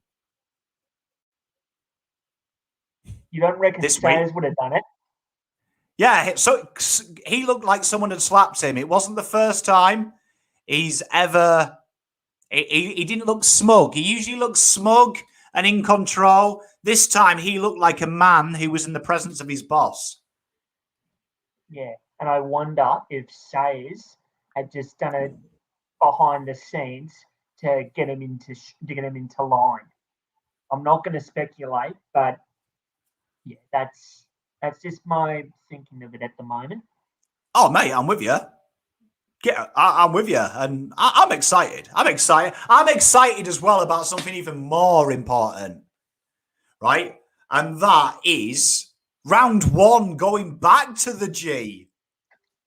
You don't reckon Sayers would have done it? Yeah, so he looked like someone had slapped him. It wasn't the first time he's ever... He didn't look smug. He usually looks smug and in control. This time he looked like a man who was in the presence of his boss. Yeah, and I wonder if Sayers had just done it behind the scenes to get him into line. I'm not going to speculate, but yeah, that's just my thinking of it at the moment. Oh, mate, I'm with you. Yeah, I'm with you, and I'm excited. I'm excited. I'm excited as well about something even more important, right? And that is round one going back to the G.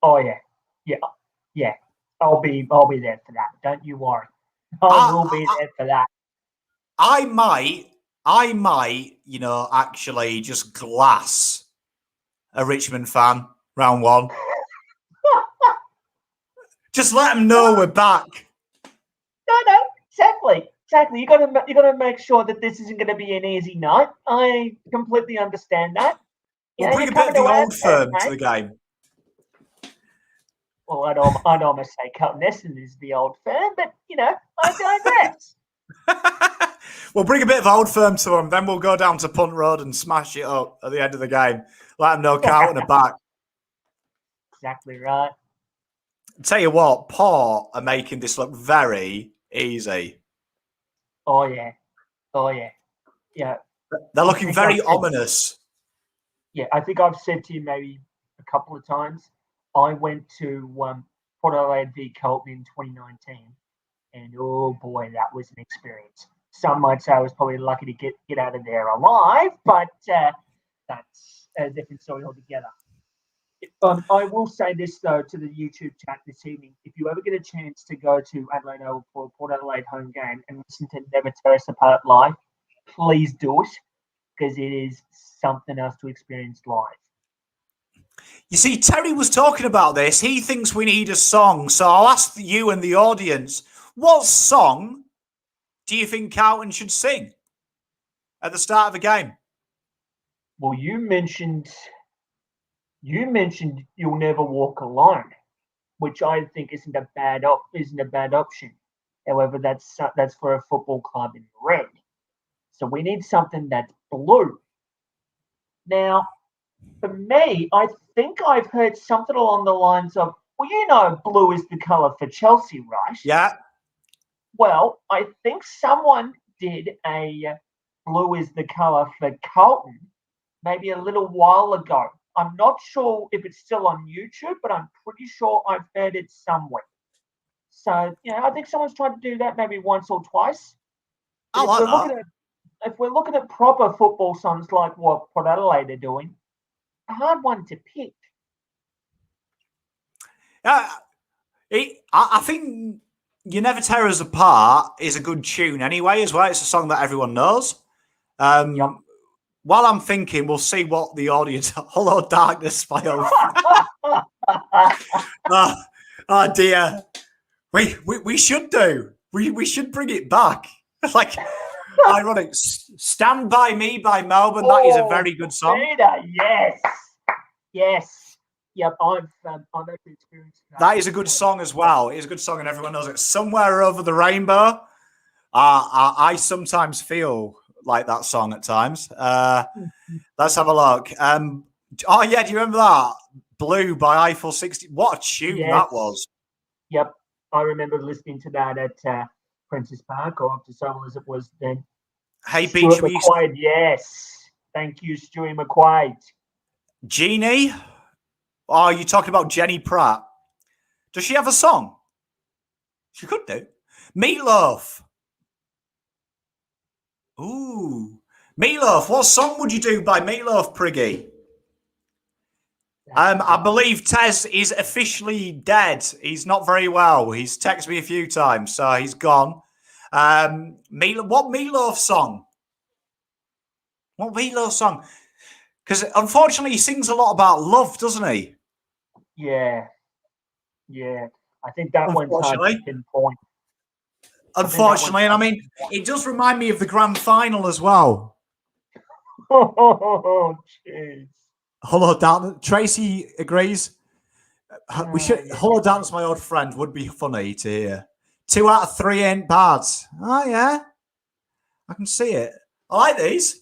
Oh yeah. I'll be there for that. Don't you worry. I will be there for that. I might, actually just glass a Richmond fan round one. Just let them know we're back. No, exactly. You gotta make sure that this isn't going to be an easy night. I completely understand that. We'll bring a bit of the old firm to the game. Well, I'd almost say Carlton Essendon is the old firm, but I digress. We'll bring a bit of old firm to them, then we'll go down to Punt Road and smash it up at the end of the game. Let them know Carlton are back. Exactly right. Tell you what, Port are making this look very easy. Oh yeah. Yeah. They're looking very ominous. Yeah, I think I've said to you maybe a couple of times. I went to Port Adelaide v Carlton in 2019, and oh boy, that was an experience. Some might say I was probably lucky to get out of there alive, but that's a different story altogether. I will say this though to the YouTube chat this evening: if you ever get a chance to go to Adelaide Oval for a Port Adelaide home game and listen to Never Tear Us Apart live, please do it, because it is something else to experience live. You see, Terry was talking about this. He thinks we need a song. So I'll ask you and the audience, what song do you think Carlton should sing at the start of a game? Well, you mentioned You'll Never Walk Alone, which I think isn't a bad option. However, that's for a football club in red. So we need something that's blue. Now, for me, I think I've heard something along the lines of, well, blue is the colour for Chelsea, right? Yeah. Well, I think someone did a blue is the colour for Carlton maybe a little while ago. I'm not sure if it's still on YouTube, but I'm pretty sure I've heard it somewhere. So, I think someone's tried to do that maybe once or twice. I like that. If we're looking at proper football songs like what Port Adelaide are doing, a hard one to pick. I think You Never Tear Us Apart is a good tune anyway as well. It's a song that everyone knows. Yep. While I'm thinking, we'll see what the audience... Hello, Darkness, my old oh, dear. We should do. We should bring it back. Like, ironic. Stand By Me by Melbourne. That is a very good song. Peter, yes. Yep, I've actually experienced that. That is a good song as well. It is a good song and everyone knows it. Somewhere Over the Rainbow. I sometimes feel like that song at times. Let's have a look. Oh, yeah, do you remember that? Blue by Eiffel 60. What a tune that was. Yep, I remember listening to that at Princess Park, or up to Soul as it was then. Hey, Stuart McQuaid, yes. Thank you, Stuart McQuaid. Jeannie? Oh, you're talking about Jenny Pratt. Does she have a song? She could do. Meatloaf. Ooh. Meatloaf. What song would you do by Meatloaf, Priggy? I believe Tez is officially dead. He's not very well. He's texted me a few times, so he's gone. What Meatloaf song? What Meatloaf song? Because unfortunately, he sings a lot about love, doesn't he? Yeah. I think that one's hard to pinpoint. Unfortunately, and I mean, it does remind me of the grand final as well. Oh, jeez. Hello, Dan. Tracy agrees. We should. Yeah. Hello, Dan's my old friend. Would be funny to hear. 2 out of 3 ain't bad. Oh yeah, I can see it. I like these.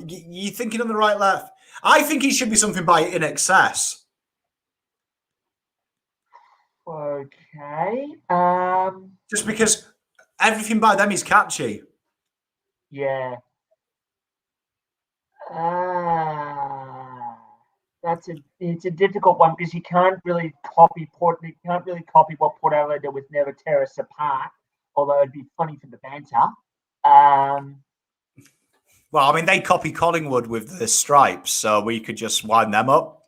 You're thinking on the right left. I think it should be something by In Excess. Okay. Just because everything by them is catchy. Yeah. It's a difficult one because you can't really copy what Port Adelaide did with Never Tear Us Apart, although it'd be funny for the banter. Well, I mean, they copy Collingwood with the stripes, so we could just wind them up.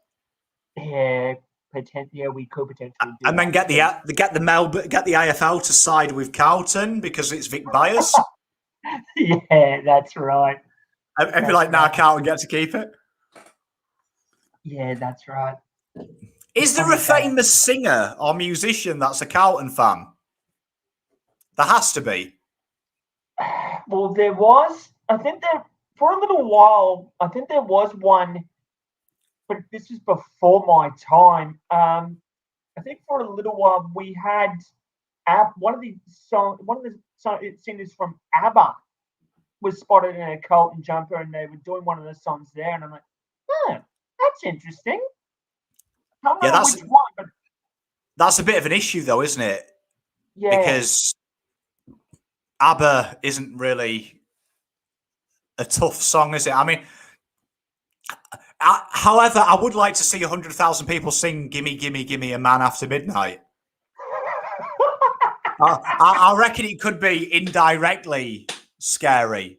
Yeah, we could potentially do and then get the AFL to side with Carlton because it's Vic Byers. Yeah, that's right. And be like, nah, Carlton get to keep it. Yeah, that's right. Is there a famous singer or musician that's a Carlton fan? There has to be. Well, there was. I think there for a little while. I think there was one, but this was before my time. I think for a little while we had one of the singers from ABBA was spotted in a Carlton jumper, and they were doing one of the songs there, and I'm like, that's interesting. I don't know which one, but that's a bit of an issue, though, isn't it? Yeah, because ABBA isn't really a tough song, is it? I mean, however, I would like to see 100,000 people sing "Gimme, Gimme, Gimme a Man After Midnight." I reckon it could be indirectly scary.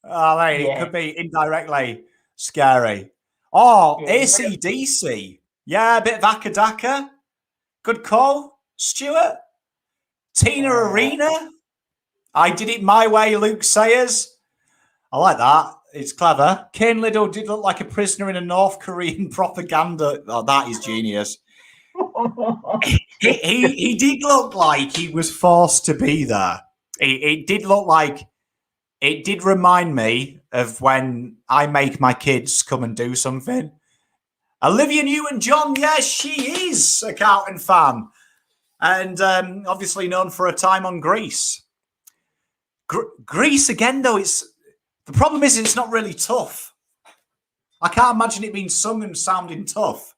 It could be indirectly scary. Oh, yeah, AC/DC. Yeah, a bit of Akadaka. Good call, Stuart. Tina Arena. I Did It My Way, Luke Sayers. I like that. It's clever. Kane Liddell did look like a prisoner in a North Korean propaganda. Oh, that is genius. he did look like he was forced to be there. It did look like, it did remind me of when I make my kids come and do something. Olivia Newton-John, yes, she is a Carlton fan. And obviously known for her time on Grease. Grease, again, though, the problem is it's not really tough. I can't imagine it being sung and sounding tough.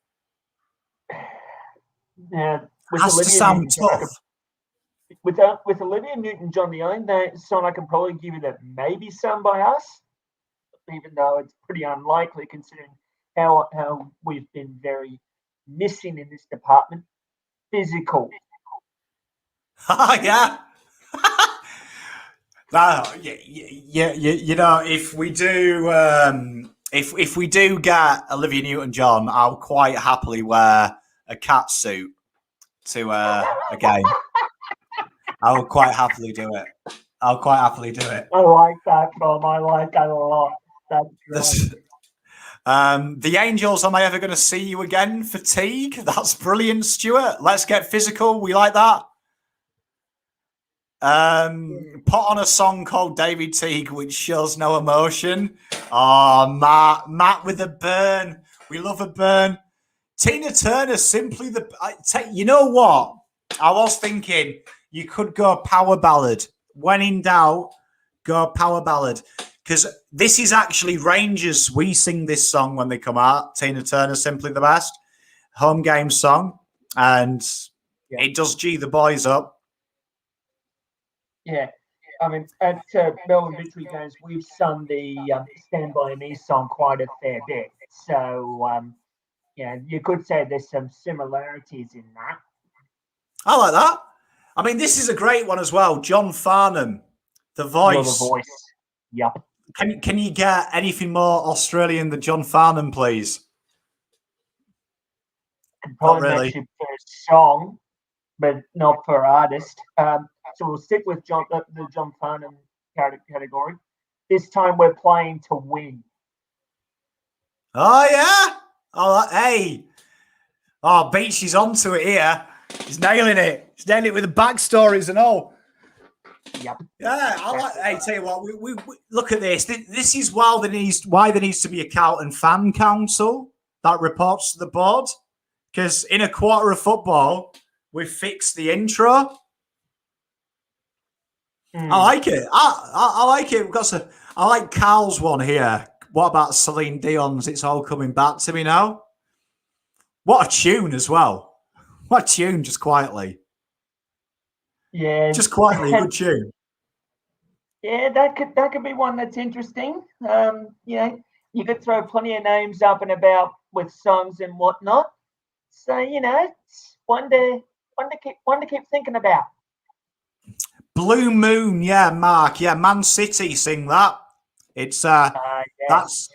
Yeah, it has to sound tough. With Olivia Newton-John, the only song I can probably give you that may be sung by us, even though it's pretty unlikely considering how we've been very missing in this department. Physical. Yeah. You know, if we do, if we do get Olivia Newton-John, I'll quite happily wear a cat suit to a game. I will quite happily do it. I like that, Tom. I like that a lot. That's great. The Angels, am I ever going to see you again? Fatigue. That's brilliant, Stuart. Let's get physical. We like that. Put on a song called David Teague, which shows no emotion. Oh, Matt with a burn. We love a burn. Tina Turner, simply you know what? I was thinking you could go power ballad. When in doubt, go power ballad. Because this is actually Rangers. We sing this song when they come out. Tina Turner, Simply the Best. Home game song. And it does G the boys up. Yeah. I mean, at Melbourne Victory games, we've sung the Stand By Me song quite a fair bit. So, you could say there's some similarities in that. I like that. I mean, this is a great one as well. John Farnham, The Voice. The Voice. Yep. Can you get anything more Australian than John Farnham, please? Could probably match it for a song, but not for artist. So we'll stick with the John Farnham category. This time we're playing to win. Oh, yeah. Hey. Oh, Beach is onto it here. He's nailing it. He's nailing it with the backstories and all. Yep. Yeah, I like. Hey, tell you what, we look at this. This is why there needs to be a Carlton fan council that reports to the board. Because in a quarter of football, we fixed the intro. I like it. I like it because I like Carl's one here. What about Celine Dion's "It's All Coming Back to Me Now"? What a tune as well. What a tune, just quietly. Yeah. Just quietly, a good tune. Yeah, that could be one that's interesting. You could throw plenty of names up and about with songs and whatnot. So it's one to keep thinking about. Blue Moon, yeah, Mark, yeah, Man City sing that. It's Yes. that's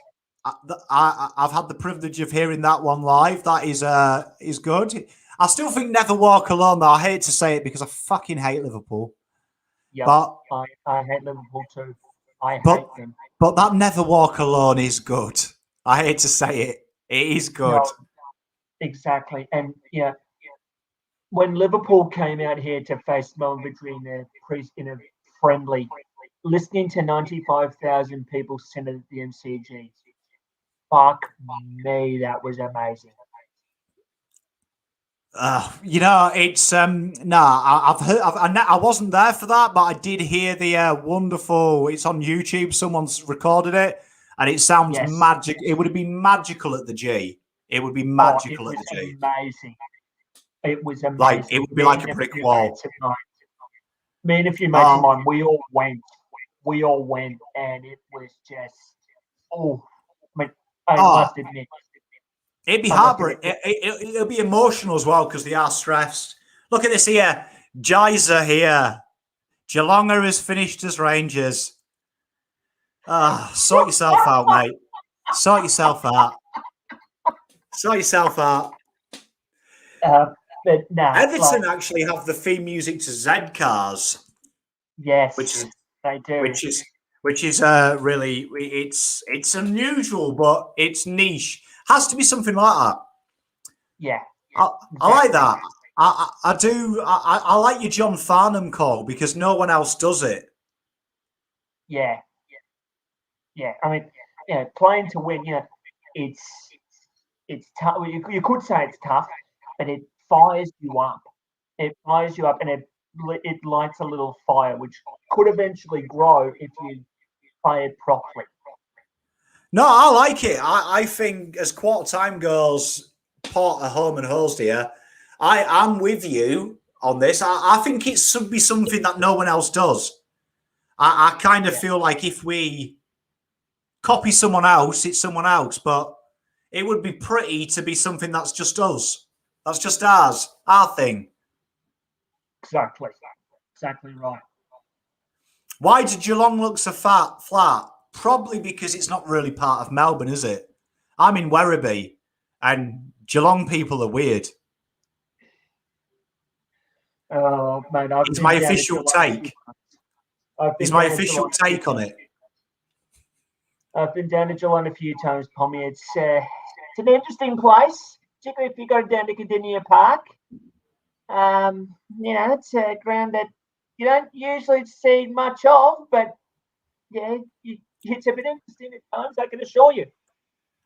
I've had the privilege of hearing that one live. That is good. I still think Never Walk Alone, though. I hate to say it because I fucking hate Liverpool. Yep. But I hate Liverpool too. I hate them. But that Never Walk Alone is good. I hate to say it. It is good. No, exactly. And when Liverpool came out here to face Melbourne Victory in a friendly, listening to 95,000 people centered at the MCG, fuck me, that was amazing. It's I've heard. I wasn't there for that, but I did hear the wonderful. It's on YouTube. Someone's recorded it, and it sounds magic. It would have been magical at the G. It would be magical at the G. Amazing. It was amazing. Like it would be like a brick wall. Me and a few mates of mine, we all went, and it was just I must admit. It'd be heartbreaking. It'll be emotional as well because they are stressed. Look at this here. Jizer here. Geelonga has finished as Rangers. Sort yourself out, mate. Sort yourself out. Sort yourself out. But no, Everton actually have the theme music to Z Cars. Yes, they do. Which is really it's unusual, but it's niche. Has to be something like that. Yeah, I like that. I do. I like your John Farnham call because no one else does it. Yeah. I mean, playing to win. It's tough. You could say it's tough, but it fires you up. It fires you up, and it lights a little fire, which could eventually grow if you play it properly. No, I like it. I think as quarter time goes, Porter, Home and Hosed here, I'm with you on this. I think it should be something that no one else does. I kind of feel like if we copy someone else, it's someone else. But it would be pretty to be something that's just us. That's just ours, our thing. Exactly right. Why did Geelong look so flat? Probably because it's not really part of Melbourne, is it? I'm in Werribee, and Geelong people are weird. Oh, mate, it's my official take. It's my official take on it. I've been down to Geelong a few times, Pommy. It's an interesting place, particularly if you go down to Cardinia Park. It's a ground that you don't usually see much of, but it's a bit interesting at times, I can assure you.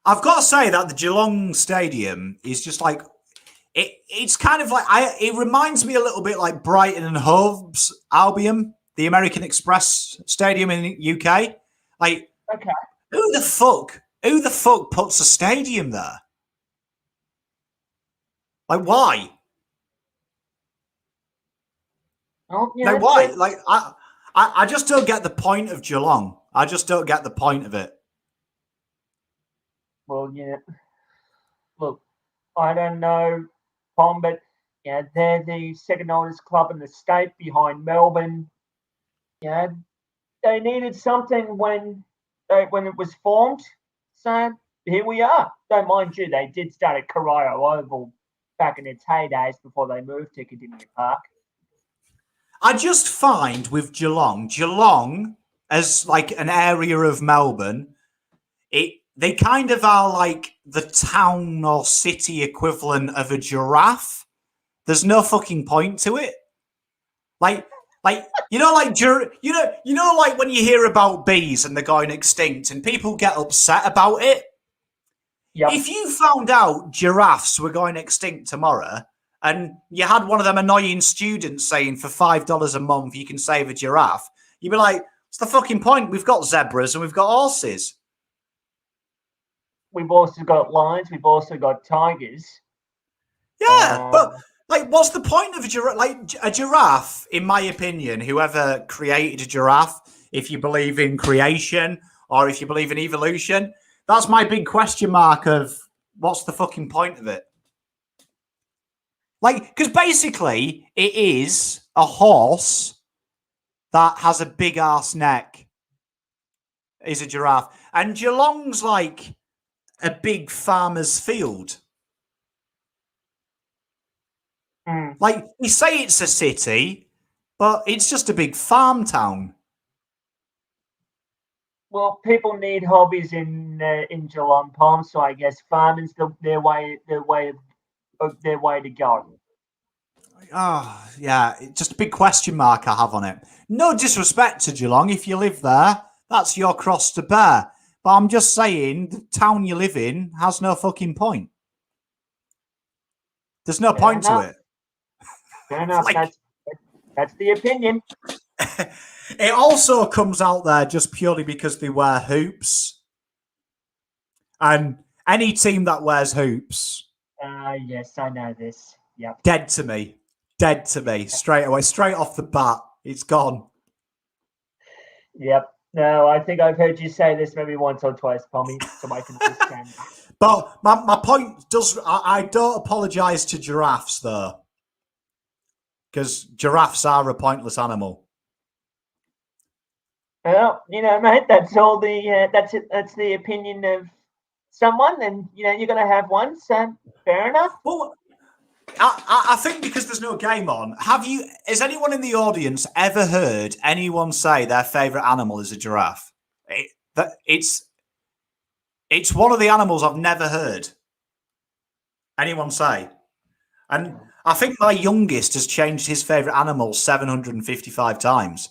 I've got to say that the Geelong Stadium is just like it's kind of like it reminds me a little bit like Brighton and Hove's Albion, the American Express Stadium in the UK. Like, okay, who the fuck puts a stadium there? Like, why? Oh, like, why? Like, I just don't get the point of Geelong. I just don't get the point of it. Well, look, I don't know, Tom, but they're the second oldest club in the state behind Melbourne. They needed something when it was formed, so here we are. Though, mind you, they did start at Corio Oval back in its heydays before they moved to Cardinia Park. I just find with Geelong as like an area of Melbourne, they kind of are like the town or city equivalent of a giraffe. There's no fucking point to it. Like, Like like when you hear about bees and they're going extinct and people get upset about it. Yep. If you found out giraffes were going extinct tomorrow and you had one of them annoying students saying for $5 a month you can save a giraffe, you'd be like, what's the fucking point? We've got zebras and we've got horses. We've also got lions. We've also got tigers. Yeah, but like, what's the point of a giraffe? Like a giraffe, in my opinion, whoever created a giraffe, if you believe in creation or if you believe in evolution, that's my big question mark of what's the fucking point of it? Like, because basically it is a horse that has a big ass neck, is a giraffe. And Geelong's like a big farmer's field. Like, we say it's a city, but it's just a big farm town. Well, people need hobbies in Geelong, Palm, so I guess farming's their way to go. Oh, yeah, just a big question mark I have on it. No disrespect to Geelong. If you live there, that's your cross to bear. But I'm just saying, the town you live in has no fucking point. There's no point to it. Fair enough. Like, that's the opinion. It also comes out there just purely because they wear hoops. And any team that wears hoops... Yes, I know this. Yep. Dead to me. Dead to me. Straight away. Straight off the bat. It's gone. Yep. No, I think I've heard you say this maybe once or twice, Pommy, so I can understand. But my point does... I don't apologise to giraffes, though. Because giraffes are a pointless animal. Well, mate, that's all the that's the opinion of someone, and you're going to have one, so fair enough. Well, I think because there's no game on, has anyone in the audience ever heard anyone say their favourite animal is a giraffe? It's one of the animals I've never heard anyone say. And I think my youngest has changed his favourite animal 755 times.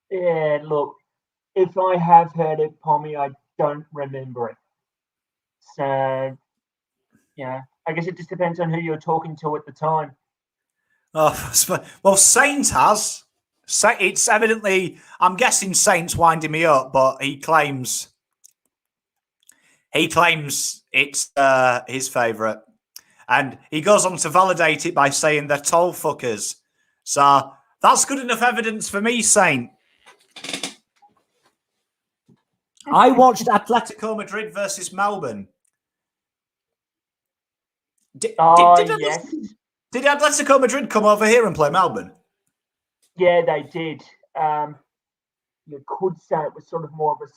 Yeah, look, if I have heard it, Pommy, I don't remember it. So, I guess it just depends on who you're talking to at the time. Oh, well, Saint has. It's evidently, I'm guessing Saint's winding me up, but he claims it's his favourite. And he goes on to validate it by saying they're tall fuckers. So that's good enough evidence for me, Saint. I watched Atletico Madrid versus Melbourne. Did Atletico Madrid come over here and play Melbourne? Yeah, they did. You could say it was sort of more of a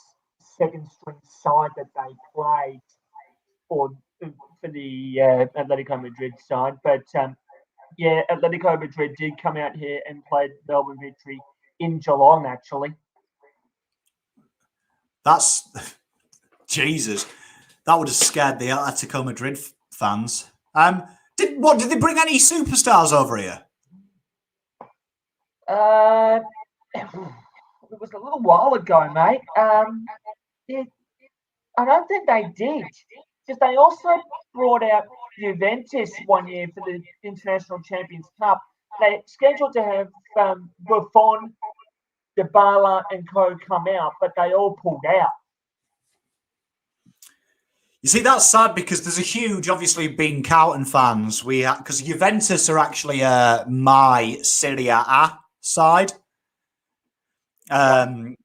second string side that they played for the Atletico Madrid side. But Atletico Madrid did come out here and played Melbourne Victory in Geelong, actually. That's Jesus. That would have scared the Atletico Madrid fans. Did they bring any superstars over here? It was a little while ago, mate. I don't think they did. Because they also brought out Juventus one year for the International Champions Cup. They scheduled to have Buffon, Dybala, and co come out, but they all pulled out. You see, that's sad because there's a huge, obviously, being Carlton fans. Because Juventus are actually my Serie A side. And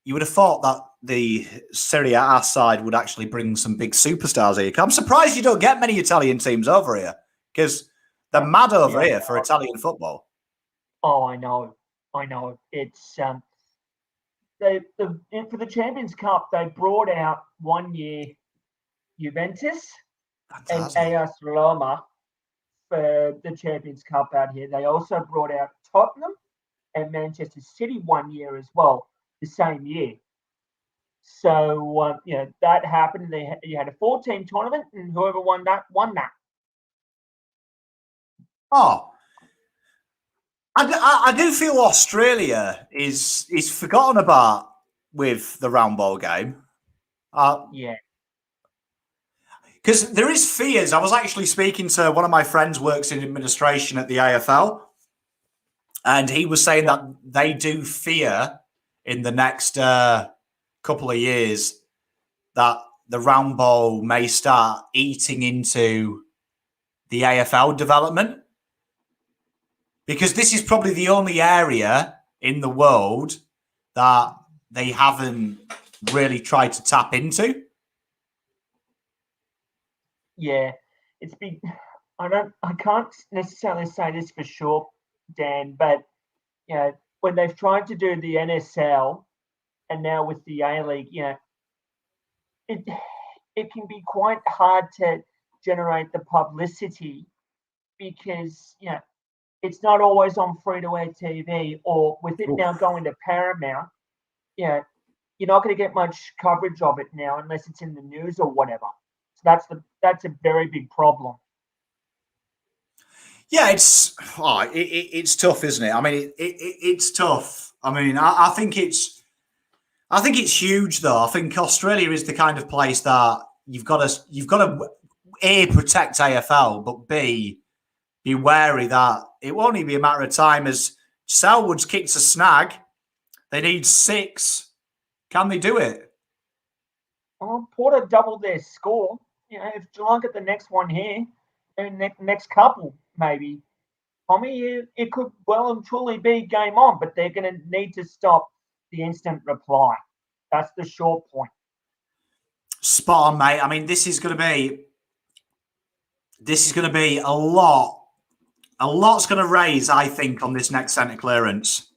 you would have thought that the Serie A side would actually bring some big superstars here. I'm surprised you don't get many Italian teams over here because they're mad over here for Italian football. Oh, I know. It's for the Champions Cup, they brought out 1 year Juventus and AS Roma for the Champions Cup out here. They also brought out Tottenham and Manchester City 1 year as well, the same year. So, that happened. You had a 4-team tournament, and whoever won that, won that. Oh, I do feel Australia is forgotten about with the round ball game. Yeah. Because there is fears. I was actually speaking to one of my friends who works in administration at the AFL, and he was saying that they do fear in the next couple of years that the round ball may start eating into the AFL development. Because this is probably the only area in the world that they haven't really tried to tap into. Yeah, it's been. I can't necessarily say this for sure, Dan, but you know, when they've tried to do the NSL and now with the A League, you know, it it can be quite hard to generate the publicity because you know it's not always on free to air TV, or with it now going to Paramount, you know, you're not going to get much coverage of it now unless it's in the news or whatever. So that's a very big problem. Yeah, it's tough, isn't it? I mean, it's tough. I mean, I think it's huge though. I think Australia is the kind of place that you've got to A, protect AFL, but B, be wary that it won't even be a matter of time as Selwood's kicked a snag. They need 6. Can they do it? Well, Porter doubled their score. You know, if Geelong get the next one here, and next couple maybe, Tommy, it could well and truly be game on. But they're going to need to stop the instant reply. That's the short point. Spot on, mate. I mean, this is going to be a lot. A lot's going to raise, I think, on this next centre clearance.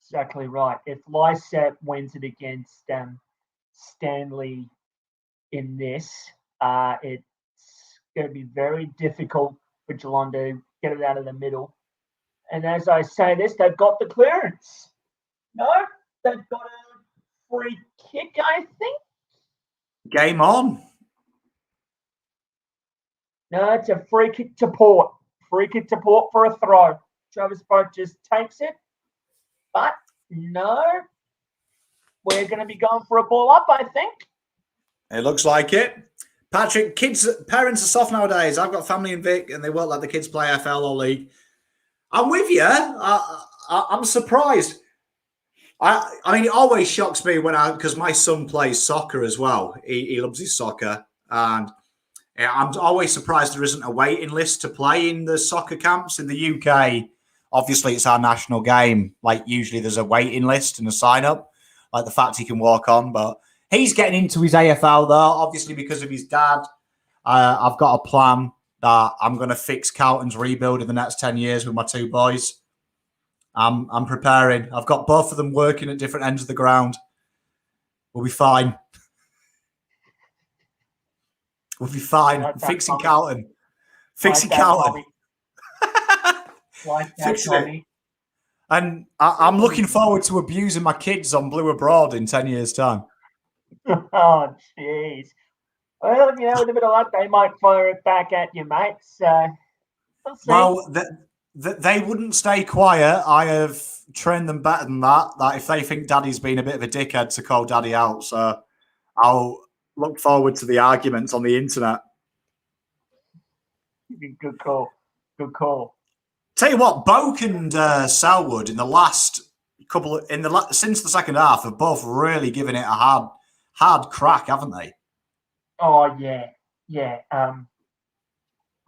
Exactly right. If Lysette wins it against Stanley in this, it's going to be very difficult for Geelong to get it out of the middle. And as I say this, they've got the clearance. No, they've got a free kick, I think. Game on. No, it's a free kick to Port. Free kick to Port for a throw. Travis Boat just takes it. But no, we're going to be going for a ball up, I think. It looks like it. Patrick, parents are soft nowadays. I've got family in Vic and they won't let the kids play AFL or league. I'm with you. I'm surprised. I mean, it always shocks me because my son plays soccer as well. He loves his soccer. And I'm always surprised there isn't a waiting list to play in the soccer camps in the UK. Obviously, it's our national game. Like, usually there's a waiting list and a sign up, like the fact he can walk on. But he's getting into his AFL, though, obviously because of his dad. I've got a plan that I'm going to fix Carlton's rebuild in the next 10 years with my 2 boys. I'm preparing. I've got both of them working at different ends of the ground. We'll be fine. We'll be fine. Like Fixing Tommy. Carlton. Fixing Like that, Carlton. Like that, Fixing Tommy. it. And I'm looking forward to abusing my kids on Blue Abroad in 10 years' time. Oh, jeez. Well, you know, with a bit of luck, they might fire it back at you, mate. So, we'll see. Well, they wouldn't stay quiet. I have trained them better than that. That if they think Daddy's been a bit of a dickhead, to call Daddy out. So I'll look forward to the arguments on the internet. Good call. Good call. Tell you what, Boak and Selwood in the last since the second half have both really given it a hard crack, haven't they? Oh yeah.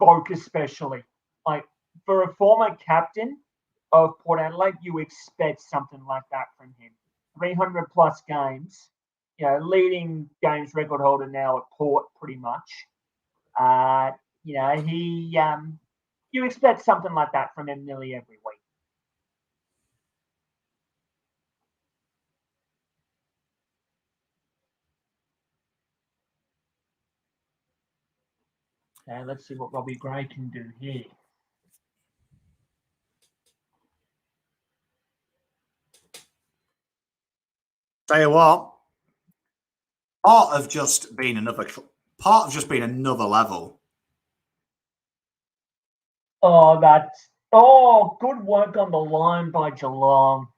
Boak especially. Like, for a former captain of Port Adelaide, you expect something like that from him. 300 plus games, you know, leading games record holder now at Port, pretty much. You know, you expect something like that from him nearly every week. Okay, let's see what Robbie Gray can do here. Tell you what, part of just being another level. Oh, Oh, good work on the line by Geelong.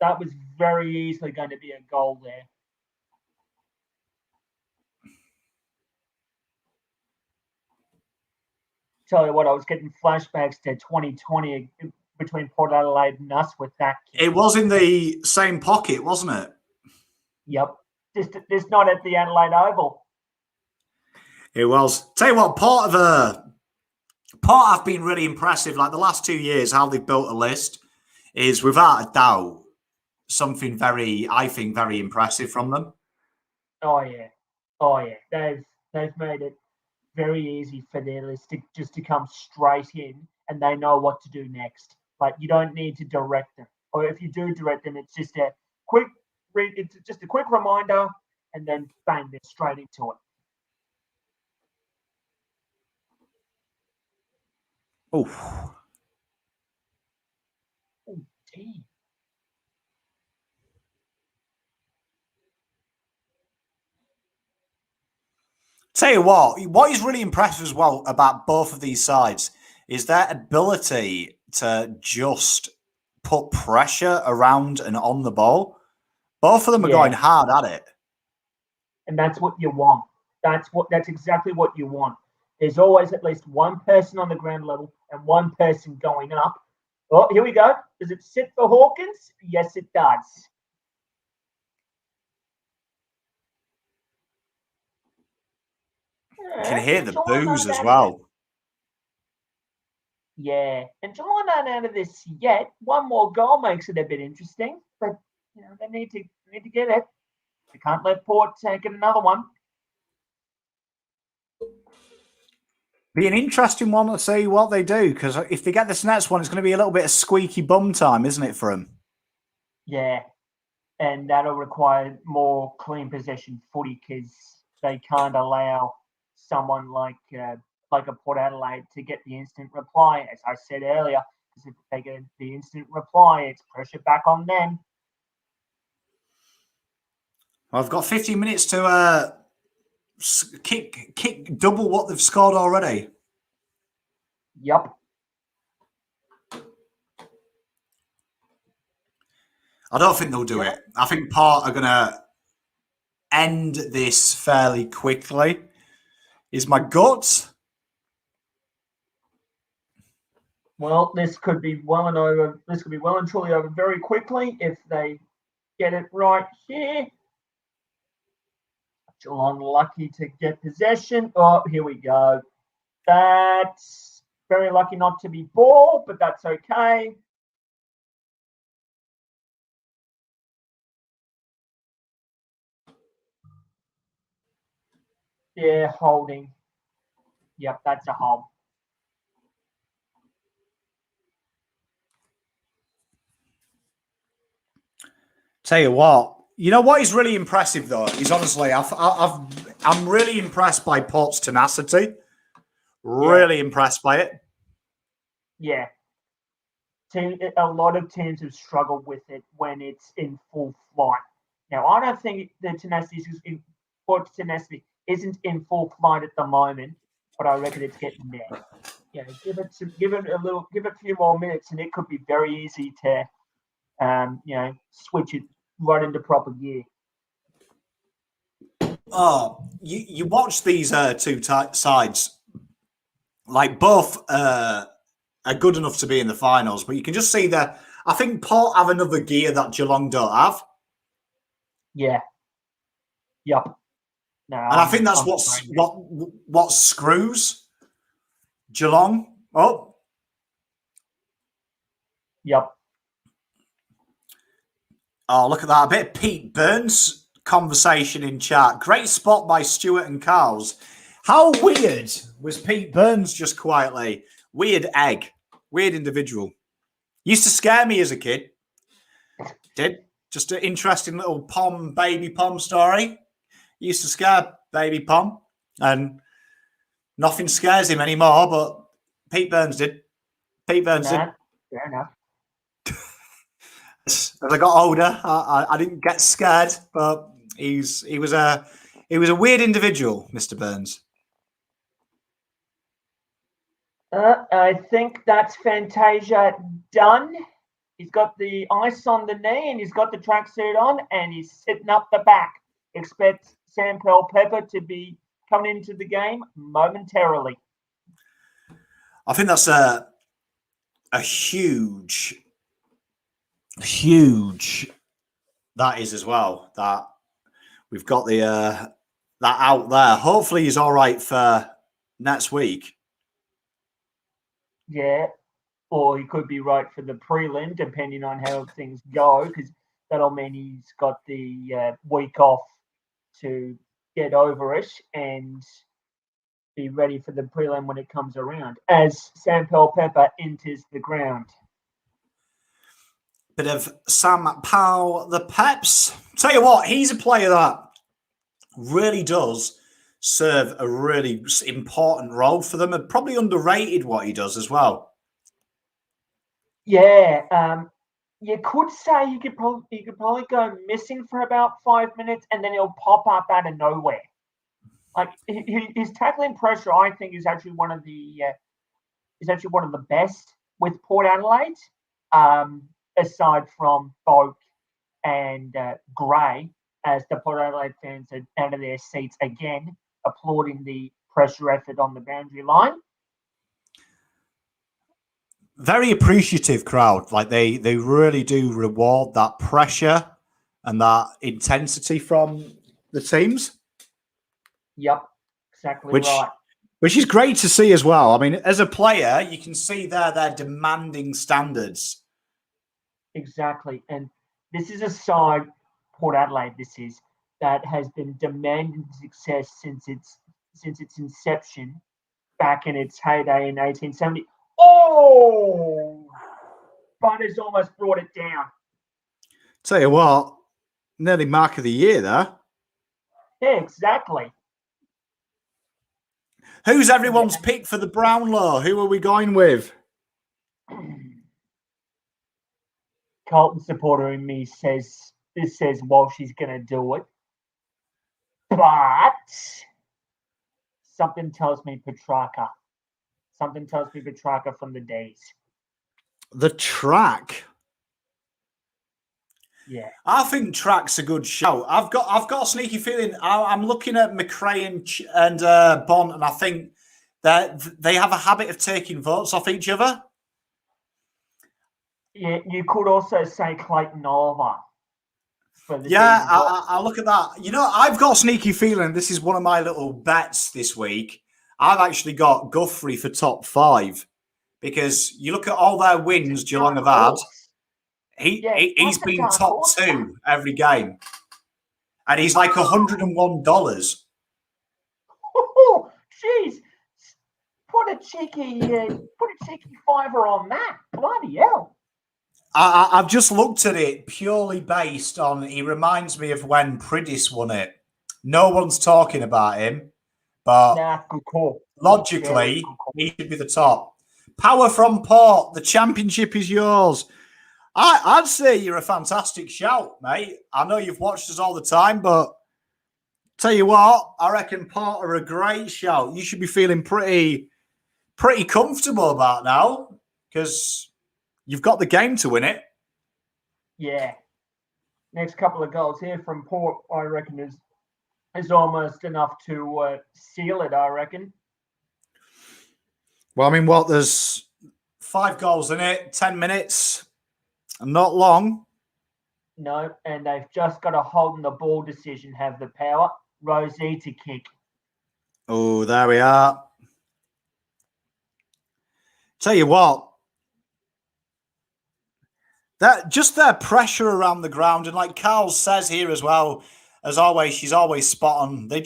That was very easily going to be a goal there. Tell you what, I was getting flashbacks to 2020 between Port Adelaide and us with that kick. It was in the same pocket, wasn't it? Yep. Just not at the Adelaide Oval. It was. Tell you what, part have been really impressive. Like the last 2 years, how they've built a list is without a doubt something very, I think, very impressive from them. Oh yeah. They've made it very easy for their list to come straight in, and they know what to do next. Like you don't need to direct them, or if you do direct them, it's just a quick reminder, and then bang, they're straight into it. Oh, Damn. tell you what is really impressive as well about both of these sides is their ability to just put pressure around and on the ball. Both of them are going hard at it. And that's what you want. That's exactly what you want. There's always at least one person on the ground level and one person going up. Oh, here we go. Does it sit for Hawkins? Yes, it does. You can hear the boos as well. Yeah, and Geelong aren't out of this yet. One more goal makes it a bit interesting, but they need to get it. They can't let Port get another one. Be an interesting one to see what they do, because if they get this next one, it's going to be a little bit of squeaky bum time, isn't it, for them? Yeah, and that'll require more clean possession footy because they can't allow someone like a Port Adelaide to get the instant reply, as I said earlier. Because if they get the instant reply, it's pressure back on them. Well, I've got 15 minutes to kick double what they've scored already. Yep. I don't think they'll do it. I think Port are going to end this fairly quickly. Is my gut. Well, this could be well and over. This could be well and truly over very quickly if they get it right here. Geelong lucky to get possession. Oh, here we go. That's very lucky not to be ball, but that's okay. Yeah, holding. Yep, that's a hold. Tell you what is really impressive though is honestly, I'm really impressed by Port's tenacity. Really impressed by it. Yeah. A lot of teams have struggled with it when it's in full flight. Now, I don't think the Port's tenacity isn't in full flight at the moment, but I reckon it's getting there. Give it a few more minutes, and it could be very easy to, switch it right into proper gear. Oh, you watch these two sides, like both are good enough to be in the finals, but you can just see that I think Port have another gear that Geelong don't have. Yeah. Yep. No, and I think that's what screws Geelong up. Yep. Oh, look at that. A bit of Pete Burns conversation in chat. Great spot by Stuart and Carls. How weird was Pete Burns just quietly? Weird egg. Weird individual. Used to scare me as a kid. Did. Just an interesting little baby Pom story. Used to scare baby Pom. And nothing scares him anymore, but Pete Burns did. Pete Burns did. Fair enough. As I got older, I didn't get scared, but he was a weird individual, Mr. Burns. I think that's Fantasia done. He's got the ice on the knee and he's got the tracksuit on and he's sitting up the back. Expect Sam Pepper to be coming into the game momentarily. I think that's a huge that is as well, that we've got the that out there. Hopefully he's all right for next week. Yeah, or he could be right for the prelim, depending on how things go, because that'll mean he's got the week off to get over it and be ready for the prelim when it comes around, as Sam Pepper enters the ground. Bit of Sam Powell, the Peps. Tell you what, he's a player that really does serve a really important role for them, and probably underrated what he does as well. Yeah, you could say he could probably go missing for about 5 minutes, and then he'll pop up out of nowhere. Like his tackling pressure, I think, is actually one of the best with Port Adelaide. Aside from Folk and Gray, as the Port Adelaide fans are out of their seats again, applauding the pressure effort on the boundary line. Very appreciative crowd. Like they really do reward that pressure and that intensity from the teams. Yep, exactly right. Which is great to see as well. I mean, as a player, you can see they're demanding standards. Exactly. And this is a side, Port Adelaide, that has been demanding success since its inception back in its heyday in 1870. Oh! Butters almost brought it down. Tell you what, nearly mark of the year there. Yeah, exactly. Who's everyone's pick for the Brownlow? Who are we going with? Carlton supporter in me says Walsh is going to do it. But something tells me Petrarca. Something tells me Petrarca from the days. The track. Yeah, I think track's a good show. I've got a sneaky feeling. I'm looking at McRae and Bond, and I think that they have a habit of taking votes off each other. Yeah, you could also say Clayton Oliver. Yeah, I'll look at that. You know, I've got a sneaky feeling this is one of my little bets this week. I've actually got Guthrie for top 5 because you look at all their wins Geelong have had. He's been top 2 every game, and he's like $101. Oh, jeez! Put a cheeky fiver on that. Bloody hell! I've just looked at it purely based on. He reminds me of when Pridis won it. No one's talking about him, but good call. Logically, he should be the top. Power from Port. The championship is yours. I'd say you're a fantastic shout, mate. I know you've watched us all the time, but tell you what, I reckon Port are a great shout. You should be feeling pretty comfortable about now because you've got the game to win it. Yeah. Next couple of goals here from Port, I reckon, is almost enough to seal it, I reckon. Well, I mean, there's 5 goals in it, 10 minutes. Not long. No, and they've just got a hold on the ball decision, have the power. Rosie to kick. Oh, there we are. Tell you what, that just their pressure around the ground, and like Carl says here as well, as always, she's always spot on. They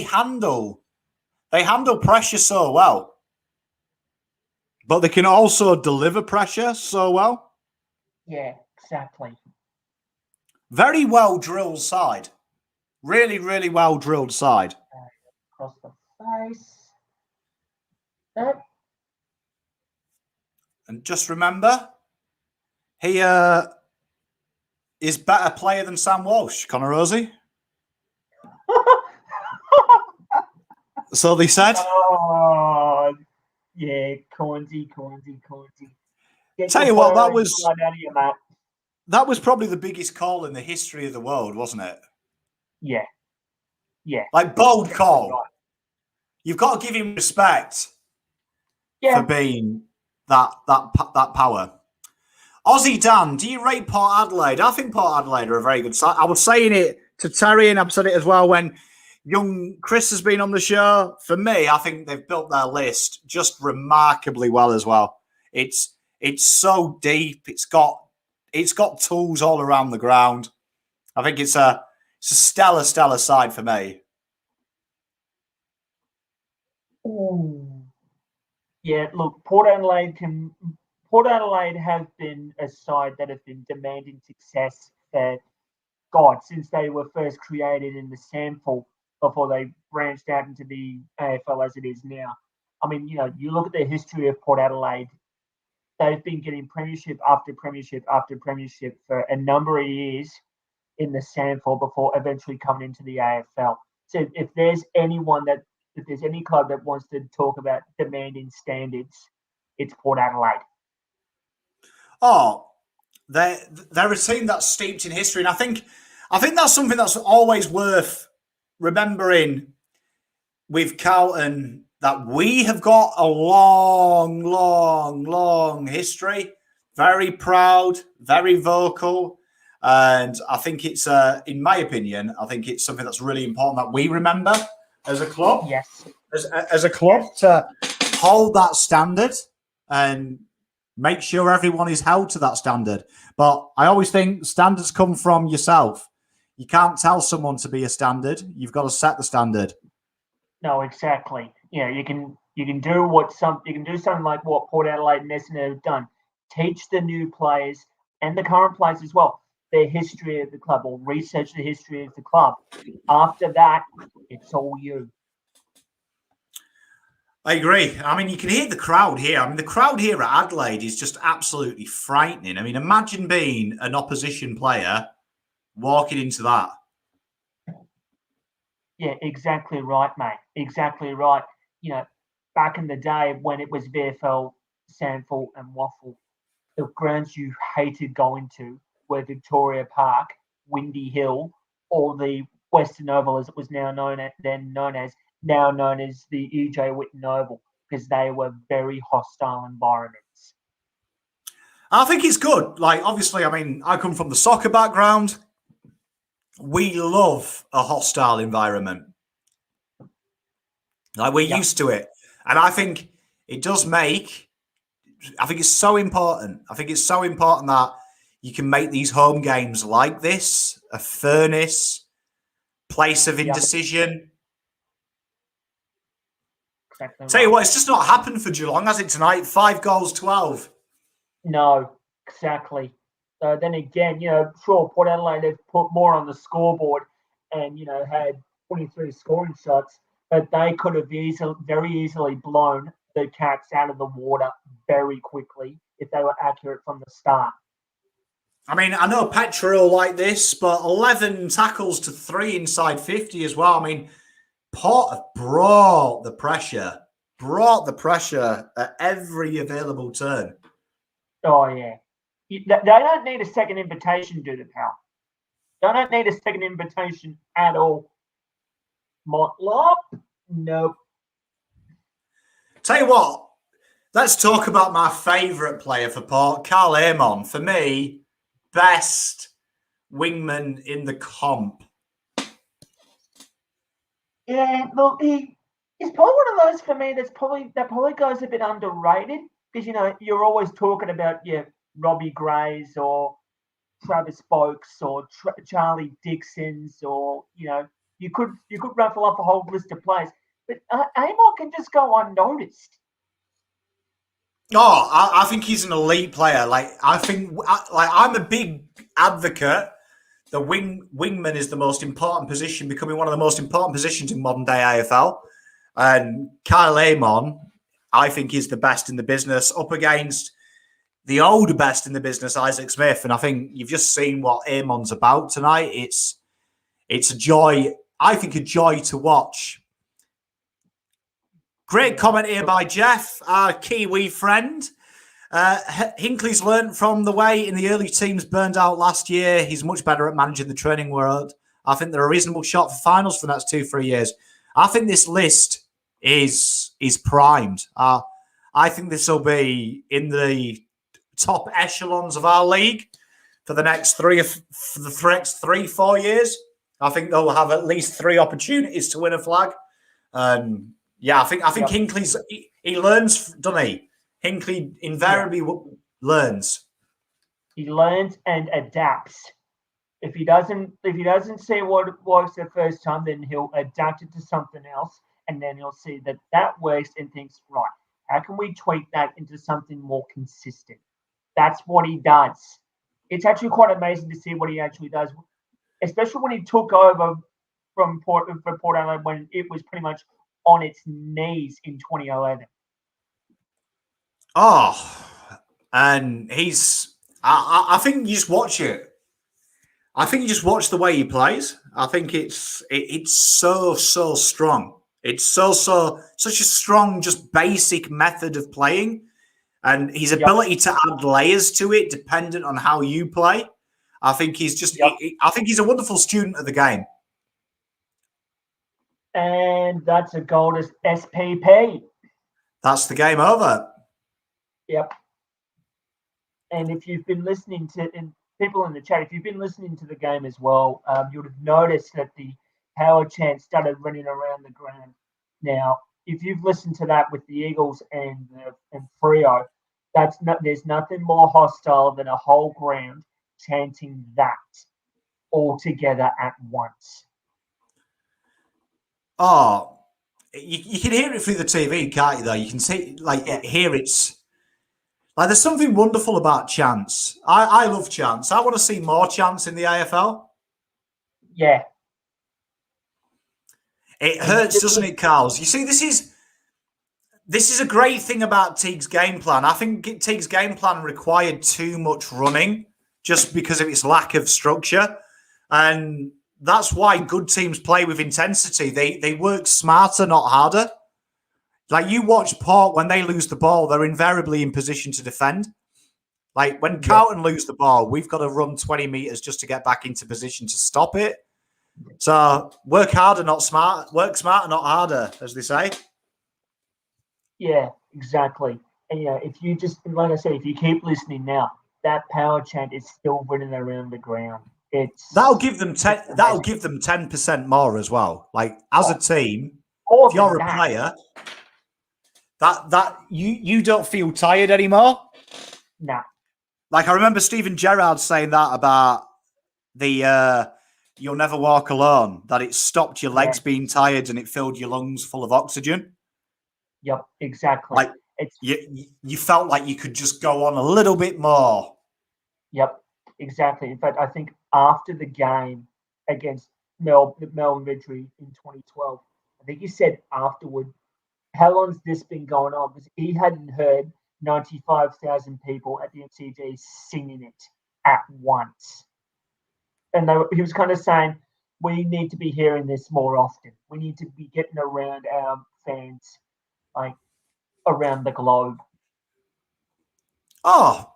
handle pressure so well, but they can also deliver pressure so well. Yeah, exactly. Very well drilled side. Really, really well drilled side. Across the face. That. And just remember, he is better player than Sam Walsh, Connor Rosie. So they said. Oh, Yeah, Cornsey. Get Tell your you what, blood out of your mate. that was probably the biggest call in the history of the world, wasn't it? Yeah. Like bold call. Right. You've got to give him respect Yeah. for being that power. Aussie Dan, do you rate Port Adelaide? I think Port Adelaide are a very good side. I was saying it to Terry, and I've said it as well when young Chris has been on the show. For me, I think they've built their list just remarkably well as well. It's so deep. It's got tools all around the ground. I think it's a stellar side for me. Ooh. Yeah, look, Port Adelaide have been a side that have been demanding success for God since they were first created in the SANFL before they branched out into the AFL as it is now. I mean, you look at the history of Port Adelaide, they've been getting premiership after premiership after premiership for a number of years in the SANFL before eventually coming into the AFL. So if there's any club that wants to talk about demanding standards, it's Port Adelaide. Oh, they're a team that's steeped in history, and I think that's something that's always worth remembering with Carlton, that we have got a long history. Very proud, very vocal, and I think it's, in my opinion, I think it's something that's really important that we remember as a club. Yes, as a club, to hold that standard and make sure everyone is held to that standard. But I always think standards come from yourself. You can't tell someone to be a standard. You've got to set the standard. No, exactly. You can do something like what Port Adelaide and Essendon have done. Teach the new players and the current players as well their history of the club, or research the history of the club. After that, it's all you. I agree. I mean, you can hear the crowd here. I mean, the crowd here at Adelaide is just absolutely frightening. I mean, imagine being an opposition player walking into that. Yeah, exactly right, mate. Exactly right. Back in the day when it was VFL, SANFL and Waffle, the grounds you hated going to were Victoria Park, Windy Hill, or the Western Oval, as it was now known as the E.J. Whitten Oval, because they were very hostile environments. I think it's good. Like, obviously, I mean, I come from the soccer background. We love a hostile environment. Like, we're used to it. And I think it does make, I think it's so important. I think it's so important that you can make these home games like this a furnace, place of indecision. Exactly Tell you what, it's just not happened for Geelong, has it, tonight? 5 goals, 12. No, exactly. So then again, sure, Port Adelaide have put more on the scoreboard and, had 23 scoring shots, but they could have very easily blown the Cats out of the water very quickly if they were accurate from the start. I mean, I know Petra will like this, but 11 tackles to 3 inside 50 as well. I mean, Port have brought the pressure at every available turn. Oh, yeah. They don't need a second invitation, do they, pal? They don't need a second invitation at all. Motlop? Nope. Tell you what, let's talk about my favourite player for Port, Carl Amon. For me, best wingman in the comp. Yeah, look, he's probably one of those for me that probably goes a bit underrated, because you're always talking about Robbie Grays or Travis Folkes or Charlie Dixons, or you could raffle up a whole list of players, but Amon can just go unnoticed. Oh, I think he's an elite player. I'm a big advocate. The wingman is the most important position, becoming one of the most important positions in modern day AFL. And Kyle Amon, I think, is the best in the business, up against the older best in the business, Isaac Smith. And I think you've just seen what Amon's about tonight. It's a joy. I think a joy to watch. Great comment here by Jeff, our Kiwi friend. Hinkley's learnt from the way in the early teams burned out last year. He's much better at managing the training world. I think they're a reasonable shot for finals for the next 2-3 years. I think this list is primed. I think this will be in the top echelons of our league for the next 3-4 years. I think they'll have at least 3 opportunities to win a flag. Yeah, I think Hinkley's he learns, doesn't he? Hinkley invariably learns. He learns and adapts. If he doesn't see what works the first time, then he'll adapt it to something else, and then he'll see that works and thinks, right, how can we tweak that into something more consistent? That's what he does. It's actually quite amazing to see what he actually does, especially when he took over from Port Adelaide when it was pretty much on its knees in 2011. Oh, and I think you just watch it. I think you just watch the way he plays. I think it's so strong. It's such a strong, just basic method of playing, and his ability to add layers to it, dependent on how you play. I think he's just. I think he's a wonderful student of the game. And that's a gold SPP. That's the game over. Yep. And if you've been listening to, and people in the chat, if you've been listening to the game as well, you would have noticed that the power chant started running around the ground. Now, if you've listened to that with the Eagles and Freo, there's nothing more hostile than a whole ground chanting that all together at once. Oh, you can hear it through the TV, can't you? Though you can see, hear it's. Like, there's something wonderful about chants. I love chants. I want to see more chants in the AFL. Yeah. It hurts, doesn't it, Carls? You see, this is a great thing about Teague's game plan. I think Teague's game plan required too much running just because of its lack of structure. And that's why good teams play with intensity. They work smarter, not harder. Like, you watch Port, when they lose the ball, they're invariably in position to defend. Like, when Carlton lose the ball, we've got to run 20 metres just to get back into position to stop it. So, work harder, not smart. Work smarter, not harder, as they say. Yeah, exactly. And, if you just, like I said, if you keep listening now, that power chant is still running around the ground. That'll give them 10% more as well. Like, as a team, if you're a player... That you don't feel tired anymore? No. Like, I remember Stephen Gerrard saying that about the you'll never walk alone, that it stopped your legs being tired and it filled your lungs full of oxygen. Yep, exactly. Like, you felt like you could just go on a little bit more. Yep, exactly. In fact, I think after the game against the Melbourne Victory in 2012, I think he said afterward, how long's this been going on? Because he hadn't heard 95,000 people at the MCG singing it at once. And he was kind of saying, we need to be hearing this more often. We need to be getting around our fans, like, around the globe. Oh,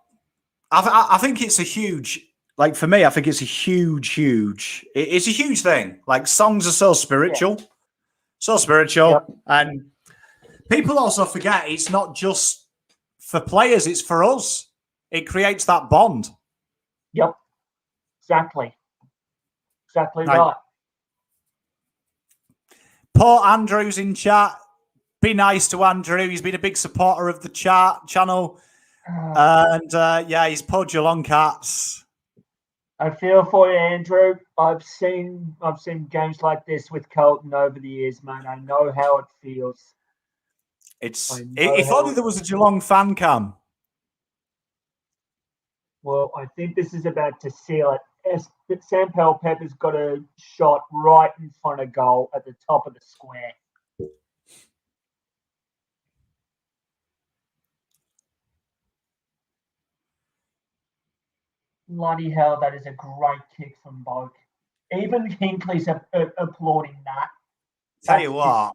I think it's a huge, like, for me, I think it's a huge, it's a huge thing. Like, songs are so spiritual. Yeah. So spiritual. Yep. And people also forget it's not just for players, it's for us. It creates that bond. Yep. Exactly right. Port Andrew's in chat. Be nice to Andrew. He's been a big supporter of the channel. And he's Port Geelong Cats. I feel for you, Andrew. I've seen games like this with Carlton over the years, man. I know how it feels. If only there was a Geelong fan cam. Well, I think this is about to seal it. Sam Powell-Pepper's got a shot right in front of goal at the top of the square. Bloody hell, that is a great kick from Boak. Even Hinkley's applauding that. Tell you what.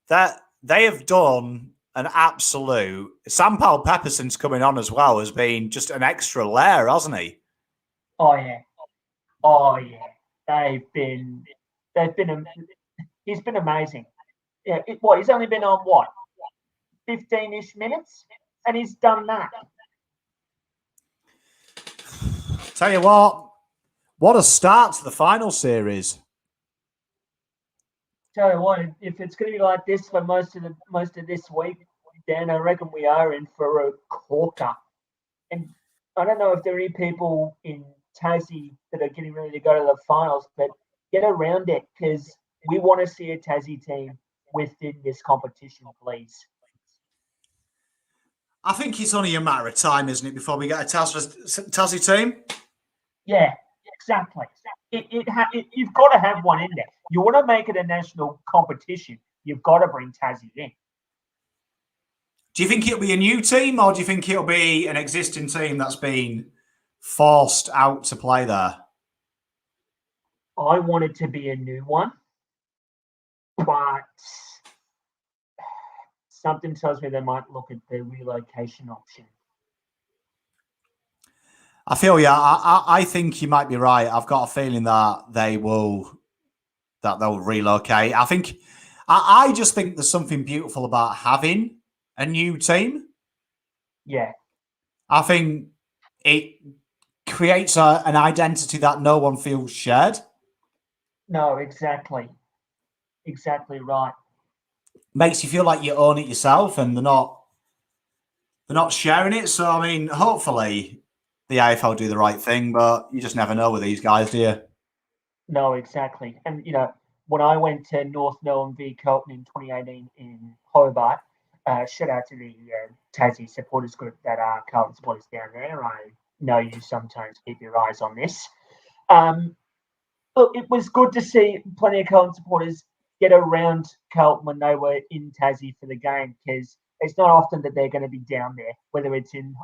that they have done an absolute. Sam Powell Pepperson's coming on as well has been just an extra layer, hasn't he? Oh yeah, oh yeah. He's been amazing. Yeah, he's only been on what 15-ish minutes, and he's done that. Tell you what a start to the final series. Tell you what, if it's going to be like this for most of this week, Dan, I reckon we are in for a corker. And I don't know if there are any people in Tassie that are getting ready to go to the finals, but get around it because we want to see a Tassie team within this competition, please. I think it's only a matter of time, isn't it, before we get a Tassie team? Yeah, exactly. You've got to have one in there. You want to make it a national competition, you've got to bring Tassie in. Do you think it'll be a new team, or do you think it'll be an existing team that's been forced out to play there? I want it to be a new one, but something tells me they might look at the relocation option. I feel, yeah, I think you might be right. I've got a feeling that they'll relocate. I just think there's something beautiful about having a new team. Yeah. I think it creates an identity that no one feels shared. No, exactly. Exactly right. Makes you feel like you own it yourself, and they're not sharing it. So I mean, hopefully the AFL do the right thing, but you just never know with these guys, do you? No, exactly. And when I went to North Melbourne v Carlton in 2018 in Hobart, shout out to the Tassie supporters group that are Carlton supporters down there. I know you sometimes keep your eyes on this. Look, it was good to see plenty of Carlton supporters get around Carlton when they were in Tassie for the game, because it's not often that they're going to be down there, whether it's in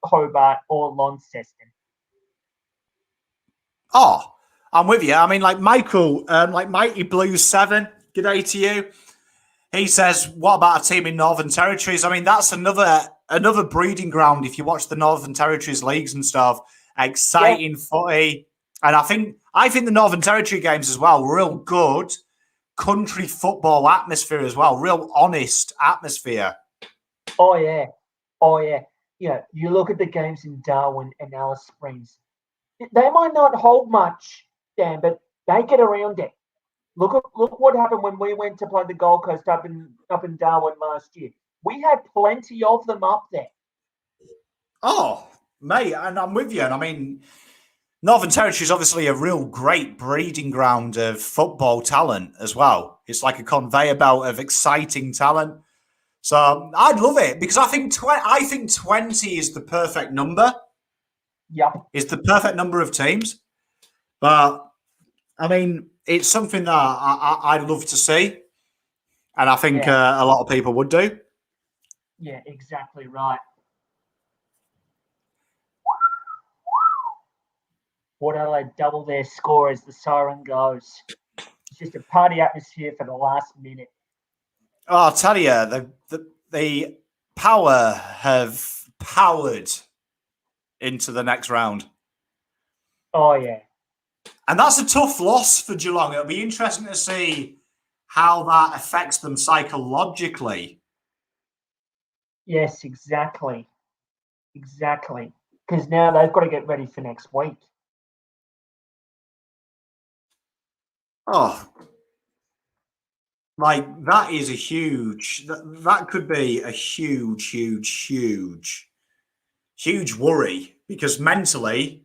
Hobart or Launceston. Oh, I'm with you. I mean, like Michael, like Mighty Blues 7, good day to you. He says, what about a team in Northern Territories? I mean, that's another breeding ground if you watch the Northern Territories leagues and stuff. Exciting footy. And I think the Northern Territory games as well, real good country football atmosphere as well, real honest atmosphere. Oh, yeah. Oh, yeah. You look at the games in Darwin and Alice Springs. They might not hold much, Dan, but they get around it. Look what happened when we went to play the Gold Coast up in Darwin last year. We had plenty of them up there. Oh, mate, and I'm with you. And I mean, Northern Territory is obviously a real great breeding ground of football talent as well. It's like a conveyor belt of exciting talent. So I'd love it because I think 20 is the perfect number. Yep. Is the perfect number of teams. But I mean, it's something that I'd love to see. And I think a lot of people would do. Yeah, exactly right. What Adelaide double their score as the siren goes. It's just a party atmosphere for the last minute. Oh, I'll tell you, the Power have powered into the next round. Oh, yeah. And that's a tough loss for Geelong. It'll be interesting to see how that affects them psychologically. Yes, exactly. Exactly. Because now they've got to get ready for next week. Oh, like that is a huge, that could be a huge worry because mentally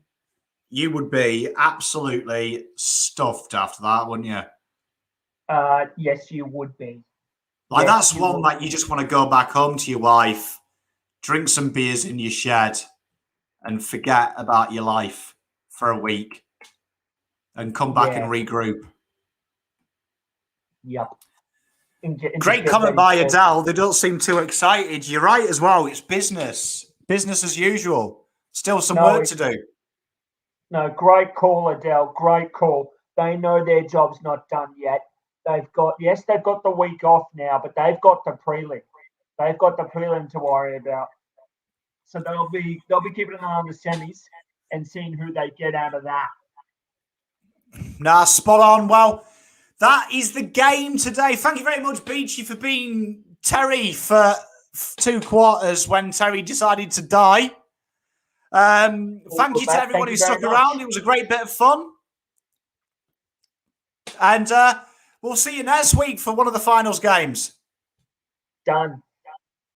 you would be absolutely stuffed after that, wouldn't you? Yes, you would be. Like that's one that you just want to go back home to your wife, drink some beers in your shed and forget about your life for a week and come back and regroup. Yep. Great comment by Adele. They don't seem too excited. You're right as well. It's business. Business as usual. Still some work to do. No, great call, Adele. Great call. They know their job's not done yet. they've got the week off now, but they've got the prelim. They've got the prelim to worry about. So they'll be keeping an eye on the semis and seeing who they get out of that. Nah, spot on. Well, that is the game today. Thank you very much, Beachy, for being Terry for 2 quarters when Terry decided to die. Thank you to everyone who stuck around. It was a great bit of fun. And we'll see you next week for one of the finals games. Done.